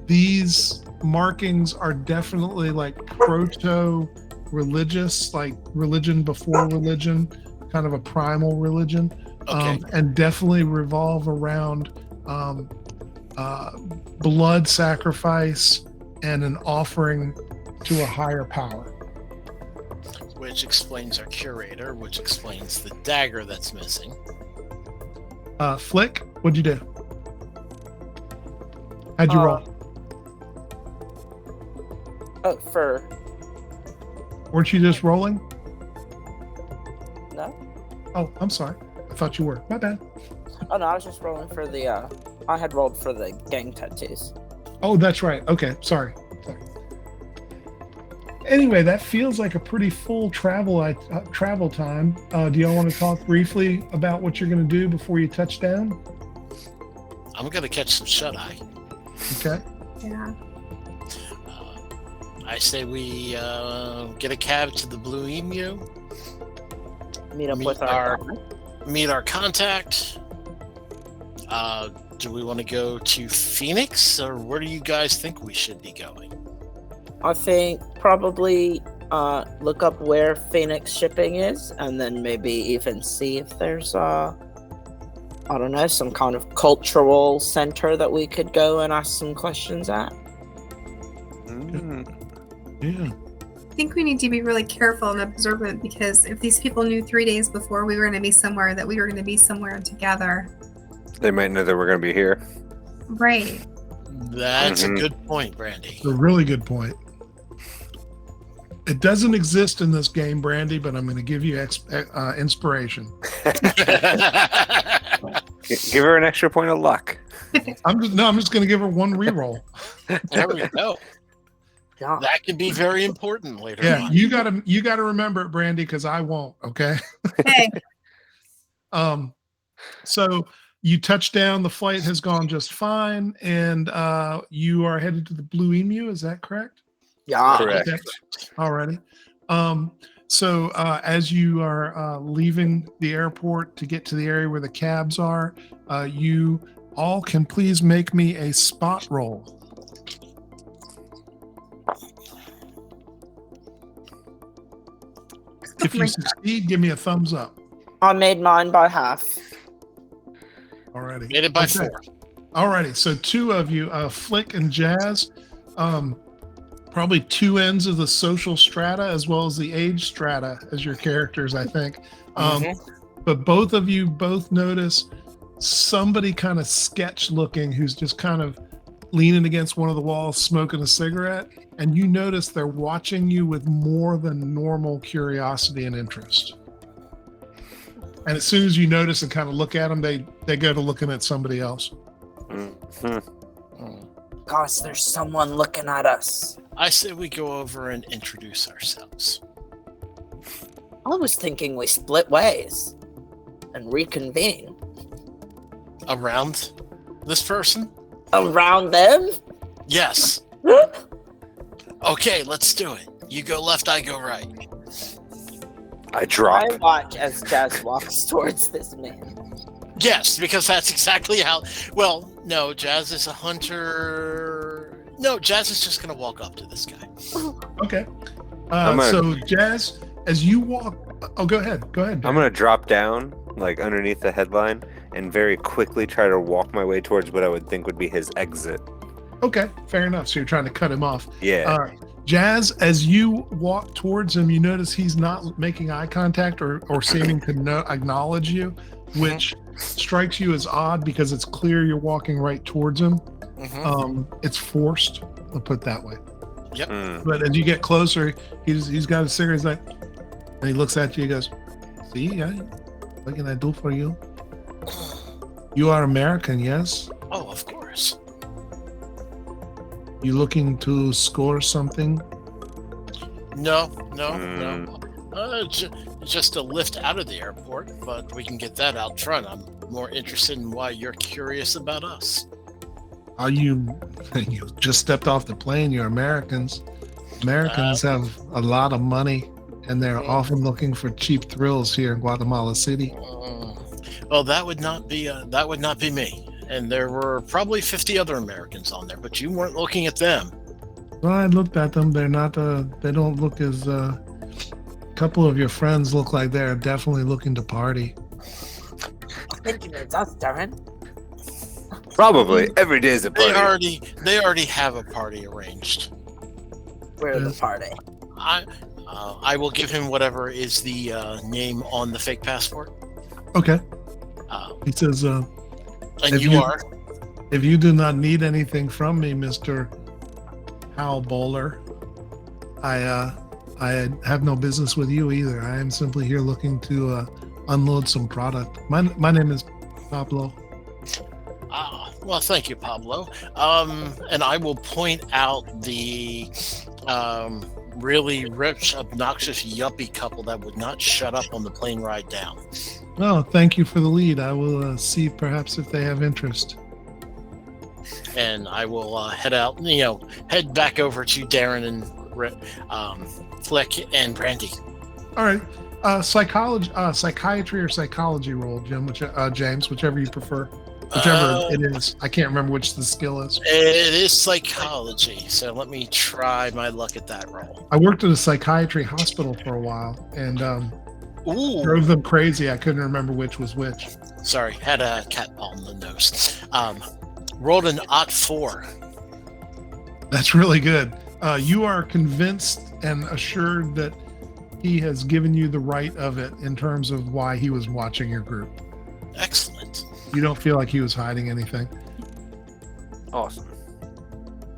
S1: these markings are definitely like proto-religious, like religion before religion, kind of a primal religion,
S5: Okay.
S1: and definitely revolve around blood sacrifice and an offering to a higher power.
S5: Which explains our curator, which explains the dagger that's missing.
S1: Flick, what'd you do? How'd you roll? Weren't you just rolling?
S2: No?
S1: Oh, I'm sorry. I thought you were. My bad.
S2: Oh no, I was just rolling for the. I had rolled for the gang tattoos.
S1: Oh, that's right. Okay, sorry. Anyway, that feels like a pretty full travel time. Do y'all want to talk briefly about what you're going to do before you touch down?
S5: I'm gonna catch some shut-eye.
S1: Okay.
S3: Yeah.
S5: I say we get a cab to the Blue Emu,
S2: Meet up
S5: Meet
S2: with
S5: our contact. Do we want to go to Phoenix, or where do you guys think we should be going?
S2: I think probably look up where Phoenix Shipping is, and then maybe even see if there's I don't know, some kind of cultural center that we could go and ask some questions at.
S1: Yeah.
S3: I think we need to be really careful and observant, because if these people knew 3 days before we were going to be somewhere that we were going to be somewhere together.
S4: They might know that we're going to be here.
S3: Right.
S5: That's a good point, Brandy.
S1: It's a really good point. It doesn't exist in this game, Brandy, but I'm going to give you inspiration.
S4: Give her an extra point of luck.
S1: I'm just going to give her one reroll.
S5: There we go.
S2: Yeah.
S5: That can be very important later
S1: Yeah,
S5: on.
S1: you gotta remember it, Brandy, because I won't. Okay.
S3: Hey,
S1: So you touch down. The flight has gone just fine, and you are headed to the Blue Emu. Is that correct?
S2: Yeah.
S4: Correct.
S1: Alrighty. So as you are leaving the airport to get to the area where the cabs are, you all can please make me a spot roll. If you succeed, give me a thumbs up.
S2: I made mine by half.
S1: Alrighty.
S5: Made it by
S1: Okay.
S5: 4.
S1: Alrighty. So two of you, Flick and Jazz, probably two ends of the social strata as well as the age strata as your characters, I think. But both of you both notice somebody kind of sketch looking who's just kind of leaning against one of the walls, smoking a cigarette. And you notice they're watching you with more than normal curiosity and interest. And as soon as you notice and kind of look at them, they go to looking at somebody else.
S2: Gosh, there's someone looking at us.
S5: I say we go over and introduce ourselves.
S2: I was thinking we split ways and reconvene.
S5: Around this person?
S2: Around them?
S5: Yes. Okay, let's do it. You go left, I go right.
S4: I drop.
S2: I watch as Jazz walks towards this man.
S5: Yes, because that's exactly how. Well, no, Jazz is a hunter. No, Jazz is just going to walk up to this guy.
S1: Okay.
S4: I'm gonna-
S1: So Jazz, as you walk, go ahead. Go ahead.
S4: I'm going to drop down, like underneath the headline, and very quickly try to walk my way towards what I would think would be his exit.
S1: Okay, fair enough. So you're trying to cut him off.
S4: Yeah.
S1: Jazz, as you walk towards him, you notice he's not making eye contact or seeming to acknowledge you, which strikes you as odd because it's clear you're walking right towards him. It's forced, I'll put it that way.
S5: Yep.
S1: But as you get closer, he's got a cigarette. He's like, and he looks at you. He goes, "See, what can I do for you? You are American, yes?
S5: Oh, of course.
S1: You looking to score something?"
S5: No. Just a lift out of the airport, but we can get that out front. I'm more interested in why you're curious about us.
S1: Are you just stepped off the plane? You're Americans. Americans have a lot of money, and they're often looking for cheap thrills here in Guatemala City.
S5: Well, that would not be me. And there were probably 50 other Americans on there, but you weren't looking at them.
S1: Well, I looked at them. They're not. They don't look as. A couple of your friends look like they're definitely looking to party.
S2: I think it is us, Darren.
S4: Probably. Every day is a party.
S5: They already have a party arranged.
S2: We're the party.
S5: I will give him whatever is the name on the fake passport.
S1: Okay. He says,
S5: And
S1: If
S5: you
S1: you-
S5: are.
S1: "If you do not need anything from me, Mr. Hal Bowler, I have no business with you either. I am simply here looking to unload some product. My name is Pablo."
S5: Well, thank you, Pablo. And I will point out the really rich, obnoxious yuppie couple that would not shut up on the plane ride down.
S1: "Oh, thank you for the lead. I will see perhaps if they have interest."
S5: And I will head out, head back over to Darren and Flick and Brandy.
S1: All right. Psychiatry or psychology roll, James, whichever you prefer. Whichever it is. I can't remember which the skill is.
S5: It is psychology, so let me try my luck at that roll.
S1: I worked at a psychiatry hospital for a while and
S5: Ooh,
S1: drove them crazy. I couldn't remember which was which.
S5: sorry, had a cat paw on the nose. Rolled an odd 4.
S1: That's really good. You are convinced and assured that he has given you the right of it in terms of why he was watching your group.
S5: Excellent.
S1: You don't feel like he was hiding anything.
S4: Awesome.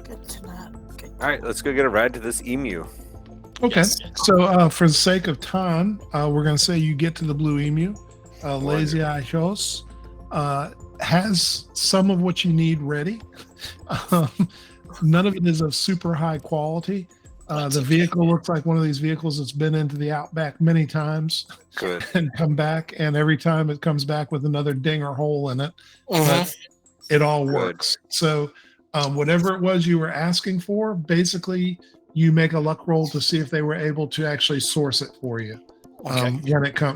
S2: Good to know. Good.
S4: All right, let's go get a ride to this emu.
S1: Okay.
S5: Yes.
S1: So for the sake of time, we're going to say you get to the Blue Emu. Lazy Eye Shows has some of what you need ready. None of it is of super high quality.
S5: That's
S1: The
S5: okay.
S1: vehicle looks like one of these vehicles that's been into the outback many times
S4: Good.
S1: and come back, and every time it comes back with another ding or hole in it.
S5: Mhm.
S1: But it all
S4: Good.
S1: works. So whatever it was you were asking for, basically you make a luck roll to see if they were able to actually source it for you
S5: Okay.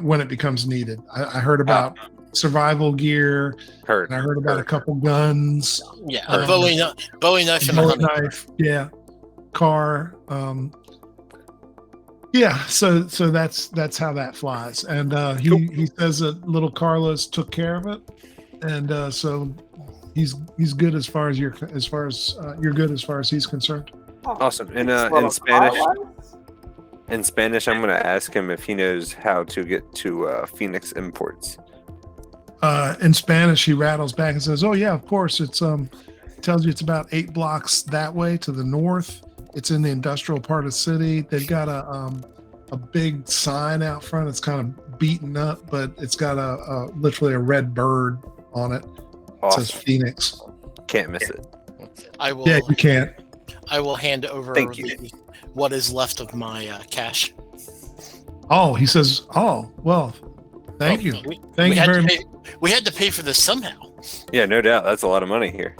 S1: when it becomes needed. I heard about survival gear,
S4: Heard.
S1: and I heard about a couple guns,
S5: Yeah, a
S1: um,
S5: Bowie knife and a
S1: bowie
S5: honey.
S1: knife, yeah, car. Yeah, so that's how that flies. And he says that little Carlos took care of it, and so he's good as far as you're good as far as he's concerned.
S4: Awesome. In
S2: Little
S4: Spanish,
S2: Carlos?
S4: I'm going to ask him if he knows how to get to Phoenix Imports.
S1: In Spanish, he rattles back and says, "Oh yeah, of course. It's tells you it's about 8 blocks that way to the north. It's in the industrial part of the city. They've got a big sign out front. It's kind of beaten up, but it's got a literally a red bird on it. It says
S4: Awesome.
S1: Phoenix.
S4: Can't miss it.
S5: I will.
S1: Yeah, you can't.
S5: I will hand over
S4: Thank you.
S5: what is left of my cash.
S1: Oh, he says, oh well, thank you.
S5: We
S1: Thank you
S5: had
S1: very
S5: to
S1: much.
S5: pay, we had to pay for this somehow.
S4: Yeah, no doubt. That's a lot of money here.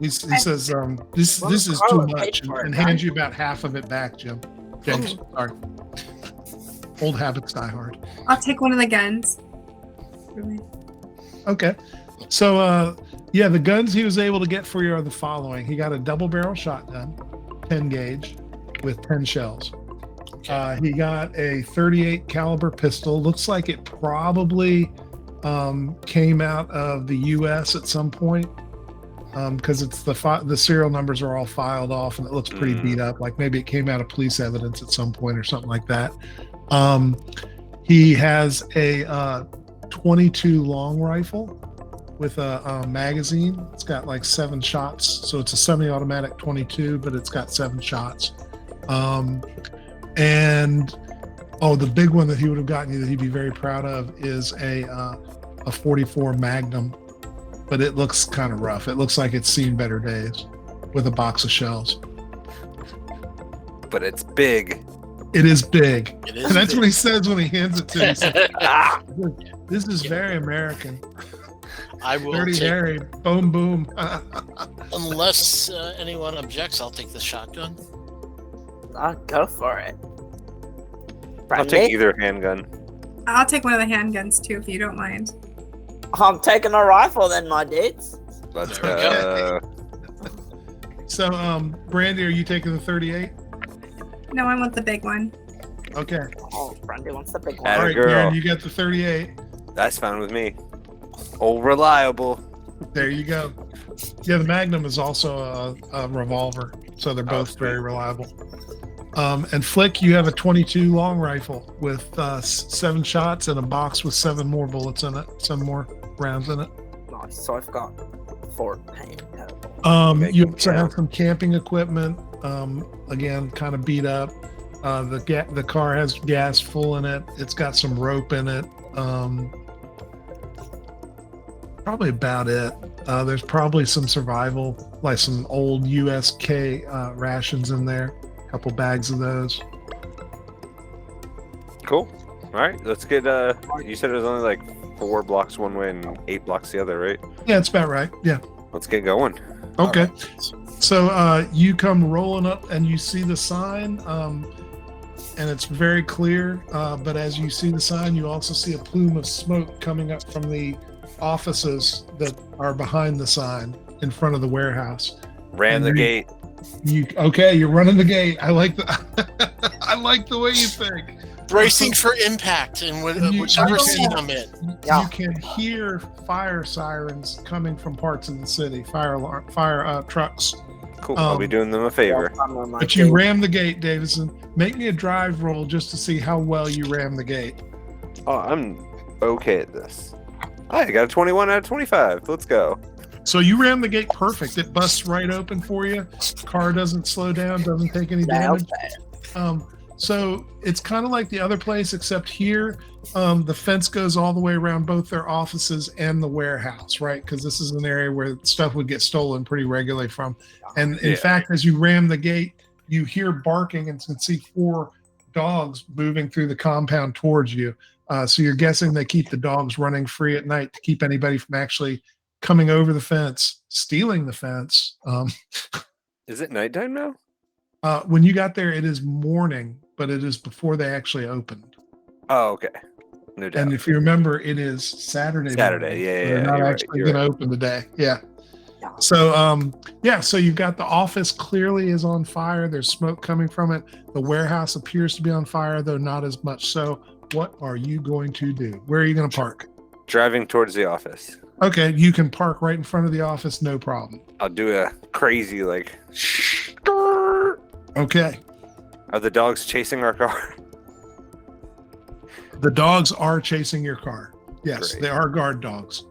S1: He says, this
S2: Well,
S1: is too
S2: Carla paid
S1: much,
S2: for it,
S1: and
S2: right?
S1: hands you about half of it back, James. Sorry. Old habits die hard.
S3: I'll take one of the guns. Really?
S1: Okay. So, yeah, the guns he was able to get for you are the following. He got a double barrel shotgun, 10 gauge with 10 shells. He got a 38 caliber pistol. Looks like it probably came out of the US at some point. Because it's the serial numbers are all filed off and it looks pretty beat up. Like maybe it came out of police evidence at some point or something like that. He has a 22 long rifle with a magazine. It's got like 7 shots, so it's a semi-automatic 22, but it's got 7 shots. And the big one that he would have gotten you that he'd be very proud of is a 44 Magnum. But it looks kind of rough. It looks like it's seen better days with a box of shells.
S4: But it's big.
S1: It is big.
S5: It is
S1: And that's
S5: big.
S1: what he says when he hands it to you. He says, this is very American.
S5: I will
S1: Dirty
S5: take,
S1: Harry. Boom, boom.
S5: unless anyone objects, I'll take the shotgun.
S2: I'll go for it.
S4: I'll take
S2: Brandy?
S4: either handgun.
S3: I'll take one of the handguns too, if you don't mind.
S2: I'm taking a rifle then, my dudes.
S4: Let's
S5: There we
S4: go.
S1: So, Brandy, are you taking the 38?
S3: No, I want the big one.
S1: Okay.
S2: Oh, Brandy wants the big one.
S4: Atta
S1: All right,
S4: girl.
S1: Karen, you got the 38.
S4: That's fine with me. Oh, reliable.
S1: There you go. Yeah, the Magnum is also a revolver, so they're both
S4: sweet.
S1: very reliable. And Flick, you have a 22 long rifle with 7 shots and a box with 7 more bullets in it, 7 more rounds in it.
S2: Nice. So I've got 14 total.
S4: Okay,
S1: You
S4: good
S1: also have
S4: count.
S1: some camping equipment. Again, kind of beat up. The car has gas full in it. It's got some rope in it. Probably about it. There's probably some survival, like some old USK rations in there. A couple bags of those.
S4: Cool. All right, let's get. You said it was only like 4 blocks one way and 8 blocks the other, right?
S1: Yeah, it's about right. Yeah.
S4: Let's get going.
S1: Okay.
S5: All right.
S1: So you come rolling up and you see the sign, and it's very clear. But as you see the sign, you also see a plume of smoke coming up from the offices that are behind the sign in front of the warehouse.
S4: Ram the gate.
S1: You're running the gate. I like the I like the way you think.
S5: Bracing for impact in whichever scene I'm in.
S1: You can hear fire sirens coming from parts of the city, fire trucks.
S4: Cool. I'll be doing them a favor.
S1: But you ram the gate, Davison. Make me a drive roll just to see how well you ram the gate.
S4: Oh, I'm okay at this. I got a 21 out of 25. Let's go.
S1: So you ram the gate perfect. It busts right open for you. Car doesn't slow down, doesn't take any damage. So it's kind of like the other place, except here, the fence goes all the way around both their offices and the warehouse, right? Because this is an area where stuff would get stolen pretty regularly from. And in fact, as you ram the gate, you hear barking and can see 4 dogs moving through the compound towards you. So you're guessing they keep the dogs running free at night to keep anybody from actually coming over the fence, stealing the fence.
S4: Is it nighttime now?
S1: When you got there, it is morning, but it is before they actually opened.
S4: Oh, okay. No doubt.
S1: And if you remember, it is Saturday.
S4: Saturday, yeah.
S1: They're not actually going to open today. Yeah. So, so you've got the office clearly is on fire. There's smoke coming from it. The warehouse appears to be on fire, though not as much. So what are you going to do? Where are you going to park?
S4: Driving towards the office.
S1: Okay, you can park right in front of the office, no problem.
S4: I'll do a crazy,
S1: Okay.
S4: Are the dogs chasing our car?
S1: The dogs are chasing your car. Yes,
S4: Great.
S1: They are guard dogs.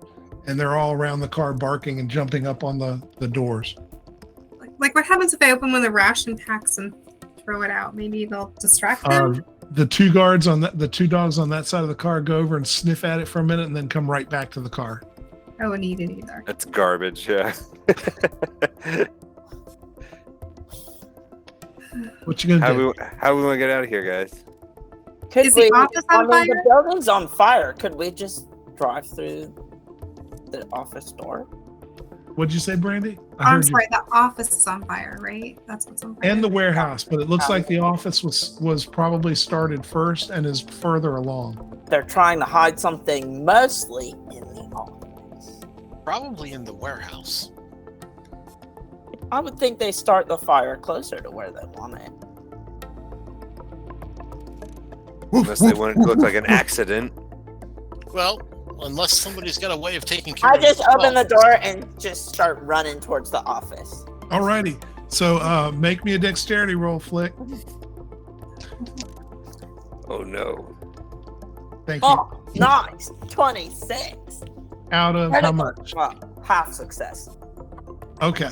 S1: And they're all around the car barking and jumping up on the doors.
S3: Like what happens if I open one of the ration packs and throw it out? Maybe they'll distract them?
S1: The 2 guards on the 2 dogs on that side of the car go over and sniff at it for a minute and then come right back to the car.
S3: I wouldn't eat it either.
S4: That's garbage, yeah.
S1: What you gonna do?
S4: How we want to get out of here, guys?
S3: Is the office on fire?
S2: The building's on fire. Could we just drive through the office door?
S1: What'd you say, Brandy?
S3: I'm sorry, the office is on fire, right? That's what's on fire.
S1: And the warehouse, but it looks like the office was probably started first and is further along.
S2: They're trying to hide something mostly in the office.
S5: Probably in the warehouse.
S2: I would think they start the fire closer to where they want it.
S4: Unless they want it to look like an accident.
S5: Well, unless somebody's got a way of taking care of it.
S2: I just open the door and just start running towards the office.
S1: Alrighty. So make me a dexterity roll, Flick.
S4: Oh no.
S1: Thank you.
S2: Oh, nice. 26.
S1: Out of how much?
S2: Well, half success.
S1: Okay.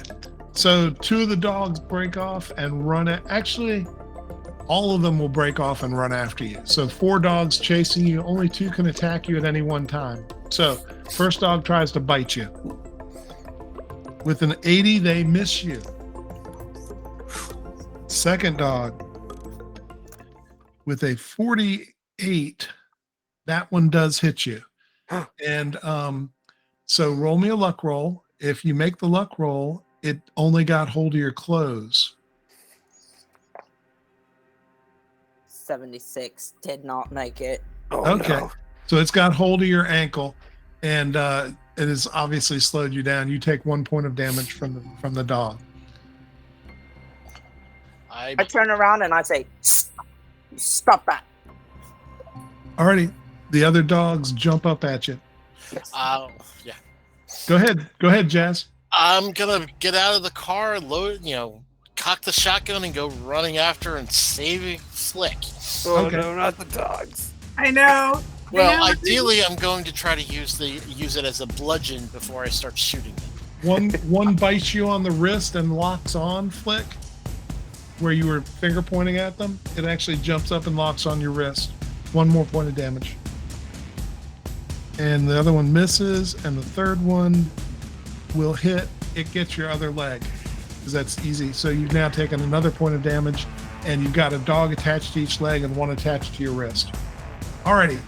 S1: So 2 of the dogs break off and run it. Actually, all of them will break off and run after you. So 4 dogs chasing you. Only 2 can attack you at any one time. So first dog tries to bite you. With an 80, they miss you. Second dog with a 48, that one does hit you. And so roll me a luck roll. If you make the luck roll, it only got hold of your clothes.
S2: 76 did not make it.
S4: Oh,
S1: Okay.
S4: no.
S1: So it's got hold of your ankle, and it has obviously slowed you down. You take 1 point of damage from the dog.
S2: I turn around and I say, stop that.
S1: Alrighty. The other dogs jump up at you.
S5: Yeah.
S1: Go ahead, Jazz.
S5: I'm gonna get out of the car, cock the shotgun and go running after and save Flick.
S4: Oh
S1: Okay.
S4: no, not the dogs.
S3: I know.
S5: Well, ideally, I'm going to try to use it as a bludgeon before I start shooting them.
S1: One bites you on the wrist and locks on, Flick, where you were finger pointing at them. It actually jumps up and locks on your wrist. 1 more point of damage. And the other one misses, and the third one will hit. It gets your other leg, because that's easy. So you've now taken another point of damage, and you've got a dog attached to each leg and 1 attached to your wrist. Alrighty.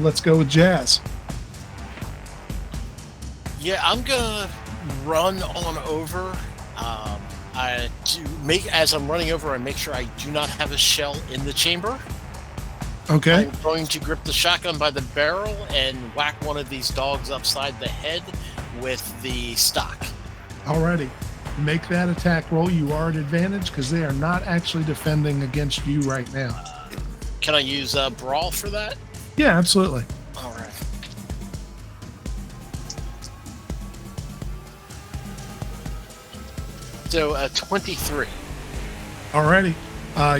S1: Let's go with Jazz.
S5: Yeah, I'm gonna run on over. As I'm running over, I make sure I do not have a shell in the chamber.
S1: Okay.
S5: I'm going to grip the shotgun by the barrel and whack one of these dogs upside the head with the stock.
S1: Alrighty. Make that attack roll. You are at advantage because they are not actually defending against you right now.
S5: Can I use Brawl for that?
S1: Yeah, absolutely.
S5: All right. So 23.
S1: Alrighty.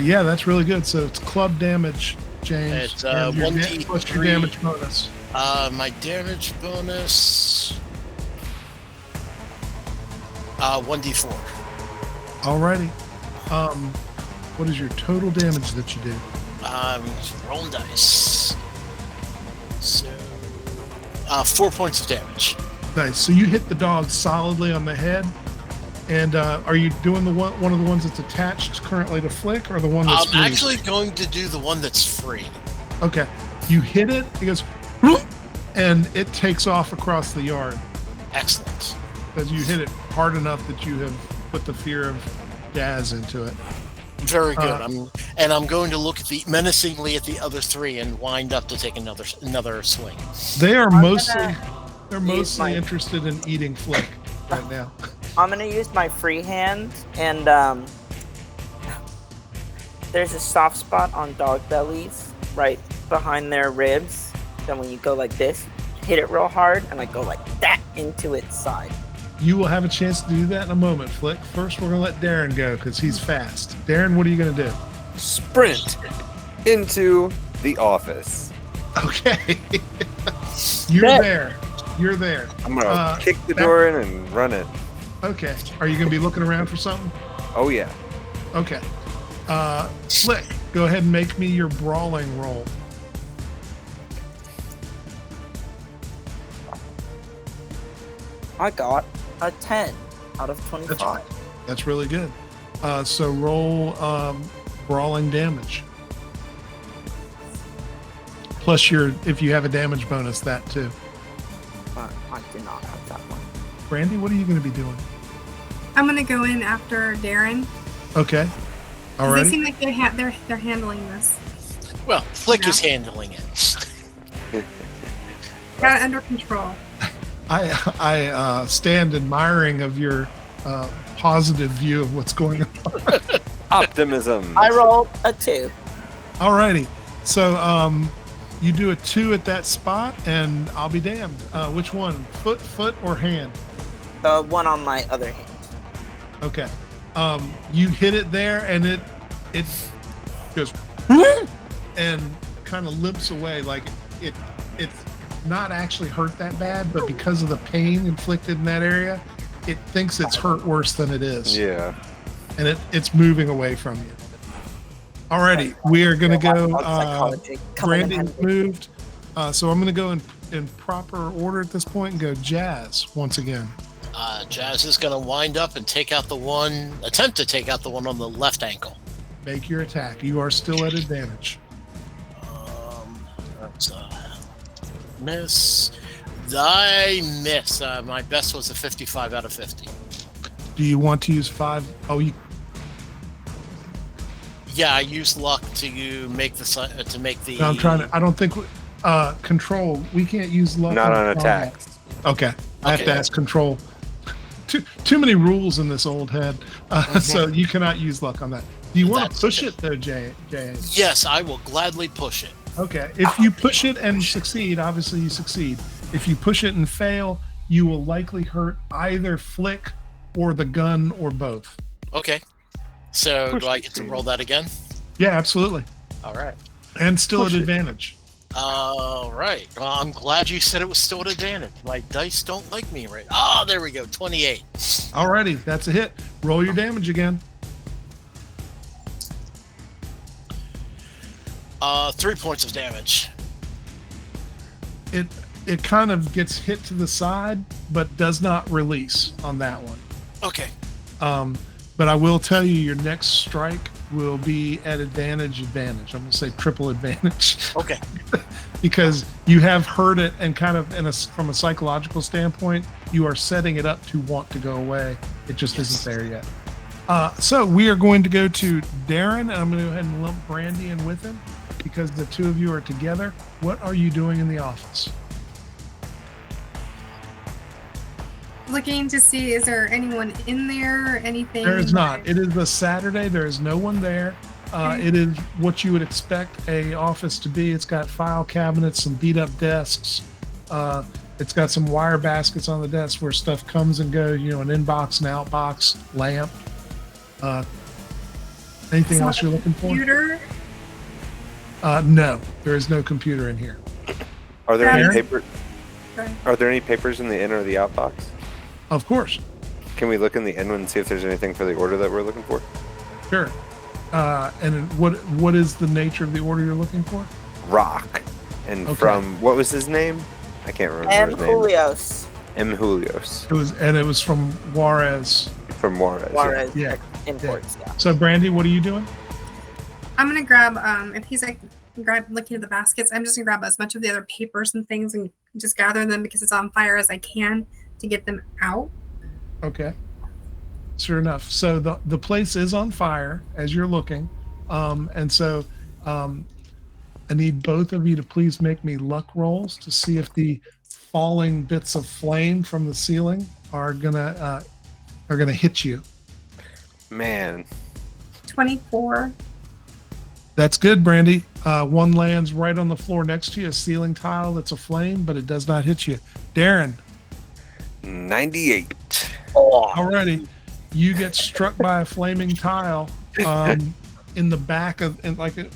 S1: Yeah, that's really good. So it's club damage, James.
S5: It's
S1: and your
S5: 1d3.
S1: plus your damage bonus.
S5: My damage bonus 1d4.
S1: Alrighty. What is your total damage that you do?
S5: Roll dice. So 4 points of damage.
S1: Nice. So you hit the dog solidly on the head. And are you doing the one of the ones that's attached currently to Flick, or the one that's free?
S5: I'm actually going to do the one that's free.
S1: Okay. You hit it. It goes, whoop, and it takes off across the yard
S5: Excellent.
S1: because you hit it hard enough that you have put the fear of Daz into it.
S5: Very good. I'm going to look menacingly at the other three and wind up to take another swing.
S1: They are
S2: I'm
S1: mostly
S2: use my-
S1: interested in eating Flick right now.
S2: I'm gonna use my free hand, and there's a soft spot on dog bellies right behind their ribs. Then when you go like this, hit it real hard, and I go like that into its side.
S1: You will have a chance to do that in a moment, Flick. First, we're gonna let Darren go because he's fast. Darren, what are you gonna do?
S4: Sprint into the office.
S1: Okay. You're there. You're there.
S4: I'm gonna kick the
S1: back-
S4: door in and run it.
S1: Okay. Are you gonna be looking around for something?
S4: Oh yeah.
S1: Okay. Flick, go ahead and make me your brawling roll.
S2: I got a 10 out of 25.
S1: That's really good. So roll brawling damage. Plus if you have a damage bonus, that too.
S2: I do not have that one.
S1: Brandy, what are you going to be doing?
S3: I'm gonna go in after Darren.
S1: Okay.
S3: 'Cause
S1: Alrighty.
S3: They seem like they're handling this.
S5: Well, Flick
S3: Yeah.
S5: is handling it.
S3: Got it under control.
S1: I stand admiring of your positive view of what's going on.
S4: Optimism.
S2: I rolled a 2.
S1: Alrighty. So you do a 2 at that spot, and I'll be damned. Which one? Foot, or hand?
S2: The one on my other hand.
S1: Okay. You hit it there, and it goes and kind of limps away. Like it's not actually hurt that bad, but because of the pain inflicted in that area, it thinks it's hurt worse than it is.
S4: Yeah.
S1: And it's moving away from you. Alrighty, we are going to go.
S2: Psychology. Coming in
S1: Brandy
S2: handy.
S1: moved, so I'm going to go in proper order at this point and go Jazz once again.
S5: Jazz is going to wind up and attempt to take out the one on the left ankle.
S1: Make your attack. You are still at advantage.
S5: That's a miss. I miss. My best was a 55 out of 50.
S1: Do you want to use 5? Oh, you.
S5: Yeah, I used luck to make the.
S1: No, I'm trying to. I don't think. Control. We can't use luck.
S4: Not on
S1: combat.
S4: attacks.
S1: Okay. I have to
S5: Okay.
S1: ask control. Too many rules in this old head. So you cannot use luck on that. Do you want to
S5: That's
S1: push
S5: okay.
S1: it though, Jay?
S5: Yes, I will gladly push it.
S1: Okay. If you push it and succeed, obviously you succeed. If you push it and fail, you will likely hurt either Flick or the gun or both.
S5: Okay. So
S4: Push
S5: do I
S4: it,
S5: get to
S4: please.
S5: roll that again?
S1: Yeah, absolutely.
S5: All right.
S1: And still
S4: Push
S1: at
S4: it.
S1: advantage.
S5: All right. Well, I'm glad you said it was still at advantage. My dice don't like me right. Oh, there we go. 28.
S1: Alrighty, that's a hit. Roll your damage again.
S5: 3 points of damage.
S1: It kind of gets hit to the side, but does not release on that one.
S5: Okay.
S1: But I will tell you, your next strike will be at advantage. I'm going to say triple advantage
S5: Okay.
S1: because you have heard it, and kind of from a psychological standpoint, you are setting it up to want to go away. It just isn't there yet. So we are going to go to Darren, and I'm going to go ahead and lump Brandy in with him. because the two of you are together. What are you doing in the office?
S3: Looking to see, is there anyone in there? Anything?
S1: There is not. It is a Saturday. There is no one there. It is what you would expect a office to be. It's got file cabinets, some beat up desks. It's got some wire baskets on the desk where stuff comes and goes, an inbox and outbox, lamp. Anything else you're looking for?
S3: Computer?
S1: No, there is no computer in here.
S4: Are there any
S3: Aaron?
S4: paper?
S3: Okay.
S4: Are there any papers in the in or the out box?
S1: Of course.
S4: Can we look in the in one and see if there's anything for the order that we're looking for?
S1: Sure. And what is the nature of the order you're looking for?
S4: Rock. And
S1: Okay.
S4: from, what was his name? I can't remember
S2: And
S4: his name.
S2: Julios.
S4: M. Julios.
S1: It was from Juarez.
S4: From Juarez. yeah.
S2: Juarez
S1: Yeah.
S2: imports. Yeah.
S1: So Brandy, what are you doing?
S3: I'm gonna grab if he's like looking at the baskets, I'm just gonna grab as much of the other papers and things and just gather them because it's on fire as I can to get them out.
S1: Okay. Sure enough. So the place is on fire as you're looking. And so I need both of you to please make me luck rolls to see if the falling bits of flame from the ceiling are gonna hit you.
S4: Man.
S3: 24.
S1: That's good, Brandy. One lands right on the floor next to you, a ceiling tile that's aflame, but it does not hit you. Darren,
S4: 98.
S1: already, you get struck by a flaming tile in the back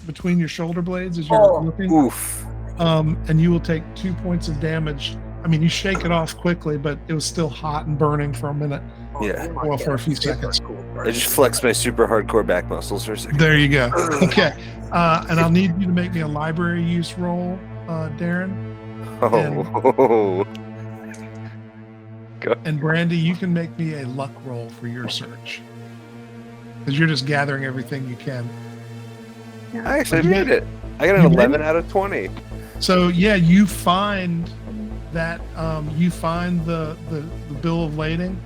S1: between your shoulder blades as you're looking.
S4: Oof.
S1: And you will take 2 points of damage. I mean, you shake it off quickly, but it was still hot and burning for a minute.
S4: Yeah.
S1: Well, for a few seconds.
S4: I just flexed my super hardcore back muscles for a second.
S1: There you go. Okay. And I'll need you to make me a library use roll, Darren.
S4: Oh. Go.
S1: And Brandy, you can make me a luck roll for your search. Because you're just gathering everything you can.
S4: I actually
S1: You
S4: made
S1: made-
S4: it. I got an
S1: you made
S4: 11
S1: it?
S4: out of 20.
S1: So yeah, you find that the bill of lading,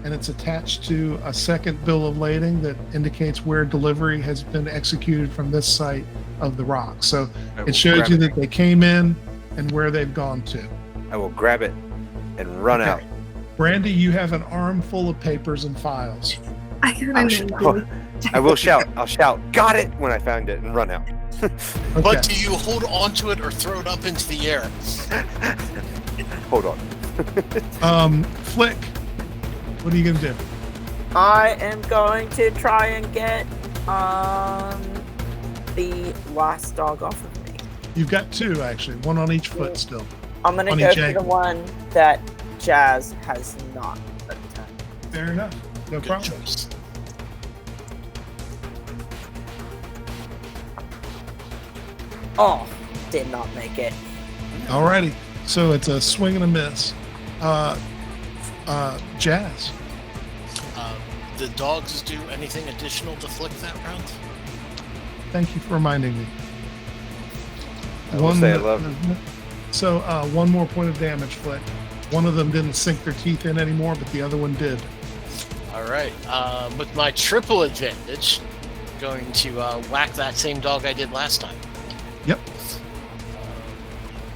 S1: and it's attached to a second bill of lading that indicates where delivery has been executed from this site of the rock. So
S4: I will
S1: it shows
S4: grab
S1: you
S4: it.
S1: that they came in and where they've gone to.
S4: I will grab it and run
S1: Okay.
S4: out.
S1: Brandy, you have an armful of papers and files.
S3: I got
S4: I'll
S3: a
S4: sh-
S3: new
S4: I will shout. I'll shout, got it, when I find it and run out.
S1: Okay.
S5: But do you hold on to it or throw it up into the air?
S4: Hold on.
S1: Flick, what are you gonna do?
S2: I am going to try and get the last dog off of me.
S1: You've got two actually, one on each foot still.
S2: I'm gonna
S1: On
S2: go
S1: each
S2: for the
S1: ankle.
S2: one that Jazz has not attacked.
S1: Fair enough. No
S5: Good
S1: problem.
S5: choice.
S2: Oh, did not make it.
S1: Alrighty. So it's a swing and a miss. Jazz.
S5: The dogs do anything additional to flick that round?
S1: Thank you for reminding me.
S4: I will say I love
S1: So one more point of damage, Flick. One of them didn't sink their teeth in anymore, but the other one did.
S5: All right. With my triple advantage, going to whack that same dog I did last time.
S1: Yep.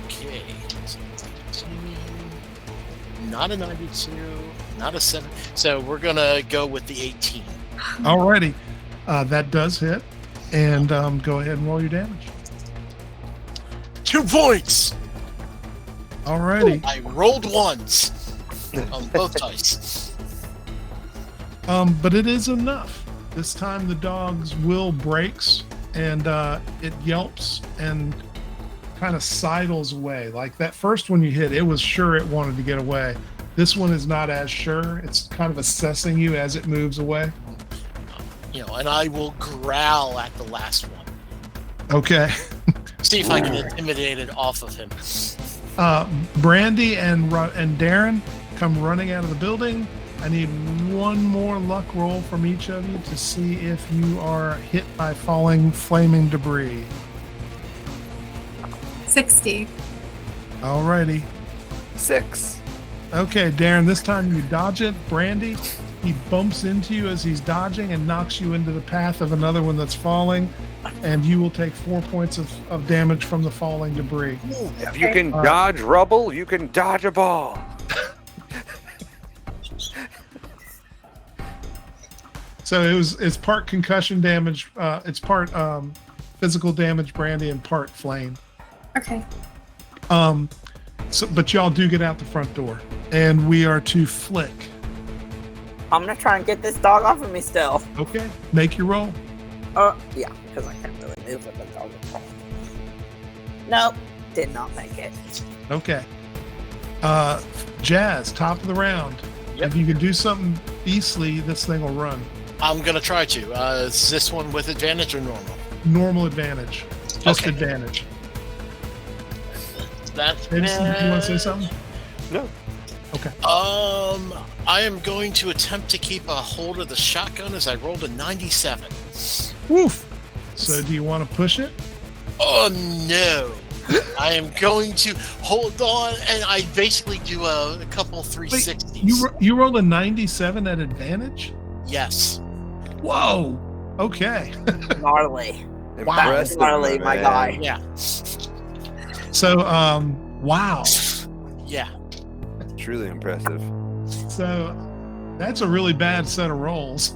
S5: Okay. Not a 92, not a 7. So we're going to go with the 18.
S1: Alrighty. That does hit. And go ahead and roll your damage.
S5: 2 points!
S1: Alrighty.
S5: I rolled ones on both dice.
S1: But it is enough. This time the dog's will breaks and it yelps and kind of sidles away. Like that first one you hit, it was sure it wanted to get away. This one is not as sure. It's kind of assessing you as it moves away.
S5: And I will growl at the last one.
S1: Okay.
S5: See if I can intimidate it off of him.
S1: Brandy and Darren come running out of the building. I need one more luck roll from each of you to see if you are hit by falling flaming debris.
S3: 60.
S1: Alrighty.
S4: 6.
S1: Okay, Darren, this time you dodge it. Brandy, He bumps into you as he's dodging and knocks you into the path of another one that's falling, and you will take 4 points of damage from the falling debris.
S4: If you can dodge rubble, you can dodge a ball.
S1: So it's part concussion damage, it's part physical damage, Brandy, and part flame.
S3: Okay.
S1: But y'all do get out the front door, and we are to Flick.
S2: I'm gonna try and get this dog off of me still.
S1: Okay, make your roll.
S2: Yeah, because I can't really move with the dog. Nope, did not make it.
S1: Okay. Jazz, top of the round.
S5: Yep.
S1: If you can do something beastly, this thing will run.
S5: I'm gonna try to. Is this one with advantage or normal?
S1: Normal advantage. Just
S5: Okay.
S1: advantage.
S5: That's
S1: Edison, do you want to say something?
S4: No.
S1: Okay.
S5: I am going to attempt to keep a hold of the shotgun as I rolled a 97.
S1: Woof. So do you want to push it?
S5: Oh no! I am going to hold on, and I basically do a couple 360s.
S1: You rolled a 97 at advantage?
S5: Yes.
S1: Whoa. Okay.
S2: Gnarly.
S4: Impressive,
S2: Gnarly, my
S4: man.
S2: guy.
S5: Yeah.
S1: So, wow.
S5: Yeah.
S4: Truly impressive.
S1: So that's a really bad set of rolls.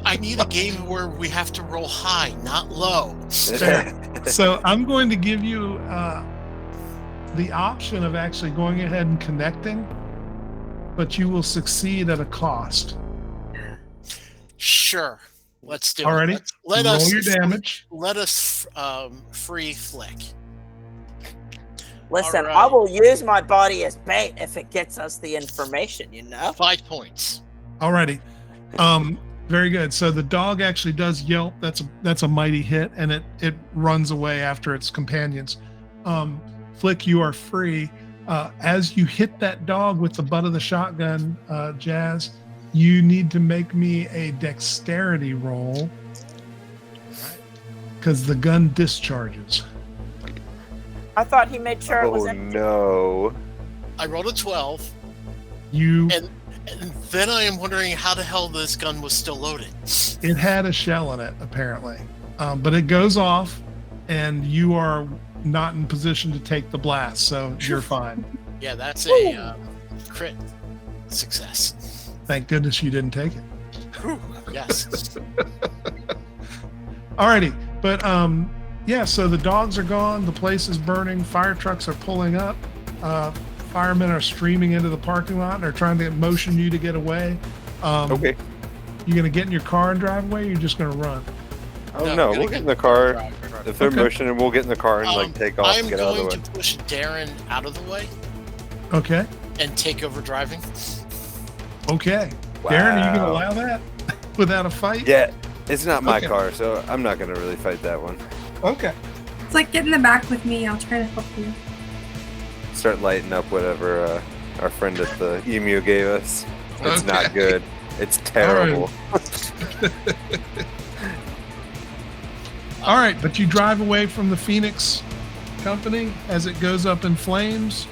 S5: I need a game where we have to roll high, not low.
S1: So I'm going to give you the option of actually going ahead and connecting, but you will succeed at a cost.
S5: Sure. Let's do
S1: Alrighty.
S5: it. Let
S1: Roll
S5: us
S1: your damage.
S5: Let us free Flick.
S2: Listen,
S5: Alright.
S2: I will use my body as bait if it gets us the information, you know?
S5: 5 points.
S1: Alrighty. Very good. So the dog actually does yelp. That's a mighty hit, and it runs away after its companions. Flick, you are free. As you hit that dog with the butt of the shotgun, Jazz, you need to make me a dexterity roll because the gun discharges.
S2: I thought he made sure it was
S4: Oh
S2: empty.
S4: no.
S5: I rolled a 12,
S1: You
S5: and then I am wondering how the hell this gun was still loaded.
S1: It had a shell in it, apparently. But it goes off, and you are not in position to take the blast, so you're fine.
S5: Yeah, that's a crit success.
S1: Thank goodness you didn't take it.
S5: Whew, yes.
S1: Alrighty, but yeah, so the dogs are gone, the place is burning, fire trucks are pulling up, firemen are streaming into the parking lot and are trying to motion you to get away.
S4: Okay.
S1: You gonna get in your car and drive away, or you're just gonna run?
S4: Oh
S5: No,
S4: no,
S5: we're gonna
S4: we'll get in the car.
S5: Drive.
S4: If they're
S1: Okay.
S4: motioning, we'll get in the car and like take off
S5: I'm
S4: and get out of the
S5: going
S4: way.
S5: to push Darren out of the way
S1: Okay.
S5: and take over driving.
S1: Okay. Darren, are you gonna
S4: Wow.
S1: allow that without a fight?
S4: Yeah, it's not my
S1: Okay.
S4: car, so I'm not gonna really fight that one.
S1: Okay.
S3: It's like get in the back with me. I'll try to help you.
S4: Start lighting up whatever our friend at the emu gave us. It's not
S1: Okay.
S4: good. It's terrible.
S1: All right, but you drive away from the Phoenix company as it goes up in flames,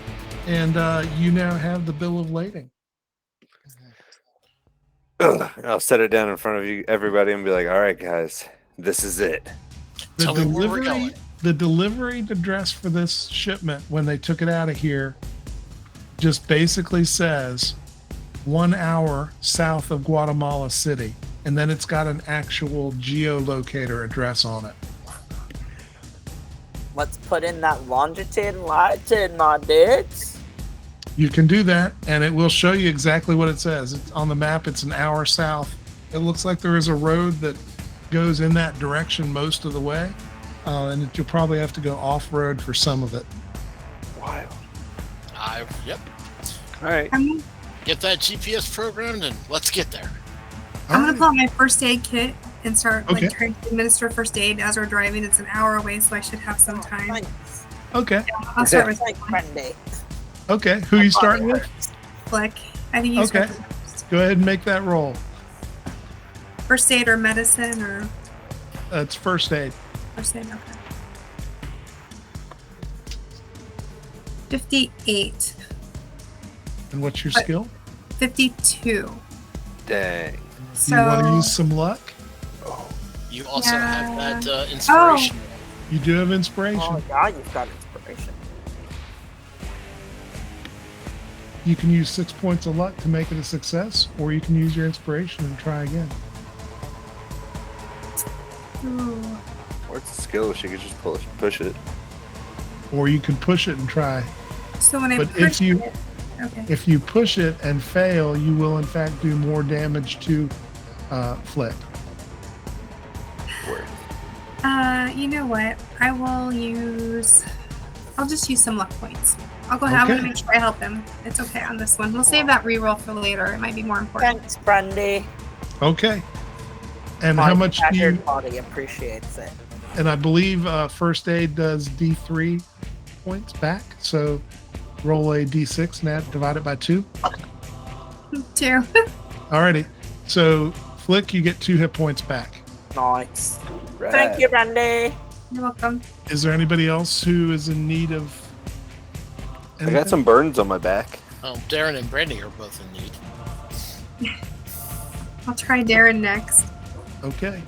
S1: and you now have the bill of lading.
S4: I'll set it down in front of you, everybody, and be like, "All right, guys, this is it."
S1: The
S5: Tell me where we're going.
S1: delivery address for this shipment when they took it out of here just basically says 1 hour south of Guatemala City, and then it's got an actual geolocator address on it.
S2: Let's put in that longitude and latitude, my dudes.
S1: You can do that, and it will show you exactly what it says. It's on the map. It's an hour south. It looks like there is a road that goes in that direction most of the way, and you'll probably have to go off-road for some of it.
S4: Wild.
S5: Yep.
S4: All right.
S3: I'm
S5: Get that GPS programmed and let's get there.
S3: gonna pull out my first aid kit and start
S1: Okay.
S3: like trying to administer first aid as we're driving. It's an hour away, so I should have some time.
S2: Thanks.
S1: Okay.
S3: I'll start with
S2: Thanks, friendy.
S1: Okay. Who are you starting with?
S3: Flick. I think he's
S1: Okay. Go ahead and make that roll.
S3: first aid or medicine or
S1: It's first aid.
S3: first aid. Okay. 58.
S1: And what's your
S3: But-
S1: skill?
S3: 52.
S4: Dang.
S1: Do
S3: So
S1: you want to use some luck?
S5: You also
S3: Yeah.
S5: have that inspiration.
S1: You do have inspiration.
S2: Oh God, you've got inspiration.
S1: You can use 6 points of luck to make it a success, or you can use your inspiration and try again.
S3: ooh,
S4: Or it's a skill. She could just push it.
S1: Or you could push it and try.
S3: so when I
S1: But
S3: push
S1: if you
S3: it, okay.
S1: if you push it and fail, you will in fact do more damage to Flip.
S4: Word.
S3: You know what? I'll just use some luck points. I'll go have
S1: Okay.
S3: to make sure I help him. It's okay on this one. We'll save that reroll for later. It might be more important.
S2: Thanks, Brandy.
S1: Okay. And
S2: My
S1: how much do
S2: tattered
S1: you?
S2: body appreciates it.
S1: And I believe first aid does D3 points back. So roll a D6 and divide it by 2.
S3: 2.
S1: Alrighty. So Flick, you get 2 hit points back.
S2: Nice.
S4: Right.
S2: Thank you, Brandy.
S3: You're welcome.
S1: Is there anybody else who is in need of?
S4: I got
S1: anything?
S4: some burns on my back.
S5: Oh, Darren and Brandy are both in need.
S3: I'll try Darren next.
S1: Okay.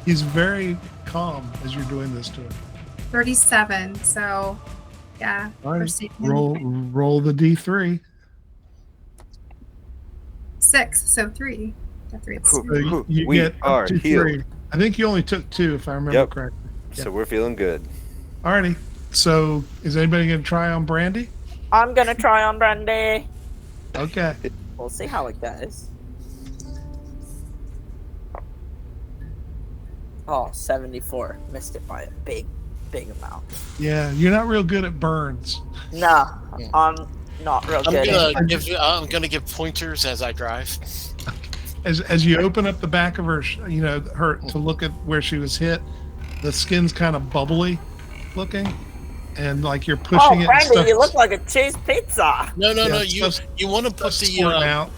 S1: He's very calm as you're doing this to him.
S3: 37. So, yeah.
S1: All right.
S3: first aid.
S1: Roll the D3.
S3: 6. So 3. Got 3. It's
S4: Whew.
S1: So you
S4: We
S1: get
S4: are
S1: up to
S4: healed.
S1: 3. I think you only took 2, if I remember
S4: Yep.
S1: correctly.
S4: So we're feeling good.
S1: Alrighty. So is anybody going to try on Brandy?
S2: I'm gonna try on Brandy.
S1: Okay.
S2: We'll see how it goes. Oh, 74. Missed it by a big amount.
S1: Yeah, you're not real good at burns.
S2: Nah, I'm not real
S5: I'm
S2: good.
S5: gonna give pointers as I drive.
S1: As you open up the back of her, her to look at where she was hit, the skin's kind of bubbly looking, and like you're pushing
S2: Oh,
S1: it. and
S2: Brandy,
S1: stuff-
S2: you look like a cheese pizza.
S5: No,
S1: Yeah,
S5: you
S1: stuff's-
S5: you want to put
S1: stuff's
S5: the
S1: squirting out.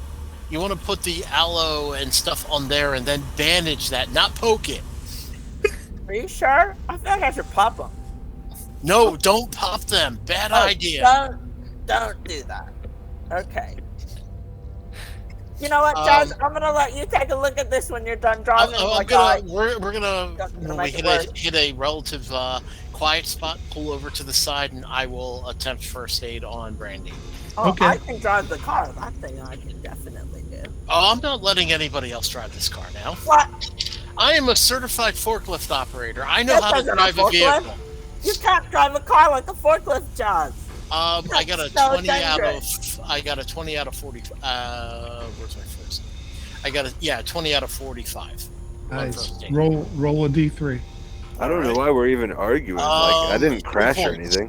S5: you want to put the aloe and stuff on there and then bandage that, not poke it.
S2: Are you sure? I feel like I should pop them.
S5: No, don't pop them. Bad idea.
S2: Don't do that. Okay. You know what, Josh? I'm gonna let you take a look at this when you're done driving.
S5: we're gonna when we
S2: make it
S5: hit a relative quiet spot, pull over to the side, and I will attempt first aid on Brandy.
S2: Oh,
S1: Okay.
S2: I can drive the car. That thing I can definitely do.
S5: Oh, I'm not letting anybody else drive this car now.
S2: What?
S5: I am a certified forklift operator. I know
S2: This
S5: how to
S2: isn't a
S5: drive a
S2: forklift.
S5: vehicle.
S2: You can't drive a car like a forklift does.
S5: I got a
S2: That's so
S5: 20 out
S2: dangerous.
S5: of. I got a 20 out of 40. Where's my first? I got a 20 out of 45. on
S1: Nice.
S5: first aid.
S1: Roll a D3.
S4: I don't know why we're even arguing. Like I didn't crash or anything.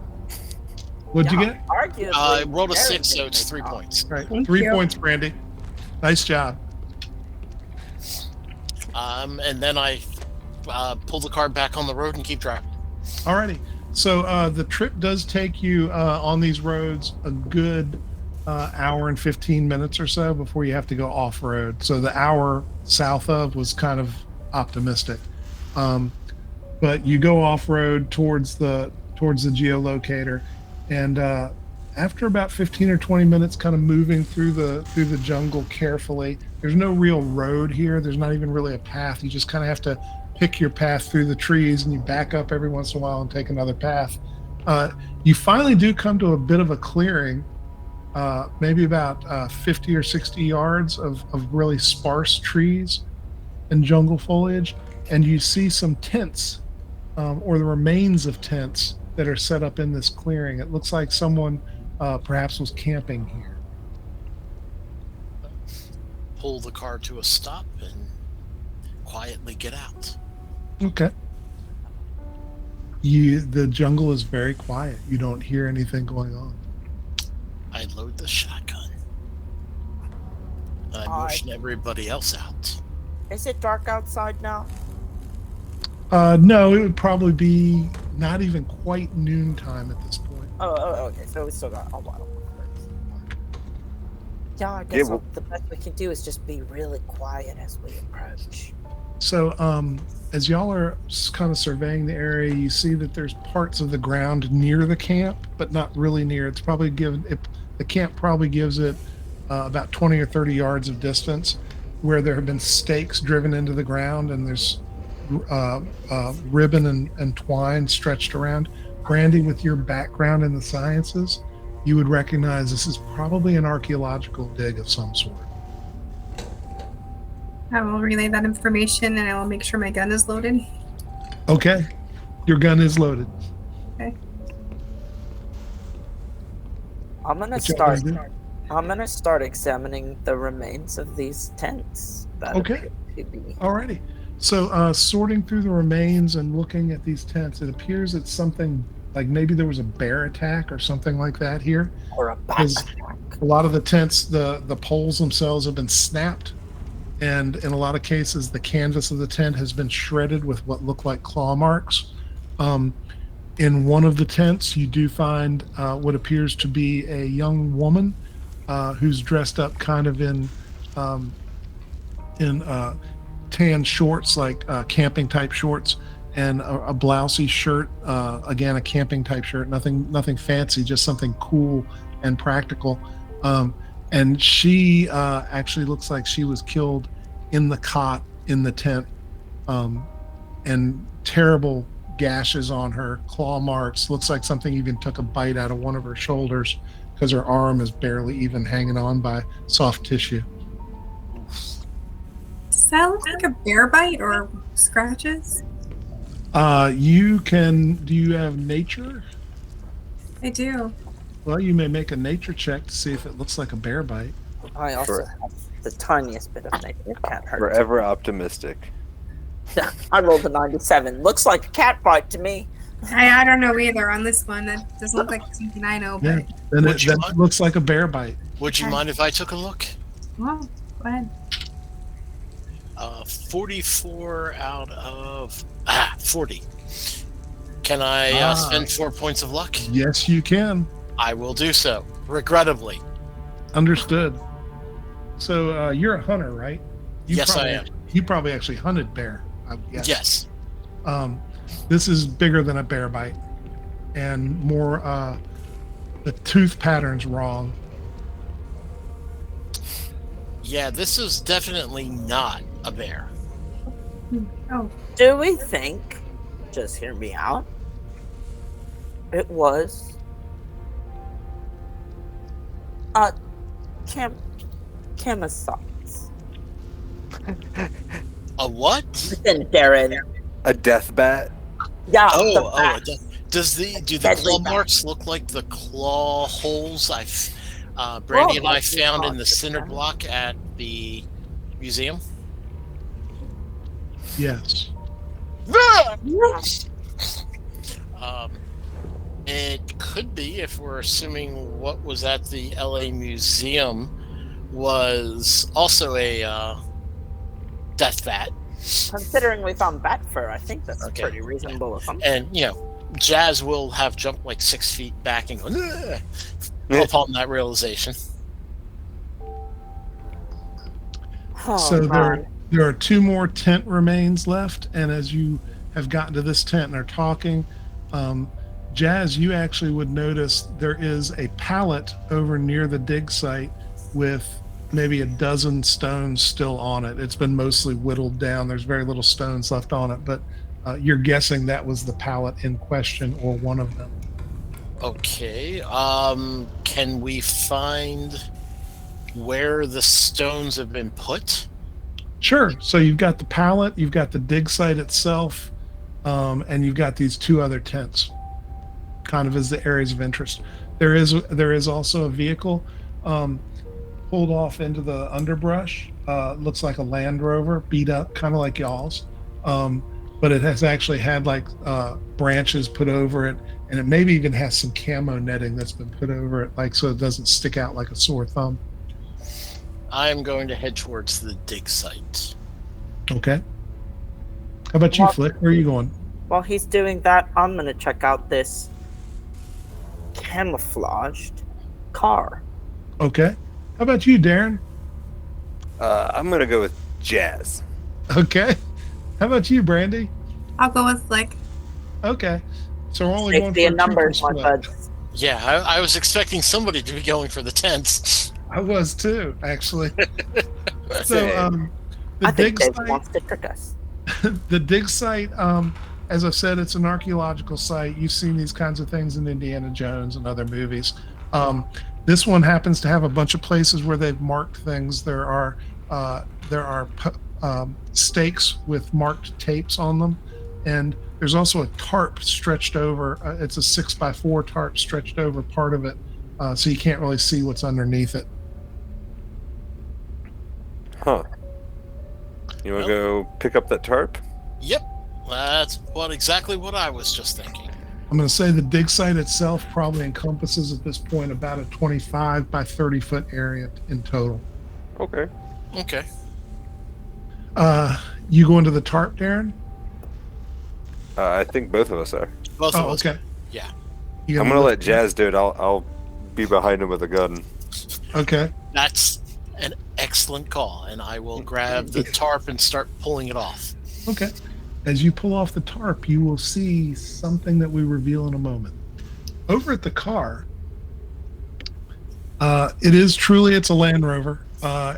S1: What'd you
S2: Yeah,
S1: get?
S2: Arguably,
S5: I rolled a
S2: very
S5: 6, so it's
S2: big
S5: 3
S2: car.
S5: points.
S1: Right.
S3: Thank
S1: 3
S3: you.
S1: points, Brandy. Nice job.
S5: And then I pull the car back on the road and keep driving.
S1: Alrighty. So the trip does take you on these roads a good hour and 15 minutes or so before you have to go off road. So the hour south of was kind of optimistic, but you go off road towards the geolocator, and after about 15 or 20 minutes, kind of moving through the jungle carefully. There's no real road here. There's not even really a path. You just kind of have to pick your path through the trees, and you back up every once in a while and take another path. You finally do come to a bit of a clearing, maybe about 50 or 60 yards of really sparse trees and jungle foliage, and you see some tents or the remains of tents that are set up in this clearing. It looks like someone perhaps was camping here.
S5: Pull the car to a stop and quietly get out.
S1: Okay. The jungle is very quiet. You don't hear anything going on.
S5: I load the shotgun. I
S2: Alright.
S5: motion everybody else out.
S2: Is it dark outside now?
S1: No, it would probably be not even quite noontime at this point.
S2: Oh, okay. So we still got a while. Yeah, I guess
S4: well-
S2: the best we can do is just be really quiet as we approach.
S1: So, as y'all are kind of surveying the area, you see that there's parts of the ground near the camp, but not really near. It's probably the camp probably gives it about 20 or 30 yards of distance, where there have been stakes driven into the ground, and there's ribbon and twine stretched around. Brandy, with your background in the sciences, you would recognize this is probably an archaeological dig of some sort.
S3: I will relay that information, and I will make sure my gun is loaded.
S1: Okay, your gun is loaded.
S3: Okay.
S2: I'm gonna
S1: What you
S2: start.
S1: gonna do?
S2: I'm gonna start examining the remains of these tents. That
S1: Okay.
S2: appear to be-
S1: Alrighty. So, sorting through the remains and looking at these tents, it appears it's something like maybe there was a bear attack or something like that here.
S2: Or a bat
S1: Because
S2: attack.
S1: a lot of the tents, the poles themselves have been snapped, and in a lot of cases, the canvas of the tent has been shredded with what look like claw marks. In one of the tents, you do find what appears to be a young woman who's dressed up kind of in tan shorts, like camping type shorts, and a blousey shirt. Again, a camping type shirt. Nothing fancy, just something cool and practical. And she actually looks like she was killed in the cot in the tent, and terrible gashes on her, claw marks. Looks like something even took a bite out of one of her shoulders, because her arm is barely even hanging on by soft tissue.
S3: Does that look like a bear bite or scratches?
S1: Do you have nature?
S3: I do.
S1: Well, you may make a nature check to see if it looks like a bear bite.
S2: I also have the tiniest bit of nature. It can't hurt.
S4: Forever optimistic.
S2: I rolled a 97. Looks like a cat bite to me.
S3: I don't know either on this one. That doesn't look like something I know,
S1: Yeah.
S3: but
S1: Then
S5: Would you
S1: that
S5: mind?
S1: looks like a bear bite.
S5: Would you
S3: Okay.
S5: mind if I took a look?
S3: well, go ahead.
S5: 44 out of 40. Can I spend 4 points of luck?
S1: Yes, you can.
S5: I will do so, regrettably.
S1: Understood. So you're a hunter, right?
S5: Yes, I am.
S1: You probably actually hunted bear. I would guess.
S5: Yes.
S1: This is bigger than a bear bite, and more. The tooth pattern's wrong.
S5: Yeah, this is definitely not a bear.
S3: Oh,
S2: Do we think, just hear me out, it was a camouflage?
S5: A what?
S2: Listen, Darren.
S4: A death bat?
S2: Yeah, the
S5: Oh,
S2: bat.
S5: do the
S2: Deadly
S5: claw
S2: bat.
S5: marks look like the claw holes Brandy and I
S2: that's
S5: found in the
S2: not
S5: cinder
S2: good.
S5: block at the museum?
S1: Yes.
S5: It could be, if we're assuming what was at the LA Museum was also a death bat.
S2: Considering we found bat fur, I think that's
S5: Okay.
S2: pretty reasonable assumption.
S5: And, Jazz will have jumped like 6 feet back and gone, "Ugh," upon that realization.
S2: Oh,
S1: So
S2: man.
S1: there are two more tent remains left, and as you have gotten to this tent and are talking, Jazz, you actually would notice there is a pallet over near the dig site with maybe a dozen stones still on it. It's been mostly whittled down. There's very little stones left on it, but you're guessing that was the pallet in question or one of them.
S5: Okay. Can we find where the stones have been put?
S1: Sure. So you've got the pallet, you've got the dig site itself, and you've got these two other tents, kind of as the areas of interest. There is also a vehicle pulled off into the underbrush. Looks like a Land Rover, beat up, kind of like y'all's, but it has actually had like branches put over it, and it maybe even has some camo netting that's been put over it, like so it doesn't stick out like a sore thumb.
S5: I'm going to head towards the dig site.
S1: Okay. How about you,
S2: Well-
S1: Flick? Where are you going?
S2: While he's doing that, I'm gonna check out this camouflaged car.
S1: Okay. How about you, Darren?
S4: I'm gonna go with Jazz.
S1: Okay. How about you, Brandy?
S3: I'll go with Flick.
S1: Okay. So we're only going for
S2: Safety
S1: a
S2: in numbers, my
S1: triple split.
S2: buds.
S5: Yeah, I was expecting somebody to be going for the tents.
S1: I was too, actually. So,
S4: Same.
S1: the
S2: I think
S1: dig
S2: Dave
S1: site,
S2: wants to trick us.
S1: the dig site, as I've said, it's an archaeological site. You've seen these kinds of things in Indiana Jones and other movies. This one happens to have a bunch of places where they've marked things. There are stakes with marked tapes on them, and there's also a tarp stretched over. It's a 6x4 tarp stretched over part of it, so you can't really see what's underneath it.
S4: Huh. You want to go pick up that tarp?
S5: Yep, that's exactly what I was just thinking.
S1: I'm going to say the dig site itself probably encompasses at this point about a 25 by 30 foot area in total.
S4: Okay.
S5: Okay.
S1: You go into the tarp, Darren?
S4: I think both of us are.
S5: Both of us.
S1: Okay.
S5: Yeah.
S1: You
S4: I'm
S1: gonna
S4: gonna
S1: lift
S4: let Jazz do it. I'll be behind him with a gun.
S1: Okay.
S5: That's an excellent call, and I will grab the tarp and start pulling it off.
S1: Okay. As you pull off the tarp, you will see something that we reveal in a moment. Over at the car, it's a Land Rover.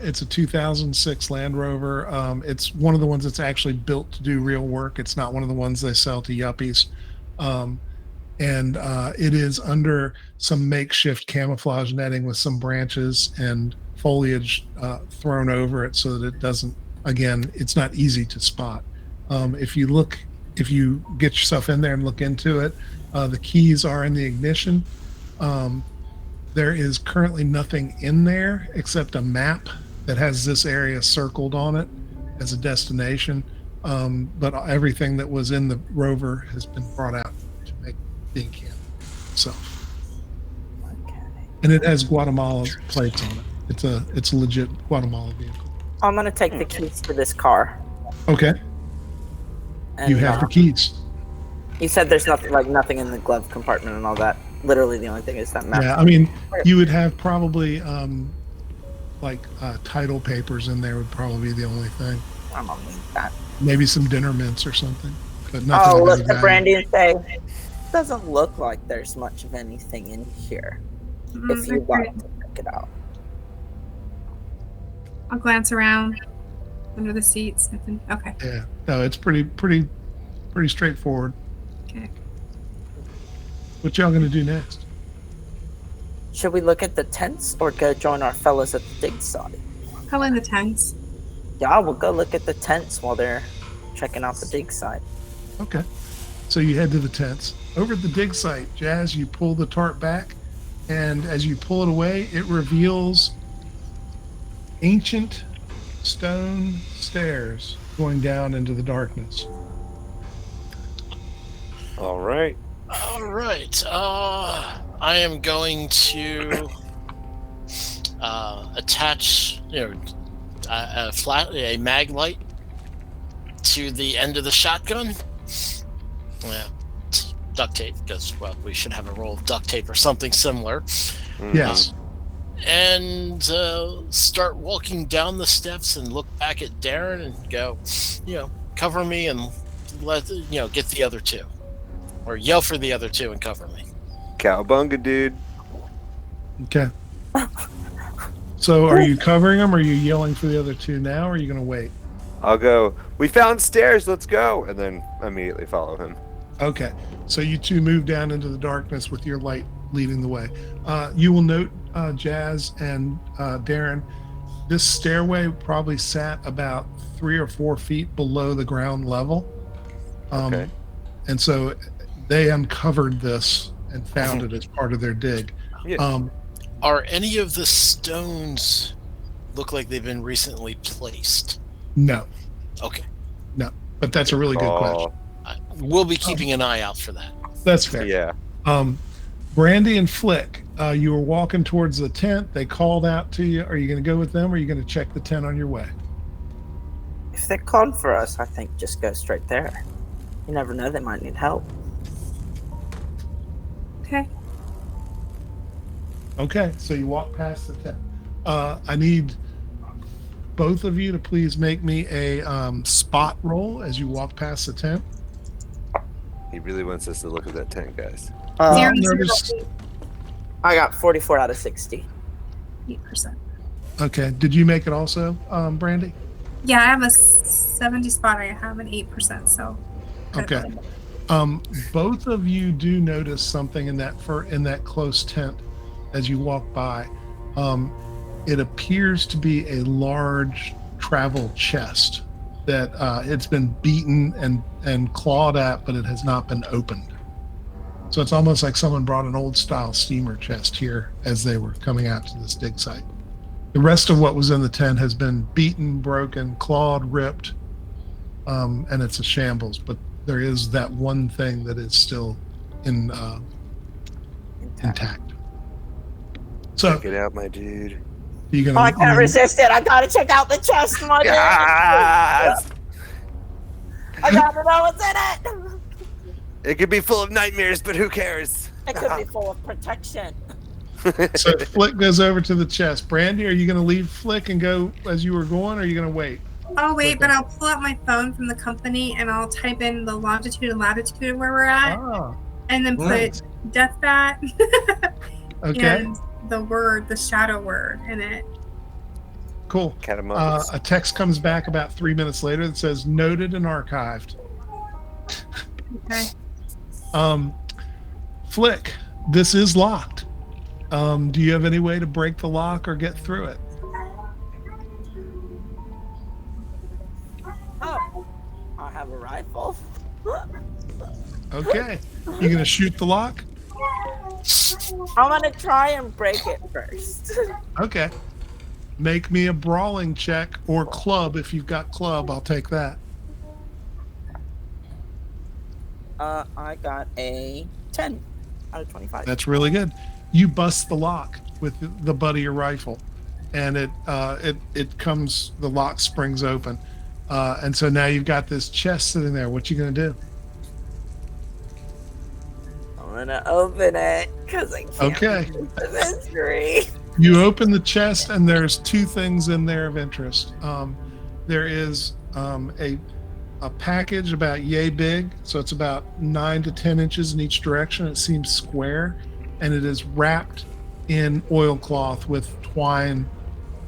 S1: It's a 2006 Land Rover. It's one of the ones that's actually built to do real work. It's not one of the ones they sell to yuppies. And it is under some makeshift camouflage netting with some branches and foliage thrown over it so that it doesn't, again, it's not easy to spot. If you get yourself in there and look into it, the keys are in the ignition. There is currently nothing in there except a map that has this area circled on it as a destination. But everything that was in the rover has been brought out to make the encampment itself.
S2: Okay.
S1: And it has Guatemala plates on it. It's a legit Guatemala vehicle.
S2: I'm gonna take the keys to this car.
S1: Okay.
S2: And,
S1: You have the keys.
S2: You said there's nothing in the glove compartment and all that. Literally, the only thing is that map.
S1: Yeah, I mean, you would have probably title papers in there would probably be the only thing.
S2: I'm gonna need that.
S1: Maybe some dinner mints or something, but nothing.
S2: I'll
S1: of
S2: look
S1: any
S2: at
S1: value.
S2: Brandy and say, doesn't look like there's much of anything in here. If you'd like to check it out.
S3: I'll glance around under the seats. Nothing. Okay.
S1: Yeah, no, it's pretty straightforward.
S3: Okay.
S1: What y'all gonna do next?
S2: Should we look at the tents or go join our fellows at the dig site?
S3: Probably in the tents.
S2: Yeah, we'll go look at the tents while they're checking out the dig site.
S1: Okay, so you head to the tents. Over at the dig site, Jazz, you pull the tarp back, and as you pull it away, it reveals ancient stone stairs going down into the darkness.
S4: All right.
S5: All right. I am going to attach, a mag light to the end of the shotgun. Yeah, duct tape, because we should have a roll of duct tape or something similar.
S1: Yes.
S5: And start walking down the steps and look back at Darren and go, cover me and get the other two. Or yell for the other two and cover me.
S4: Cowabunga, dude.
S1: Okay. So are you covering them, or are you yelling for the other two now, or are you going to wait?
S4: I'll go, we found stairs, let's go. And then immediately follow him.
S1: Okay. So you two move down into the darkness with your light leading the way. You will note, Jazz and Darren, this stairway probably sat about 3 or 4 feet below the ground level.
S4: Okay.
S1: And so they uncovered this and found it as part of their dig.
S4: Yeah.
S5: Are any of the stones look like they've been recently placed?
S1: No,
S5: Okay.
S1: but that's a really good question.
S5: We'll be keeping an eye out for that.
S1: That's fair.
S4: Yeah.
S1: Brandy and Flick, you were walking towards the tent. They called out to you. Are you going to go with them, or are you going to check the tent on your way?
S2: If they called for us, I think just go straight there. You never know, they might need help.
S3: Okay.
S1: Okay, so you walk past the tent. I need both of you to please make me a spot roll as you walk past the tent.
S4: He really wants us to look at that tent, guys.
S3: Zero,
S1: notice-
S3: 0,
S2: I got 44 out of 60.
S3: 8%.
S1: Okay. Did you make it also, Brandy?
S3: Yeah, I have a 70 spot. I have an 8%. So.
S1: Okay. Both of you do notice something in that close tent as you walk by. It appears to be a large travel chest that it's been beaten and clawed at, but it has not been opened. So it's almost like someone brought an old style steamer chest here as they were coming out to this dig site. The rest of what was in the tent has been beaten, broken, clawed, ripped, and it's a shambles. But there is that one thing that is still intact. So
S4: Check it out, my dude.
S2: I can't resist it. I gotta check out the chest, my dude.
S4: Yes!
S2: I gotta know what's in it.
S4: It could be full of nightmares, but who cares?
S2: It could be full of protection.
S1: So Flick goes over to the chest. Brandy, are you going to leave Flick and go as you were going, or are you going to wait?
S3: I'll wait, but I'll pull out my phone from the company and I'll type in the longitude and latitude of where we're at, and then put death bat
S1: Okay.
S3: and the shadow word in it.
S1: Cool. A text comes back about 3 minutes later that says noted and archived.
S3: Okay.
S1: Flick, this is locked. Do you have any way to break the lock or get through it?
S2: Oh, I have a rifle.
S1: Okay. You gonna shoot the lock?
S2: I'm gonna try and break it first.
S1: Okay. Make me a brawling check or club. If you've got club, I'll take that.
S2: I got a 10 out of 25.
S1: That's really good. You bust the lock with the butt of your rifle, and it comes. The lock springs open, and so now you've got this chest sitting there. What you gonna do?
S2: I'm gonna open it because I can't.
S1: Okay.
S2: The mystery.
S1: You open the chest, and there's two things in there of interest. There is a package about yay big, so it's about 9 to 10 inches in each direction. It seems square, and it is wrapped in oilcloth with twine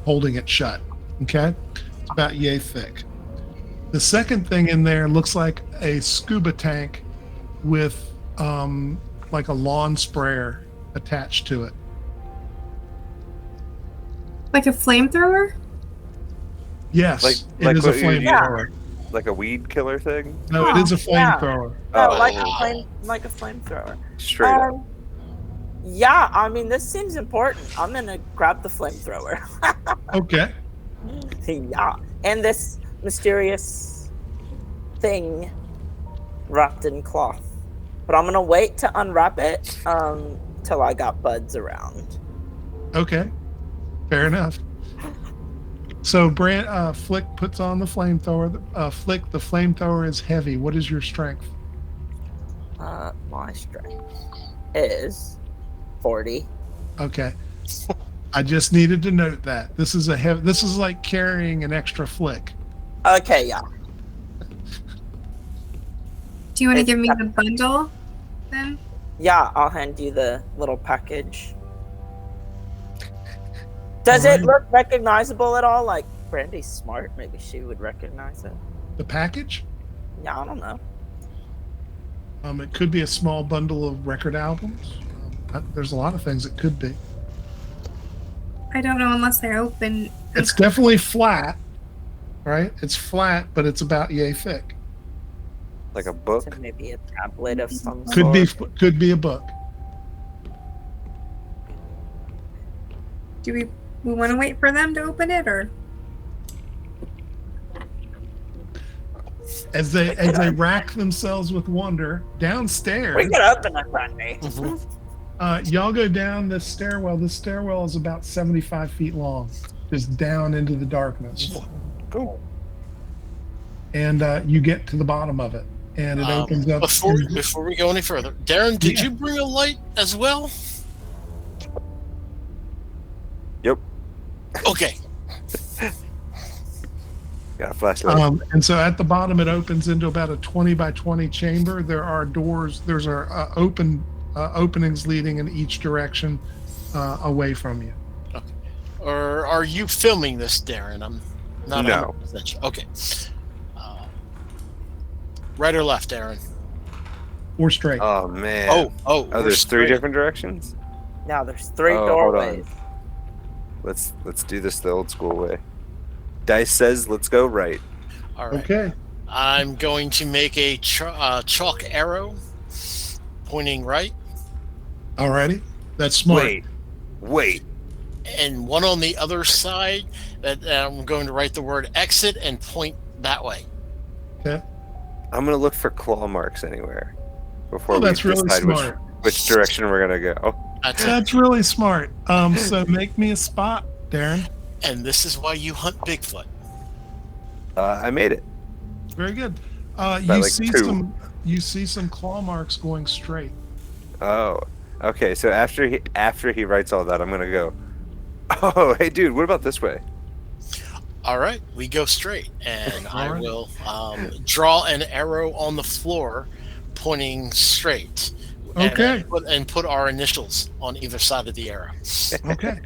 S1: holding it shut. Okay, it's about yay thick. The second thing in there looks like a scuba tank with like a lawn sprayer attached to it.
S3: Like a flamethrower?
S1: Yes,
S4: Like
S1: it is a
S4: what you use-
S1: flamethrower.
S4: Like a weed killer thing?
S1: No, it is a flamethrower.
S2: Oh,
S4: Oh.
S2: like a flamethrower.
S4: Straight up.
S2: Yeah, I mean, this seems important. I'm gonna grab the flamethrower.
S1: Okay.
S2: Yeah, and this mysterious thing wrapped in cloth. But I'm gonna wait to unwrap it till I got buds around.
S1: Okay. Fair enough. So Flick puts on the flamethrower. Flick, the flamethrower is heavy. What is your strength?
S2: My strength is 40.
S1: Okay. I just needed to note that. This is like carrying an extra Flick.
S2: Okay, yeah.
S3: Do you want to give me the bundle then?
S2: Yeah, I'll hand you the little package. Does it look recognizable at all? Like, Brandy's smart. Maybe she would recognize it.
S1: The package?
S2: Yeah, I don't know.
S1: It could be a small bundle of record albums. There's a lot of things it could be.
S3: I don't know unless they're open.
S1: It's definitely flat, right? It's flat, but it's about yay thick.
S4: Like a book?
S2: So maybe a tablet of some
S1: Could be a book.
S3: Do we want to wait for them to open it, or?
S1: As they rack themselves with wonder downstairs.
S2: We can open it, Brandy.
S1: Y'all go down this stairwell. This stairwell is about 75 feet long, just down into the darkness.
S4: Cool.
S1: And you get to the bottom of it, and it opens up.
S5: Before we go any further, Darren, did you bring a light as well?
S4: Yep.
S5: Okay.
S4: Got a flashlight.
S1: And so at the bottom, it opens into about a 20 by 20 chamber. There are doors. There's openings leading in each direction away from you.
S5: Or are you filming this, Darren? I'm not
S4: No.
S5: 100% sure. Okay. Right or left, Darren?
S1: Or straight.
S4: Oh man.
S5: Oh,
S4: Oh,
S5: we're
S4: there's three
S5: straight.
S4: different directions.
S2: Now there's three
S4: Oh, hold on.
S2: doorways.
S4: Let's do this the old school way. Dice says let's go right.
S5: All right.
S1: Okay.
S5: I'm going to make a chalk arrow pointing right,
S1: Alrighty. That's smart.
S4: Wait.
S5: and one on the other side. That I'm going to write the word exit and point that way.
S1: Okay.
S4: I'm gonna look for claw marks anywhere before
S1: Oh,
S4: we
S1: that's really
S4: decide
S1: smart.
S4: which direction we're gonna go.
S1: That's really smart. So make me a spot, Darren.
S5: And this is why you hunt Bigfoot.
S4: I made it.
S1: Very good.
S4: By
S1: You
S4: like
S1: see
S4: 2.
S1: you see some claw marks going straight.
S4: Oh, okay. So after he writes all that, I'm gonna go. Oh, hey, dude. What about this way?
S5: All right, we go straight, and I
S1: Alright.
S5: will draw an arrow on the floor pointing straight.
S1: Okay.
S5: And put our initials on either side of the arrow.
S1: Okay.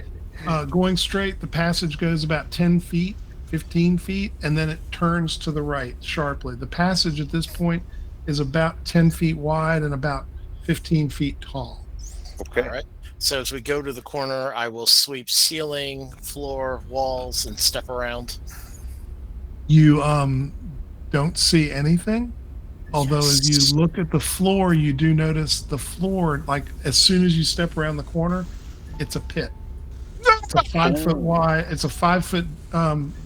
S1: Going straight, the passage goes about 10 feet, 15 feet, and then it turns to the right sharply. The passage at this point is about 10 feet wide and about 15 feet tall.
S4: Okay.
S5: All right. So as we go to the corner, I will sweep ceiling, floor, walls, and step around.
S1: You don't see anything. Although as you look at the floor, you do notice the floor, like as soon as you step around the corner, it's a pit. It's a 5 foot wide, it's a 5 foot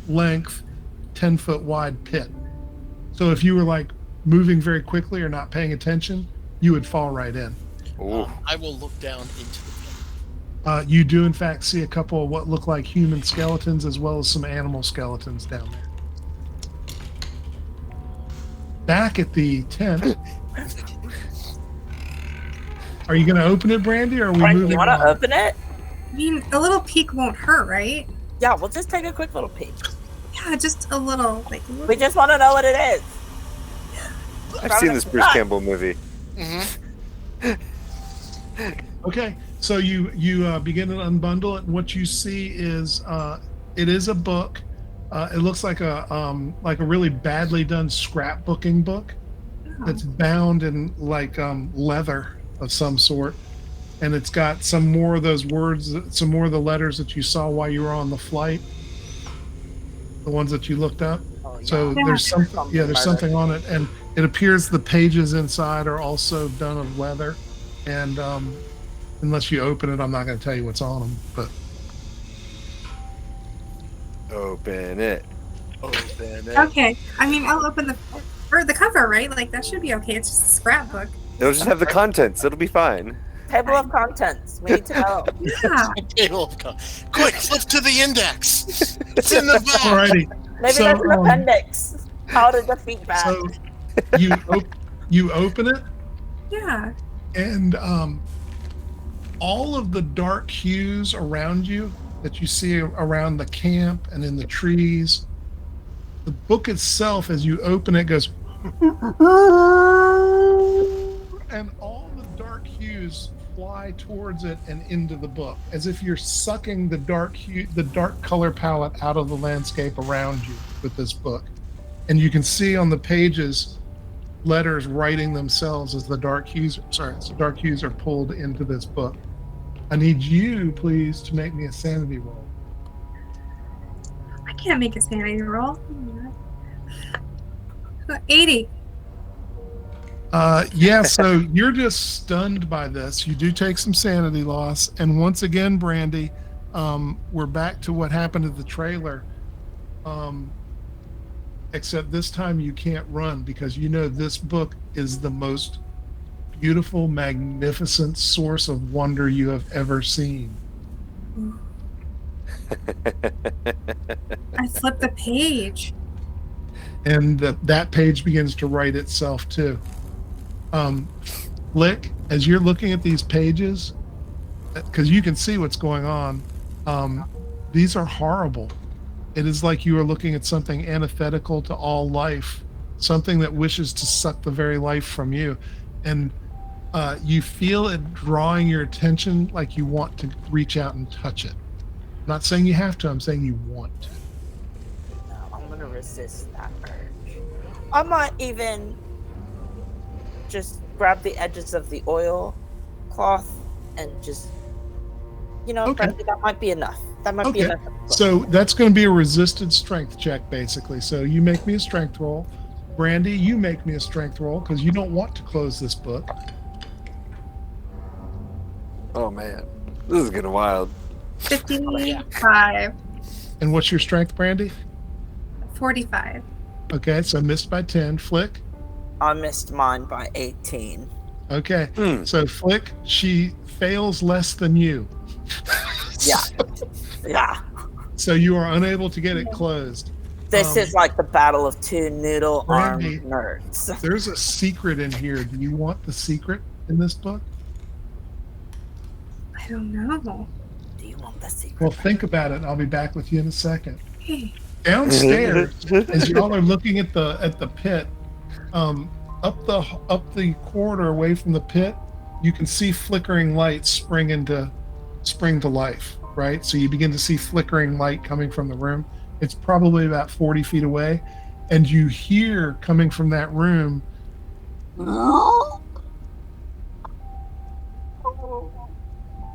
S1: length, 10 foot wide pit. So if you were like moving very quickly or not paying attention, you would fall right in.
S4: Ooh.
S5: I will look down into the pit.
S1: You do in fact see a couple of what look like human skeletons as well as some animal skeletons down there. Back at the tent. Are you going to open it, Brandy, or are we
S2: Frank,
S1: moving
S2: you want
S1: on?
S2: to open it?
S3: I mean, a little peek won't hurt, right?
S2: Yeah, we'll just take a quick little peek.
S3: Yeah, just a little, like. A little.
S2: We just want to know what it is.
S4: I've seen this Bruce Campbell movie.
S5: Mm-hmm.
S1: Okay, so you begin to unbundle it, and what you see is it is a book. It looks like a really badly done scrapbooking book that's bound in like leather of some sort, and it's got some more of those words, some more of the letters that you saw while you were on the flight, the ones that you looked up.
S2: Oh, yeah.
S1: So there's something on it, and it appears the pages inside are also done of leather, and unless you open it, I'm not going to tell you what's on them, but.
S4: Open it.
S3: Okay, I mean, I'll open the cover, right? Like that should be okay. It's just a scrapbook.
S4: It'll just have the contents. It'll be fine.
S2: Table of contents. We need to know.
S3: Yeah.
S5: Quick, flip to the index. It's in the back.
S1: Alrighty.
S2: Maybe
S1: So,
S2: that's an appendix. How to defeat bad.
S1: So you open it,
S3: Yeah.
S1: and all of the dark hues around you that you see around the camp and in the trees, the book itself, as you open it, goes, and all the dark hues fly towards it and into the book, as if you're sucking the dark color palette out of the landscape around you with this book. And you can see on the pages letters writing themselves as the dark hues are pulled into this book. I need you, please, to make me a sanity roll.
S3: I can't make a sanity roll. 80.
S1: Yeah, so you're just stunned by this. You do take some sanity loss. And once again, Brandy, we're back to what happened at the trailer. Except this time you can't run because you know this book is the most beautiful, magnificent source of wonder you have ever seen.
S3: I flipped the page.
S1: And that page begins to write itself too. Lick, as you're looking at these pages, because you can see what's going on, these are horrible. It is like you are looking at something antithetical to all life, something that wishes to suck the very life from you. And you feel it drawing your attention like you want to reach out and touch it. I'm not saying you have to. I'm saying you want to.
S2: No, I'm gonna resist that urge. I might even just grab the edges of the oil cloth and just,
S1: Okay.
S2: Brandy, that might be enough. That might be
S1: Okay.
S2: enough.
S1: So that's going to be a resisted strength check, basically. So you make me a strength roll. Brandy, you make me a strength roll because you don't want to close this book.
S4: Oh man, this is getting wild.
S3: 55.
S1: And what's your strength, Brandy?
S3: 45.
S1: Okay, so missed by 10. Flick?
S2: I missed mine by 18.
S1: Okay.
S4: Hmm.
S1: So Flick, she fails less than you.
S2: Yeah. Yeah.
S1: So you are unable to get it closed.
S2: This is like the battle of two noodle-armed
S1: Brandy.
S2: nerds.
S1: There's a secret in here. Do you want the secret in this book?
S3: I don't know.
S2: Do you want the secret?
S1: Well, think about it. I'll be back with you in a second.
S3: Hey,
S1: Downstairs, as y'all are looking at the pit, up the corridor away from the pit, you can see flickering lights spring to life. Right, so you begin to see flickering light coming from the room. It's probably about 40 feet away, and you hear coming from that room.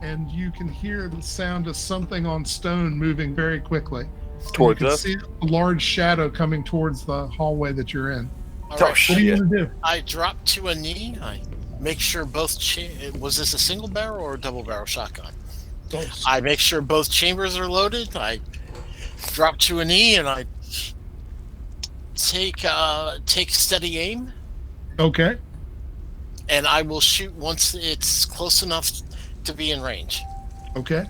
S1: And you can hear the sound of something on stone moving very quickly.
S4: Towards
S1: you can
S4: us?
S1: see a large shadow coming towards the hallway that you're in.
S5: All
S4: Oh,
S5: right.
S1: What do you want to do?
S5: I drop to a knee. I make sure both. Was this a single barrel or a double barrel shotgun? I make sure both chambers are loaded. I drop to a knee and I take steady aim,
S1: Okay.
S5: and I will shoot once it's close enough to be in range,
S1: Okay.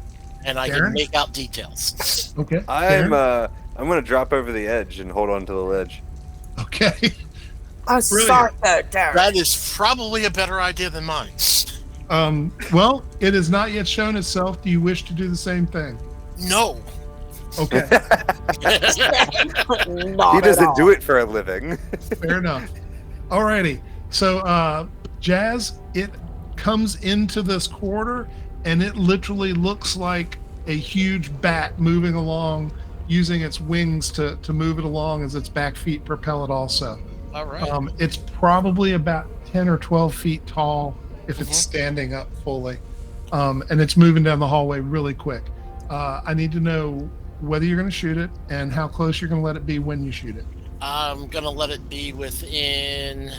S5: and I
S1: Darren?
S5: can make out details.
S1: Okay.
S4: I'm
S1: Darren?
S4: I'm gonna drop over the edge and hold on to the ledge.
S1: Okay.
S2: I'm sorry, Darren.
S5: That is probably a better idea than mine.
S1: Well, it has not yet shown itself. Do you wish to do the same thing?
S5: No.
S1: Okay.
S4: He doesn't do it for a living.
S1: Fair enough. Alrighty. So, Jazz, it comes into this corridor, and it literally looks like a huge bat moving along, using its wings to move it along as its back feet propel it also.
S5: All right.
S1: It's probably about 10 or 12 feet tall if it's standing up fully. And it's moving down the hallway really quick. I need to know whether you're going to shoot it and how close you're going to let it be when you shoot it.
S5: I'm gonna let it be within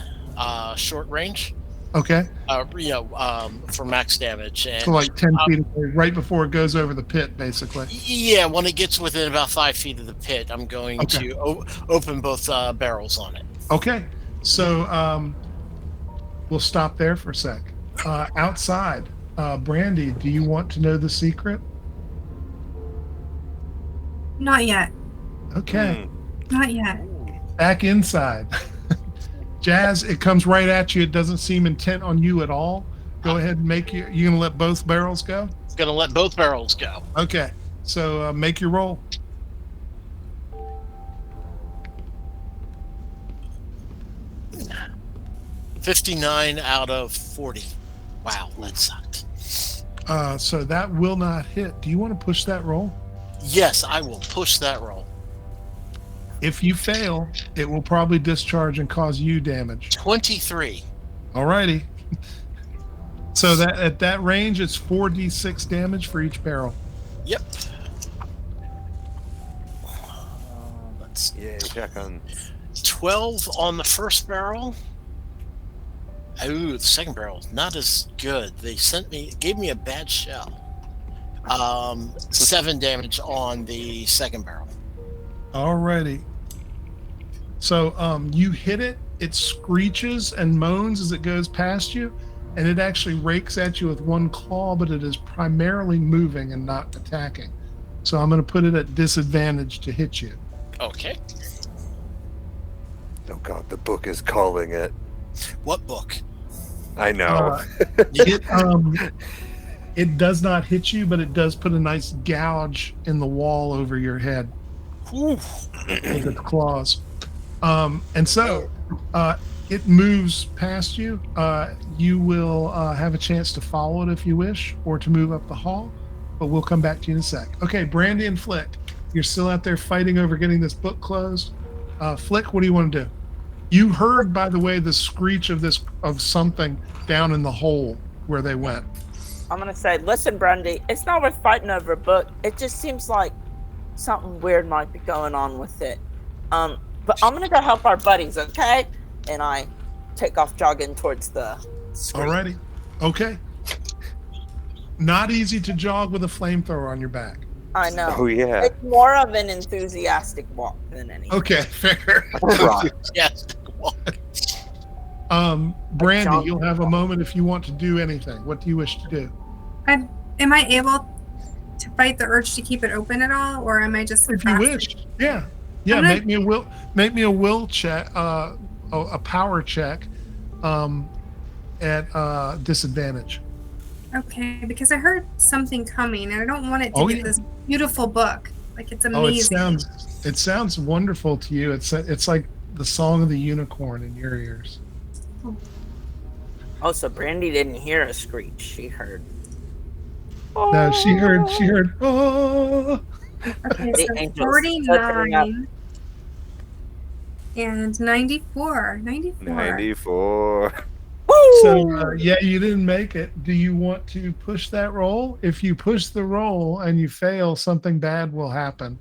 S5: short range.
S1: Okay.
S5: For max damage. And
S1: So like 10 feet away, right before it goes over the pit, basically.
S5: yeah, when it gets within about 5 feet of the pit, I'm going
S1: Okay.
S5: to open both barrels on it.
S1: Okay. So we'll stop there for a sec. Outside, Brandy, do you want to know the secret?
S3: not yet.
S1: Okay.
S3: Not yet.
S1: Back inside. Jazz, it comes right at you. It doesn't seem intent on you at all. Go ahead and you're going to let both barrels go?
S5: Gonna let both barrels go.
S1: Okay. So make your roll.
S5: $59 out of 40. Wow, that sucked.
S1: So that will not hit. Do you want to push that roll?
S5: Yes, I will push that roll.
S1: If you fail, it will probably discharge and cause you damage.
S5: 23.
S1: Alrighty. So that at that range, it's 4d6 damage for each barrel.
S5: Yep. Let's
S4: Yeah, check on.
S5: 12 on the first barrel. Ooh, the second barrel, not as good. They gave me a bad shell. 7 damage on the second barrel.
S1: Alrighty. So you hit it, it screeches and moans as it goes past you, and it actually rakes at you with one claw, but it is primarily moving and not attacking. So I'm going to put it at disadvantage to hit you.
S5: Okay.
S4: Oh god, the book is calling it.
S5: What book?
S4: I know.
S1: It does not hit you, but it does put a nice gouge in the wall over your head
S5: Ooh.
S1: with its claws. And so it moves past you. You will have a chance to follow it if you wish, or to move up the hall. but we'll come back to you in a sec. Okay, Brandy and Flick, you're still out there fighting over getting this book closed. Flick, what do you want to do? You heard, by the way, the screech of something down in the hole where they went.
S2: I'm gonna say, listen, Brandy, it's not worth fighting over a book. It just seems like something weird might be going on with it. But I'm gonna go help our buddies, okay? And I take off jogging towards the screen.
S1: Alrighty. Okay. Not easy to jog with a flamethrower on your back.
S2: I know.
S4: Oh yeah.
S2: It's more of an enthusiastic walk than anything.
S1: Okay, fair.
S5: Yes.
S1: Brandy, you'll have a moment if you want to do anything. What do you wish to do?
S3: Am I able to fight the urge to keep it open at all, or am I just
S1: If you wish. Yeah.
S3: I'm
S1: Make me a will check, a power check, at disadvantage.
S3: Okay, because I heard something coming, and I don't want it to get this beautiful book. Like, it's amazing.
S1: It sounds wonderful to you. It's like the song of the unicorn in your ears.
S2: Oh, so Brandy didn't hear a screech. She heard.
S1: No, she heard. Oh.
S3: Okay,
S2: The
S3: so
S2: angels
S3: 49 and 94.
S4: 94.
S1: So you didn't make it. Do you want to push that roll? If you push the roll and you fail, something bad will happen.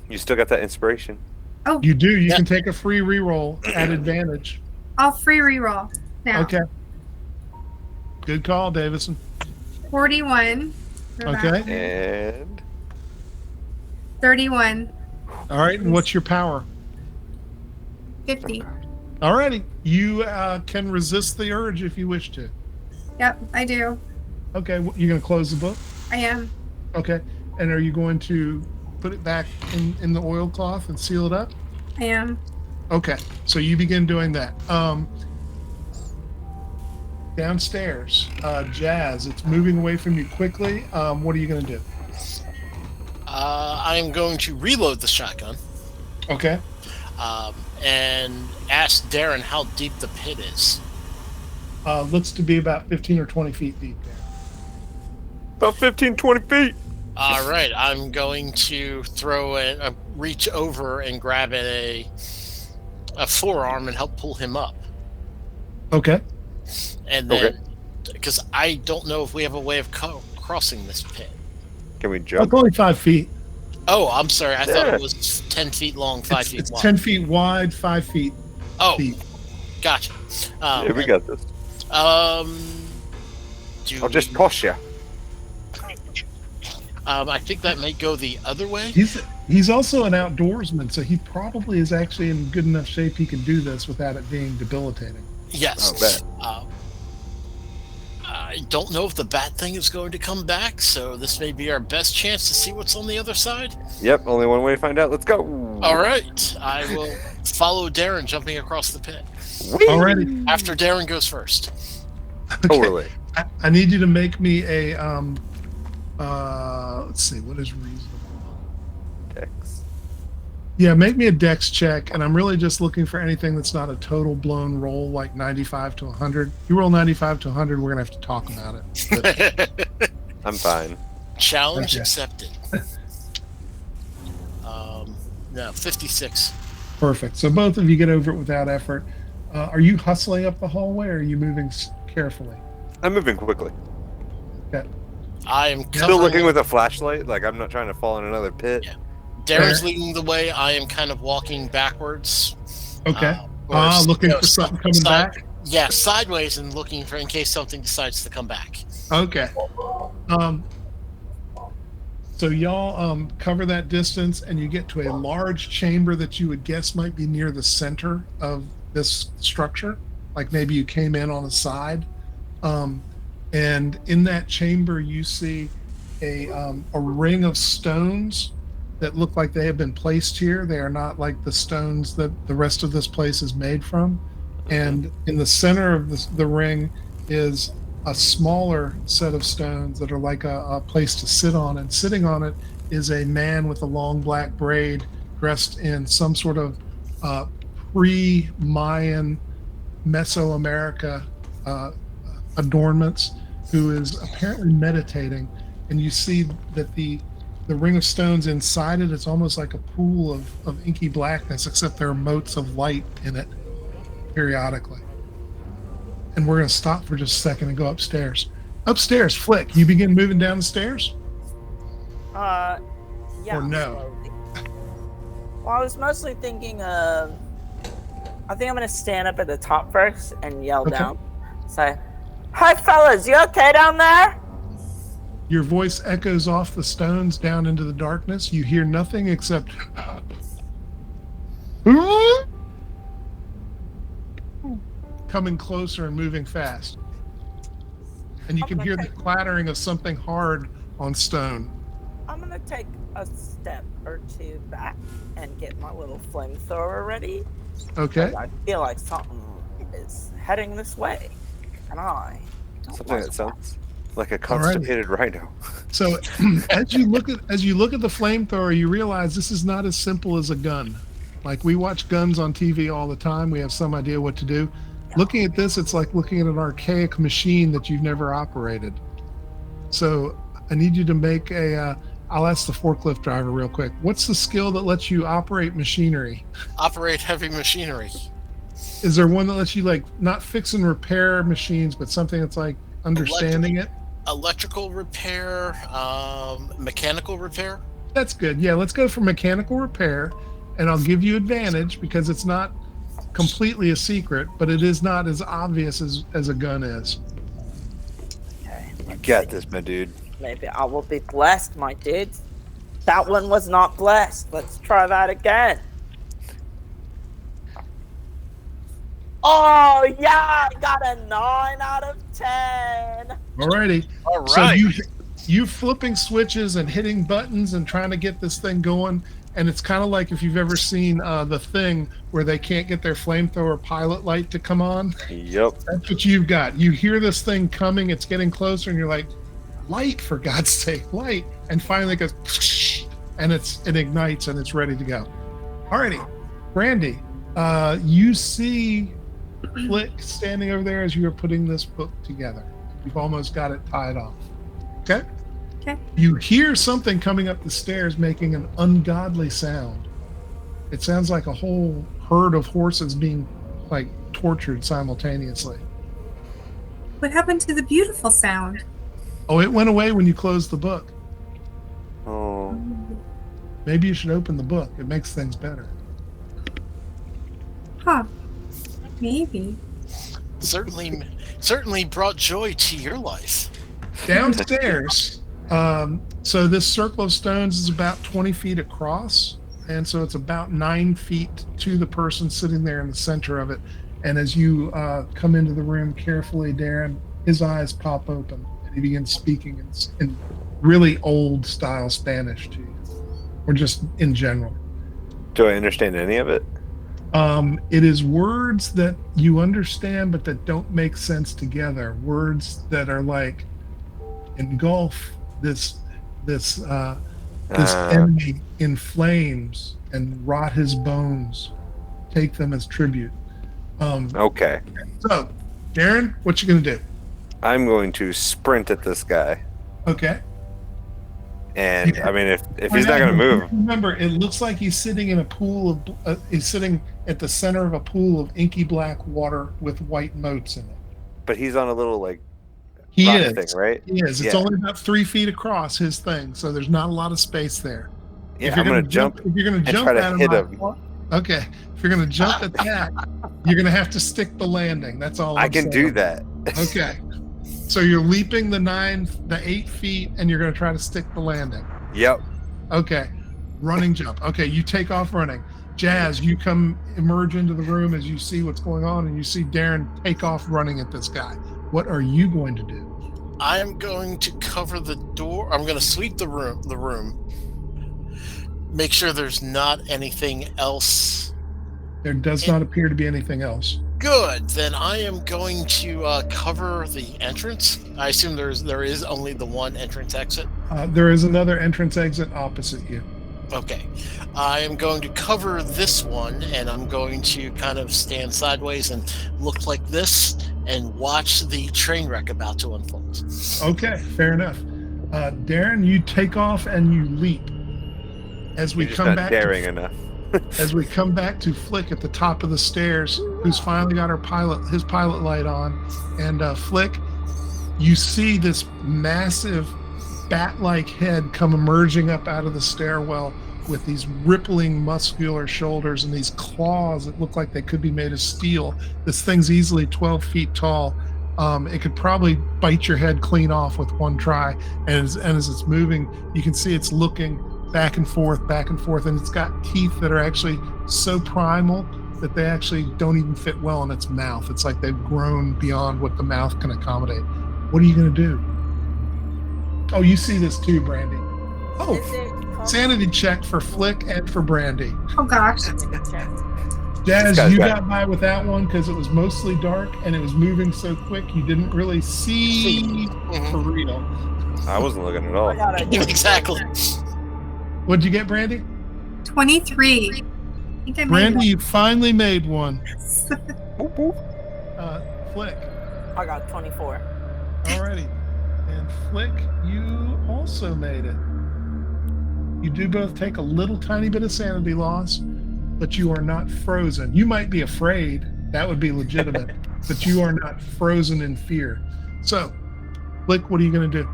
S4: You still got that inspiration.
S3: Oh,
S1: You do. You can take a free reroll at advantage.
S3: I'll free reroll now.
S1: Okay. Good call, Davison.
S3: 41. for that
S1: Okay.
S3: one.
S4: And
S3: 31.
S1: All right. And what's your power?
S3: 50.
S1: All righty. You can resist the urge if you wish to.
S3: Yep, I do.
S1: Okay. You're going to close the book?
S3: I am.
S1: Okay. And are you going to put it back in the oilcloth and seal it up?
S3: I am.
S1: Okay. So you begin doing that. Downstairs, Jazz, it's moving away from you quickly. What are you going to do?
S5: I'm going to reload the shotgun
S1: Okay.
S5: and ask Darren how deep the pit is.
S1: Looks to be about 15 or 20 feet deep there.
S4: about 15, 20 feet.
S5: All right, I'm going to throw a reach over and grab a forearm and help pull him up.
S1: Okay.
S5: And then, because I don't know if we have a way of crossing this pit.
S4: Can we
S1: It's
S4: jump?
S1: only 5 feet.
S5: Oh, I'm sorry. I thought
S4: Yeah.
S5: it was 10 feet long, 5 feet
S1: It's
S5: wide.
S1: 10 feet wide, 5 feet
S5: Oh,
S1: deep.
S5: gotcha.
S4: Yeah, we got this.
S5: I'll
S4: I'll just toss you.
S5: I think that may go the other way.
S1: He's also an outdoorsman, so he probably is actually in good enough shape he can do this without it being debilitating.
S5: Yes.
S4: Oh, bet.
S5: I don't know if the bat thing is going to come back, so this may be our best chance to see what's on the other side.
S4: Yep, only one way to find out. Let's go.
S5: All right. I will follow Darren jumping across the pit.
S1: Alrighty.
S5: After Darren goes first.
S4: Totally.
S1: I need you to make me a let's see, what is reasonable?
S4: Dex.
S1: Yeah, make me a dex check, and I'm really just looking for anything that's not a total blown roll, like 95 to 100. You roll 95 to 100, we're gonna have to talk about it. But,
S4: I'm fine.
S5: Challenge
S1: Okay.
S5: accepted. No, 56.
S1: perfect. So both of you get over it without effort. Are you hustling up the hallway, or are you moving carefully?
S4: I'm moving quickly.
S5: I am
S4: Still looking with a flashlight. Like I'm not trying to fall in another pit.
S5: Yeah. Darren's leading the way. I am kind of walking backwards.
S1: Okay.
S5: Or,
S1: Looking
S5: you know,
S1: for something coming back.
S5: Yeah, sideways and looking for in case something decides to come back.
S1: Okay. So y'all cover that distance, and you get to a large chamber that you would guess might be near the center of this structure. Like maybe you came in on the side. And in that chamber, you see a ring of stones that look like they have been placed here. They are not like the stones that the rest of this place is made from. And in the center of the ring is a smaller set of stones that are like a place to sit on. And sitting on it is a man with a long black braid dressed in some sort of pre-Mayan Mesoamerica adornments, who is apparently meditating and you see that the ring of stones inside it, it's almost like a pool of inky blackness, except there are motes of light in it periodically. And we're going to stop for just a second and go upstairs. Upstairs, Flick, you begin moving down the stairs?
S2: Yeah.
S1: Or no?
S2: Slowly. Well, I was mostly thinking of. I think I'm gonna stand up at the top first and yell
S1: Okay.
S2: down. Say, "Hi, fellas, you okay down there?"
S1: Your voice echoes off the stones down into the darkness. You hear nothing except coming closer and moving fast. And you can hear the clattering of something hard on stone.
S2: I'm gonna take a step or two back and get my little flamethrower ready.
S1: Okay.
S2: I feel like something is heading this way, and I don't
S4: Something
S2: like
S4: that sounds like a
S1: Alrighty.
S4: constipated rhino.
S1: So as you look at the flamethrower, you realize this is not as simple as a gun. Like we watch guns on TV all the time. We have some idea what to do. Looking at this, it's like looking at an archaic machine that you've never operated. So I need you to make a, I'll ask the forklift driver real quick. What's the skill that lets you operate machinery?
S5: Operate heavy machinery.
S1: Is there one that lets you like not fix and repair machines, but something that's like understanding it?
S5: Electrical repair, mechanical repair.
S1: That's good. Yeah, let's go for mechanical repair, and I'll give you advantage because it's not completely a secret, but it is not as obvious as a gun is.
S2: Okay.
S4: You got this, my dude.
S2: Maybe I will be blessed, my dudes. That one was not blessed. Let's try that again. Oh, yeah, I got a 9 out of 10.
S1: Alrighty.
S5: All
S1: So
S5: right.
S1: you flipping switches and hitting buttons and trying to get this thing going, and it's kind of like if you've ever seen The Thing, where they can't get their flamethrower pilot light to come on.
S4: Yep.
S1: That's what you've got. You hear this thing coming, it's getting closer, and you're like, light, for God's sake, light. And finally it goes, and it ignites and it's ready to go. Alrighty. Brandy, you see Flick standing over there as you are putting this book together. You've almost got it tied off. Okay?
S3: Okay.
S1: You hear something coming up the stairs making an ungodly sound. It sounds like a whole herd of horses being like tortured simultaneously.
S3: What happened to the beautiful sound?
S1: Oh, it went away when you closed the book.
S4: Oh.
S1: Maybe you should open the book. It makes things better.
S3: Huh. Maybe.
S5: Certainly brought joy to your life.
S1: Downstairs, so this circle of stones is about 20 feet across, and so it's about 9 feet to the person sitting there in the center of it. And as you come into the room carefully, Darren, his eyes pop open, and he begins speaking in really old style Spanish to you, or just in general.
S4: Do I understand any of it?
S1: It is words that you understand, but that don't make sense together. Words that are like engulf this enemy in flames and rot his bones. Take them as tribute.
S4: Okay.
S1: So, Darren, what you gonna do?
S4: I'm going to sprint at this guy.
S1: Okay.
S4: And I mean, if he's not going to move,
S1: Remember, it looks like he's sitting in a pool of. He's sitting at the center of a pool of inky black water with white motes in it.
S4: but he's on a little like
S1: He
S4: rock
S1: is.
S4: thing, right?
S1: He is. It's
S4: Yeah.
S1: only about 3 feet across his thing, so there's not a lot of space there.
S4: Yeah,
S1: If you're
S4: I'm gonna jump
S1: If you're gonna
S4: and
S1: jump
S4: try to
S1: at
S4: hit
S1: him,
S4: him.
S1: okay. If you're gonna jump at that, you're gonna have to stick the landing. That's all.
S4: I
S1: I'm
S4: can
S1: saying.
S4: do that.
S1: Okay. So you're leaping the 8 feet, and you're gonna try to stick the landing.
S4: Yep.
S1: Okay. Running jump. Okay, you take off running. Jazz, you come emerge into the room as you see what's going on, and you see Darren take off running at this guy. What are you going to do?
S5: I am going to cover the door. I'm going to sweep the room. Make sure there's not anything else.
S1: There does not appear to be anything else.
S5: Good. Then I am going to cover the entrance. I assume there is only the one entrance exit.
S1: There is another entrance exit opposite you.
S5: Okay. I am going to cover this one, and I'm going to kind of stand sideways and look like this and watch the train wreck about to unfold.
S1: Okay, fair enough. Darren, you take off and you leap. As we
S4: You're just
S1: come
S4: not
S1: back
S4: daring
S1: to,
S4: enough.
S1: as we come back to Flick at the top of the stairs, who's finally got his pilot light on, and Flick, you see this massive bat-like head come emerging up out of the stairwell with these rippling muscular shoulders and these claws that look like they could be made of steel. This thing's easily 12 feet tall. It could probably bite your head clean off with one try. And as it's moving, you can see it's looking back and forth, and it's got teeth that are actually so primal that they actually don't even fit well in its mouth. It's like they've grown beyond what the mouth can accommodate. What are you going to do? Oh, you see this too, Brandy. Oh, sanity check for Flick and for Brandy.
S3: Oh gosh.
S1: Jazz, you got by with that one because it was mostly dark and it was moving so quick you didn't really see for real.
S4: I wasn't looking at all.
S5: Exactly.
S1: What'd you get, Brandy?
S3: 23. I think I made
S1: Brandy, you finally made one.
S3: one.
S1: Flick.
S2: I got 24.
S1: Alrighty. And Flick, you also made it. You do both take a little tiny bit of sanity loss, but you are not frozen. You might be afraid. That would be legitimate. But you are not frozen in fear. So, Flick, what are you going to do?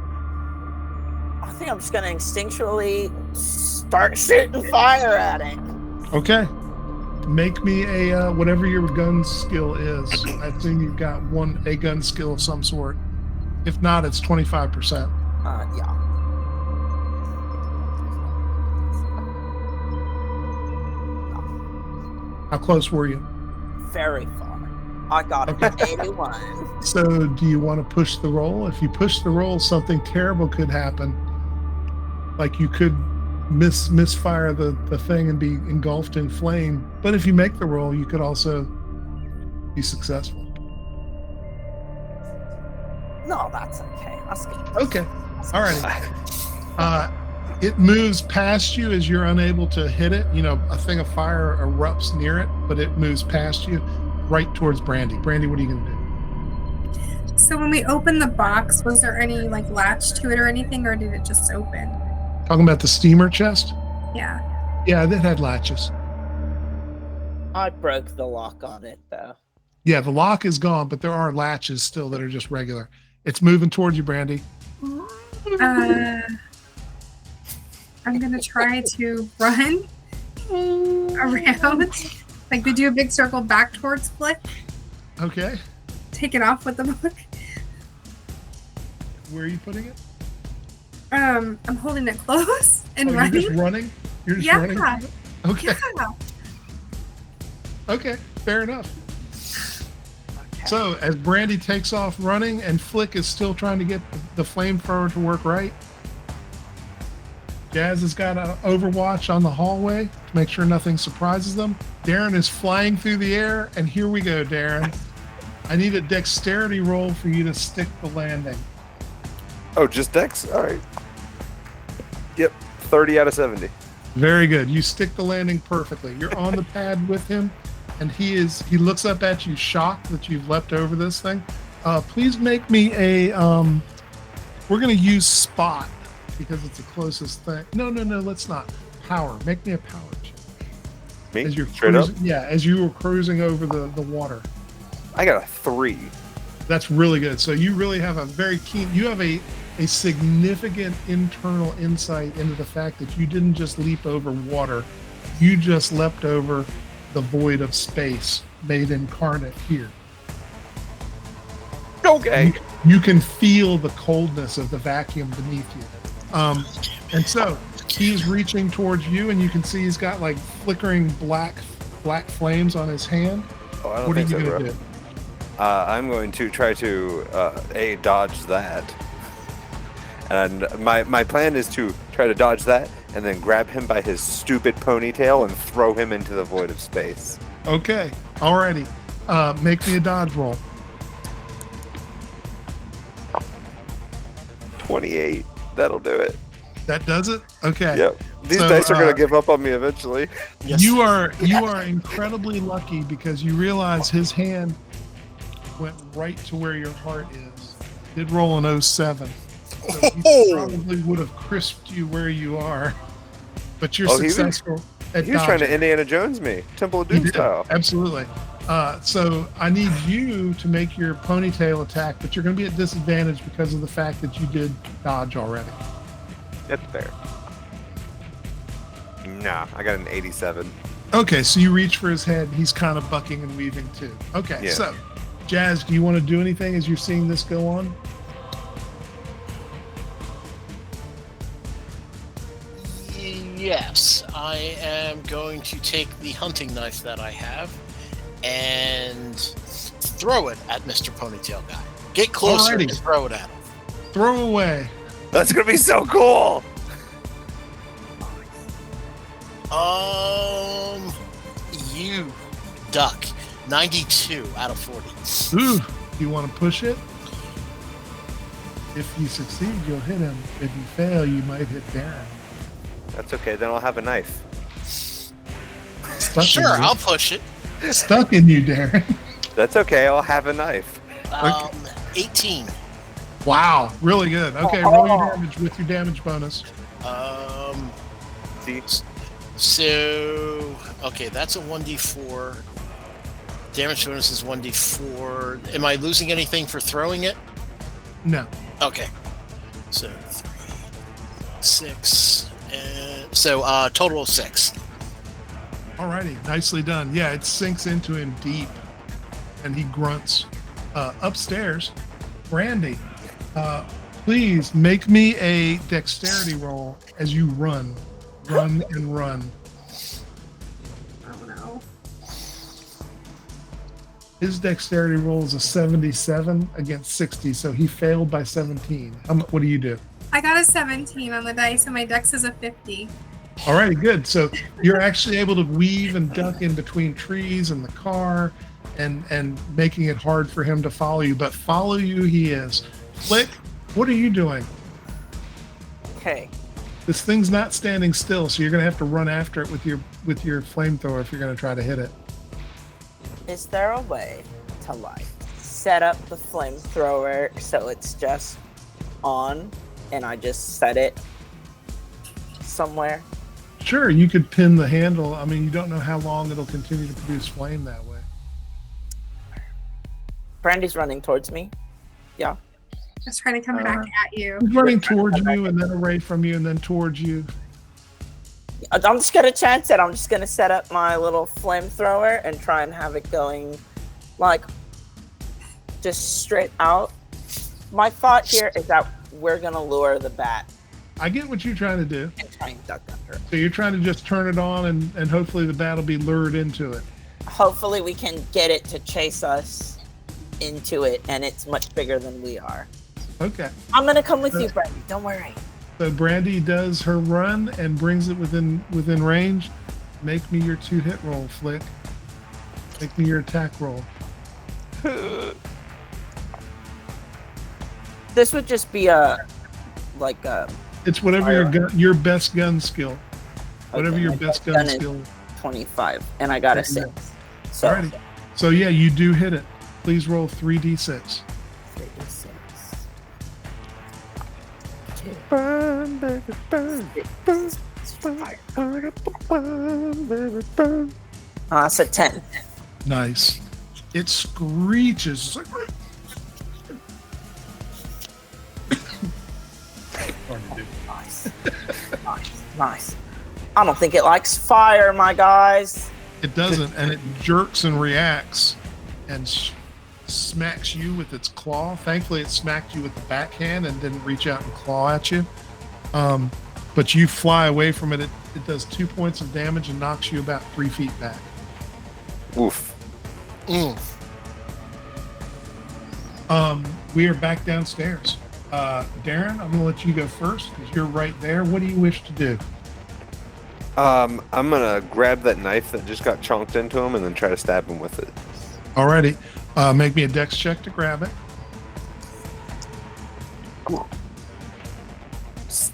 S2: I think I'm just gonna instinctually start shooting fire at it.
S1: Okay. Make me a whatever your gun skill is. I assume you've got a gun skill of some sort. If not, it's 25%.
S2: Yeah.
S1: How close were you?
S2: Very far. I got
S1: Okay.
S2: 81.
S1: So do you want to push the roll? If you push the roll, something terrible could happen. Like you could misfire the thing and be engulfed in flame. But if you make the roll, you could also be successful.
S2: No, that's okay. I'll skip.
S1: Okay. All right. It moves past you as you're unable to hit it. You know, a thing of fire erupts near it, but it moves past you right towards Brandy. Brandy, what are you going to do?
S3: So when we opened the box, was there any like latch to it or anything, or did it just open?
S1: Talking about the steamer chest?
S3: Yeah.
S1: Yeah, that had latches.
S2: I broke the lock on it though.
S1: Yeah, the lock is gone, but there are latches still that are just regular. It's moving towards you, Brandy.
S3: I'm gonna try to run around. Like we do a big circle back towards Flick.
S1: Okay.
S3: Take it off with the book.
S1: Where are you putting it?
S3: I'm holding it close and
S1: You're
S3: running.
S1: just running? You're just
S3: Yeah.
S1: running? Okay.
S3: Yeah.
S1: Okay. Fair enough.
S2: Okay.
S1: So as Brandy takes off running and Flick is still trying to get the flamethrower to work right, Jazz has got an overwatch on the hallway to make sure nothing surprises them. Darren is flying through the air, and here we go, Darren. I need a dexterity roll for you to stick the landing.
S4: Oh, just Dex? All right. Yep, 30 out of 70.
S1: Very good. You stick the landing perfectly. You're on the pad with him, and he looks up at you shocked that you've leapt over this thing. Please make me a we're gonna use spot because it's the closest thing. No, let's not. Power. Make me a power check.
S4: Me?
S1: As you're
S4: Straight up?
S1: cruising, yeah, as you were cruising over the water.
S4: I got a 3.
S1: That's really good. So you really have you have a significant internal insight into the fact that you didn't just leap over water, you just leapt over the void of space made incarnate here.
S4: Okay.
S1: You can feel the coldness of the vacuum beneath you. And so he's reaching towards you, and you can see he's got like flickering black flames on his hand.
S4: Oh, I don't
S1: What are
S4: think
S1: you
S4: so,
S1: going
S4: bro.
S1: to do?
S4: I'm going to try to dodge that, and my plan is to try to dodge that and then grab him by his stupid ponytail and throw him into the void of space.
S1: Okay. Alrighty. Make me a dodge roll.
S4: 28. That'll do it.
S1: That does it? Okay.
S4: Yep. These
S1: So,
S4: dice are gonna give up on me eventually.
S5: Yes.
S1: You are incredibly lucky because you realize his hand went right to where your heart is. Did roll an 07. So he probably would have crisped you where you are, but you're successful at
S4: He was trying to
S1: dodging.
S4: Indiana Jones me, Temple of
S1: He
S4: Doom
S1: did,
S4: style.
S1: absolutely. So I need you to make your ponytail attack, but you're going to be at disadvantage because of the fact that you did dodge already.
S4: That's fair. Nah, I got an 87.
S1: Okay, so you reach for his head. He's kind of bucking and weaving too. Okay,
S4: Yeah.
S1: so Jazz, do you want to do anything as you're seeing this go on?
S5: Yes, I am going to take the hunting knife that I have and throw it at Mr. Ponytail Guy. Get closer
S1: Alrighty.
S5: and throw it at him.
S1: Throw away.
S4: That's gonna be so cool.
S5: You duck. 92 out of 40.
S1: Ooh, you want to push it? If you succeed, you'll hit him. If you fail, you might hit Darren.
S4: That's okay. Then I'll have a knife.
S1: Stuck
S5: Sure,
S1: in you.
S5: I'll push it.
S1: Stuck in you, Darren.
S4: That's okay. I'll have a knife.
S5: 18.
S1: Wow, really good. Okay, roll your damage with your damage bonus.
S4: See,
S5: So, okay, that's a 1d4. Damage bonus is 1d4. Am I losing anything for throwing it?
S1: No.
S5: Okay. So, 3, 6, and so total of 6.
S1: Alrighty, nicely done. Yeah, it sinks into him deep, and he grunts. Upstairs, Brandy, please make me a dexterity roll as you run and run.
S3: Oh no.
S1: His dexterity roll is a 77 against 60, so he failed by 17. What do you do?
S3: I got a 17 on the dice, and my dex is a 50.
S1: Alrighty, good. So you're actually able to weave and duck in between trees and the car, and making it hard for him to follow you. But follow you he is. Flick, what are you doing?
S2: Okay.
S1: This thing's not standing still, so you're going to have to run after it with your flamethrower if you're going to try to hit it.
S2: Is there a way to set up the flamethrower so it's just on and I just set it somewhere?
S1: Sure, you could pin the handle. I mean, you don't know how long it'll continue to produce flame that way.
S2: Brandy's running towards me. Yeah.
S3: Just trying to come back at you.
S1: He's running towards you and then away from you and then towards you.
S2: I'm just gonna chance it. I'm just gonna set up my little flamethrower and try and have it going just straight out. My thought here is that we're gonna lure the bat
S1: I get what you're trying to do.
S2: and try and duck under it.
S1: So you're trying to just turn it on and hopefully the bat will be lured into it.
S2: Hopefully we can get it to chase us into it, and it's much bigger than we are.
S1: Okay.
S2: I'm gonna come with you, Brandy. Don't worry.
S1: So Brandy does her run and brings it within range. Make me your 2-hit roll, Flick. Make me your attack roll.
S2: This would just be
S1: It's whatever your best gun skill. Whatever
S2: okay,
S1: your
S2: my
S1: best
S2: gun
S1: gun
S2: is
S1: skill.
S2: 25, and I got a 6. So
S1: Alrighty. So yeah, you do hit it. Please roll 3d6.
S2: 3d6.
S4: burn, baby, burn, burn, burn, burn, baby, burn.
S2: That's a 10.
S1: Nice. It screeches. It's like,
S2: Nice. Nice. I don't think it likes fire, my guys.
S1: it doesn't, and it jerks and reacts and smacks you with its claw. Thankfully, it smacked you with the backhand and didn't reach out and claw at you. But you fly away from it. It does 2 points of damage and knocks you about 3 feet back.
S4: Oof.
S1: We are back downstairs. Darren, I'm going to let you go first because you're right there. What do you wish to do?
S4: I'm gonna grab that knife that just got chonked into him and then try to stab him with it.
S1: Alrighty. Make me a dex check to grab it.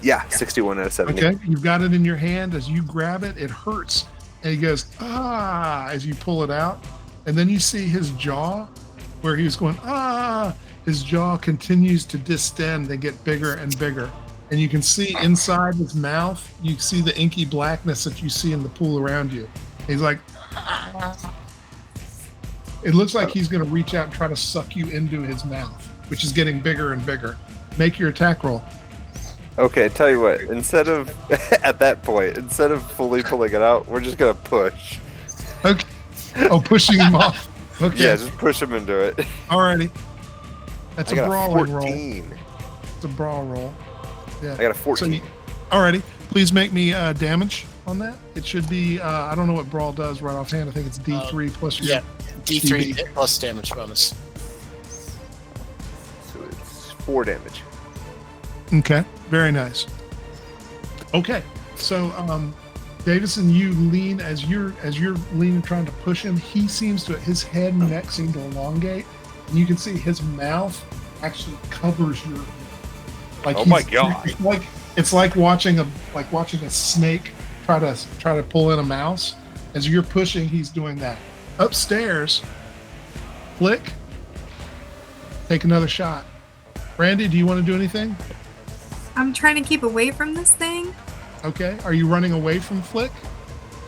S4: Yeah, 61 out of 70.
S1: Okay, you've got it in your hand. As you grab it, it hurts. And he goes, ah, as you pull it out. And then you see his jaw where he was going, ah. his jaw continues to distend and get bigger and bigger. And you can see inside his mouth, you see the inky blackness that you see in the pool around you. He's like, it looks like he's going to reach out and try to suck you into his mouth, which is getting bigger and bigger. Make your attack roll.
S4: Okay, tell you what, instead of, at that point, instead of fully pulling it out, we're just going to push.
S1: Okay. Oh, pushing him off. Okay.
S4: Yeah, just push him into it.
S1: Alrighty. That's
S4: I
S1: a
S4: got
S1: brawling
S4: a
S1: roll.
S4: 14.
S1: It's a brawl roll. Yeah.
S4: I got a 14.
S1: Alrighty. Please make me damage on that. It should be, I don't know what brawl does right offhand. I think it's D3 plus your...
S5: Yeah, D3
S1: DB.
S5: plus damage bonus.
S4: So it's 4 damage.
S1: Okay, very nice. Okay, so Davison, you lean as you're leaning, trying to push him. He seems to, his head and neck seem to elongate, and you can see his mouth actually covers your. Like
S4: oh my god!
S1: It's like watching a snake try to pull in a mouse. As you're pushing, he's doing that. Upstairs, Flick, take another shot. Brandy, do you want to do anything?
S3: I'm trying to keep away from this thing.
S1: Okay. Are you running away from Flick?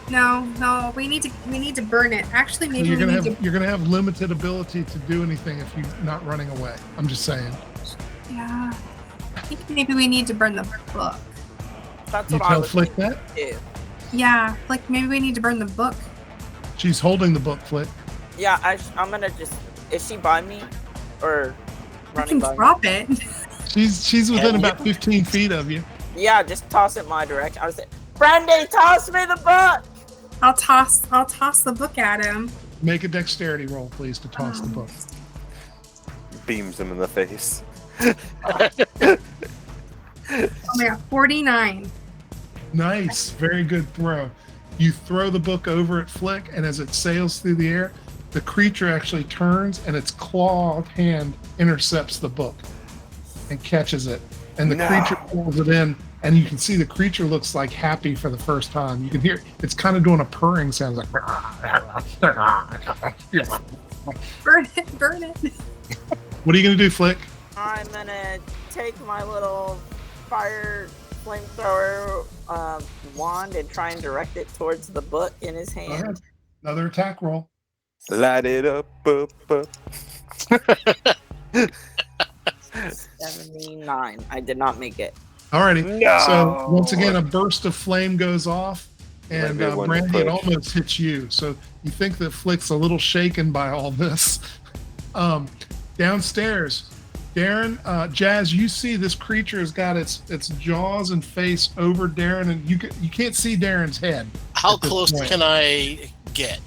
S3: No, we need to burn it. Actually,
S1: So
S3: maybe
S1: you're gonna have limited ability to do anything if you're not running away. I'm just saying.
S3: Yeah. I think maybe we need to burn the book.
S2: That's
S1: You
S2: what I
S1: tell
S2: was
S1: Flick
S2: thinking
S1: that?
S2: too.
S3: Yeah, like maybe we need to burn the book.
S1: She's holding the book, Flick.
S2: Yeah, I'm gonna just. Is she by me, or
S3: I
S2: running
S3: can
S2: by me?
S3: drop it.
S1: She's within
S5: Hell
S1: about 15 feet of you.
S2: Yeah, just toss it my direction. I was like, Brandy, toss me the book.
S3: I'll toss the book at him.
S1: Make a dexterity roll, please, to toss the book.
S4: Beams him in the face.
S3: Oh my god, 49.
S1: Nice, very good throw. You throw the book over at Flick, and as it sails through the air, the creature actually turns, and its clawed hand intercepts the book and catches it. And the creature pulls it in, and you can see the creature looks like happy for the first time. You can hear it's kind of doing a purring sound, like.
S3: Burn it.
S1: What are you gonna do, Flick?
S2: I'm gonna take my little fire flamethrower wand and try and direct it towards the book in his
S1: Go
S2: hand.
S1: ahead. Another attack roll.
S4: Light it up.
S2: 79. I did not make it.
S1: Alrighty.
S4: No!
S1: So once again, a burst of flame goes off, and
S4: Might be a one
S1: Brandy, it
S4: push.
S1: almost hits you. So you think that Flick's a little shaken by all this. Downstairs, Darren, Jazz, you see this creature has got its jaws and face over Darren, and you can't see Darren's head.
S5: How
S1: at this
S5: close
S1: point.
S5: can I get?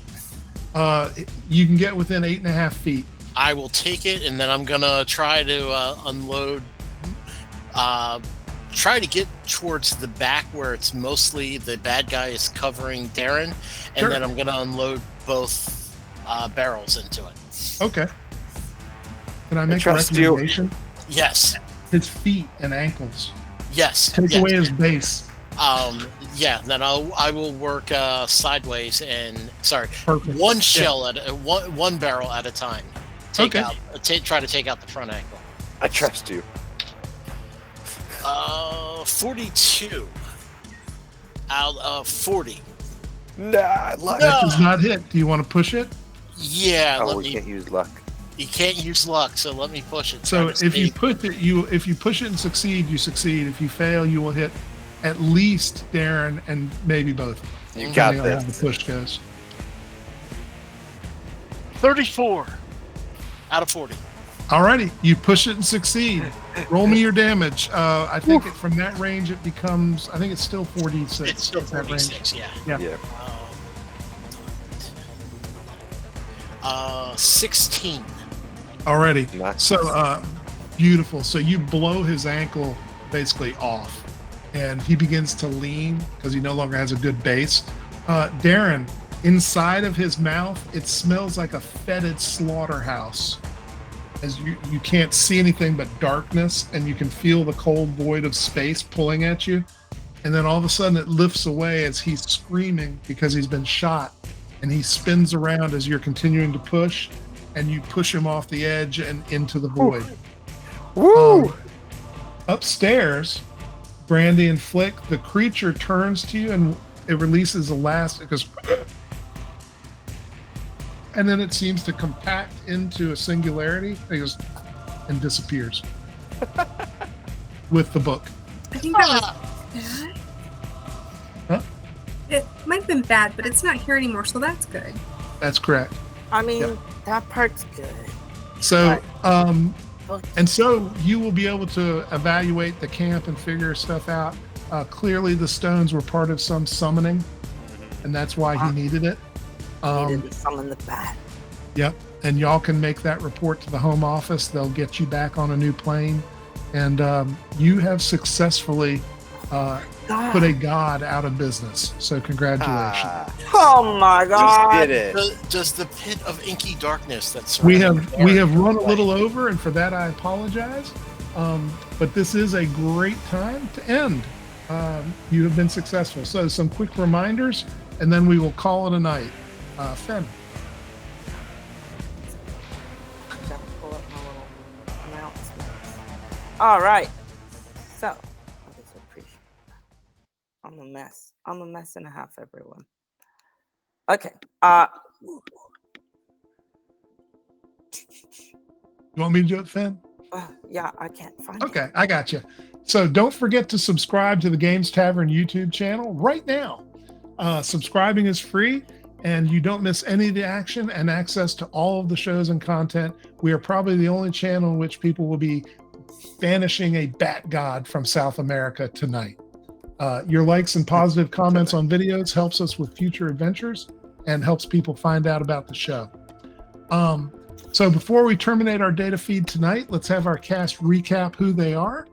S1: You can get within 8.5 feet.
S5: I will take it, and then I'm gonna try to unload. Try to get towards the back where it's mostly the bad guy is covering Darren, and
S1: Sure.
S5: then I'm gonna unload both barrels into it.
S1: Okay. Can I make a
S4: trust you.
S1: recommendation?
S5: Yes,
S1: His feet and ankles.
S5: yes.
S1: Take
S5: yes.
S1: away his base.
S5: Yeah. Then I will work sideways and
S1: Perfect.
S5: one
S1: Yeah.
S5: shell at one barrel at a time. Take
S1: Okay.
S5: out. Try to take out the front ankle.
S4: I trust you.
S5: 42 out of 40.
S4: Nah, luck.
S1: That does not hit. Do you want to push it?
S5: Yeah,
S4: Oh,
S5: let
S4: we
S5: me.
S4: can't use luck.
S5: You can't use luck, so let me push it.
S1: So
S5: Try to
S1: if you
S5: stay-
S1: push it and succeed, you succeed. If you fail, you will hit at least Darren and maybe both.
S4: You got
S1: depending on how
S4: this.
S1: the push goes.
S5: 34 out of 40.
S1: Alrighty, you push it and succeed. Roll me your damage. I think from that range it becomes. I think it's still 4d6.
S5: It's still
S1: at that range.
S5: 46, yeah.
S1: Yeah.
S4: Yeah.
S5: 16.
S1: Alrighty.
S4: Nice.
S1: So beautiful. So you blow his ankle basically off, and he begins to lean because he no longer has a good base. Darren, inside of his mouth, it smells like a fetid slaughterhouse. As you can't see anything but darkness, and you can feel the cold void of space pulling at you. And then all of a sudden it lifts away as he's screaming because he's been shot, and he spins around as you're continuing to push, and you push him off the edge and into the void.
S4: Woo!
S1: Upstairs, Brandy and Flick, the creature turns to you and it releases a last. It goes, and then it seems to compact into a singularity. It goes and disappears with the book.
S3: I think that was bad.
S1: Huh?
S3: It might have been bad, but it's not here anymore, so that's good.
S1: That's correct.
S2: I mean,
S1: Yep.
S2: that part's good.
S1: So,
S2: Book.
S1: and so you will be able to evaluate the camp and figure stuff out. Clearly, the stones were part of some summoning, and that's why he needed it.
S2: Needed to summon the bat.
S1: Yep. And y'all can make that report to the home office. They'll get you back on a new plane. And you have successfully put a god out of business. So congratulations.
S2: Oh my god.
S4: Did it.
S5: Does the pit of inky darkness that's
S1: We have run a little over, and for that I apologize. But this is a great time to end. You have been successful. So some quick reminders, and then we will call it a night. Fenn.
S2: Gotta pull up my little announcements. All right. So, I just appreciate that. I'm a mess. I'm a mess and a half, everyone. Okay.
S1: You want me to do it, Fenn?
S2: Yeah, I can't find it.
S1: Okay, I got you. So don't forget to subscribe to the Games Tavern YouTube channel right now. Subscribing is free, and you don't miss any of the action and access to all of the shows and content. We are probably the only channel in which people will be banishing a bat god from South America tonight. Your likes and positive comments on videos helps us with future adventures and helps people find out about the show. So before we terminate our data feed tonight, let's have our cast recap who they are.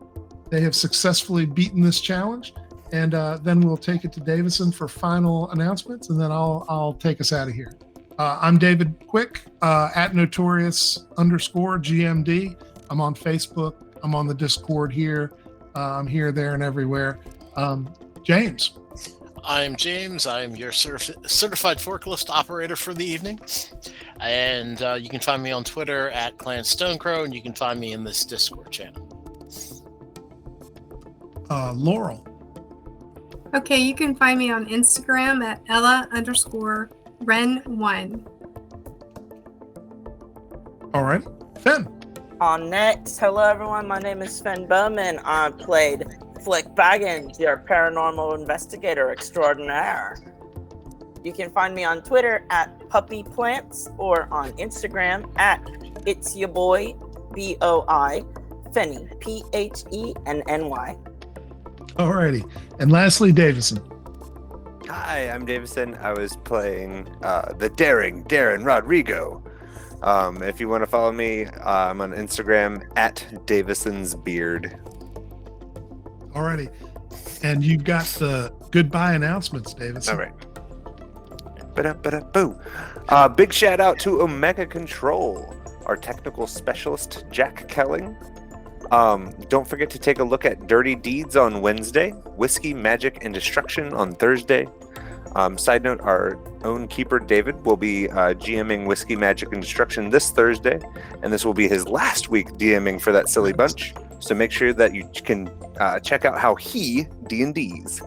S1: They have successfully beaten this challenge, and then we'll take it to Davison for final announcements, and then I'll take us out of here. I'm David Quick, at Notorious_GMD. I'm on Facebook. I'm on the Discord here. I'm here, there, and everywhere. James.
S5: I'm James. I'm your certified forklift operator for the evening. And you can find me on Twitter at Clan Stonecrow, and you can find me in this Discord channel.
S1: Laurel.
S3: Okay, you can find me on Instagram at Ella_Ren1.
S1: All right. Fenn.
S2: On next, hello everyone. My name is Fenn Bowman. I played Flick Baggins, your paranormal investigator extraordinaire. You can find me on Twitter at PuppyPlants or on Instagram at It's Your Boy BOI Fenny PHENNY.
S1: All righty. And lastly, Davison.
S4: Hi, I'm Davison. I was playing the daring Darren Rodrigo. If you want to follow me, I'm on Instagram at Davison's Beard.
S1: Alrighty. And you've got the goodbye announcements, Davison.
S4: All right. Ba-da-ba-da-boo. Big shout out to Omega Control, our technical specialist, Jack Kelling. Don't forget to take a look at Dirty Deeds on Wednesday, Whiskey, Magic, and Destruction on Thursday. Side note, our own keeper, David, will be GMing Whiskey, Magic, and Destruction this Thursday, and this will be his last week DMing for that silly bunch. So make sure that you can check out how he D&Ds.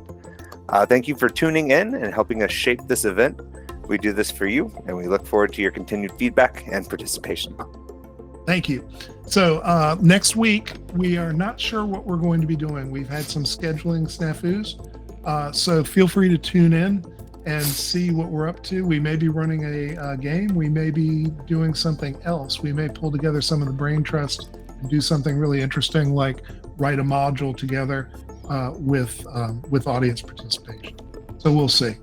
S4: Thank you for tuning in and helping us shape this event. We do this for you, and we look forward to your continued feedback and participation.
S1: Thank you. So next week, we are not sure what we're going to be doing. We've had some scheduling snafus. So feel free to tune in and see what we're up to. We may be running a game. We may be doing something else. We may pull together some of the brain trust and do something really interesting, like write a module together with audience participation. So we'll see.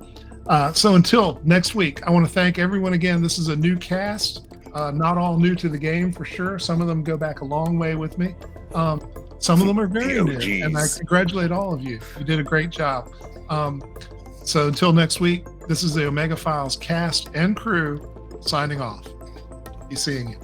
S1: So until next week, I want to thank everyone again. This is a new cast. Not all new to the game for sure. Some of them go back a long way with me. Some of them are very new, and I congratulate all of you. You did a great job. So until next week, this is the Omega Files cast and crew signing off. Be seeing you.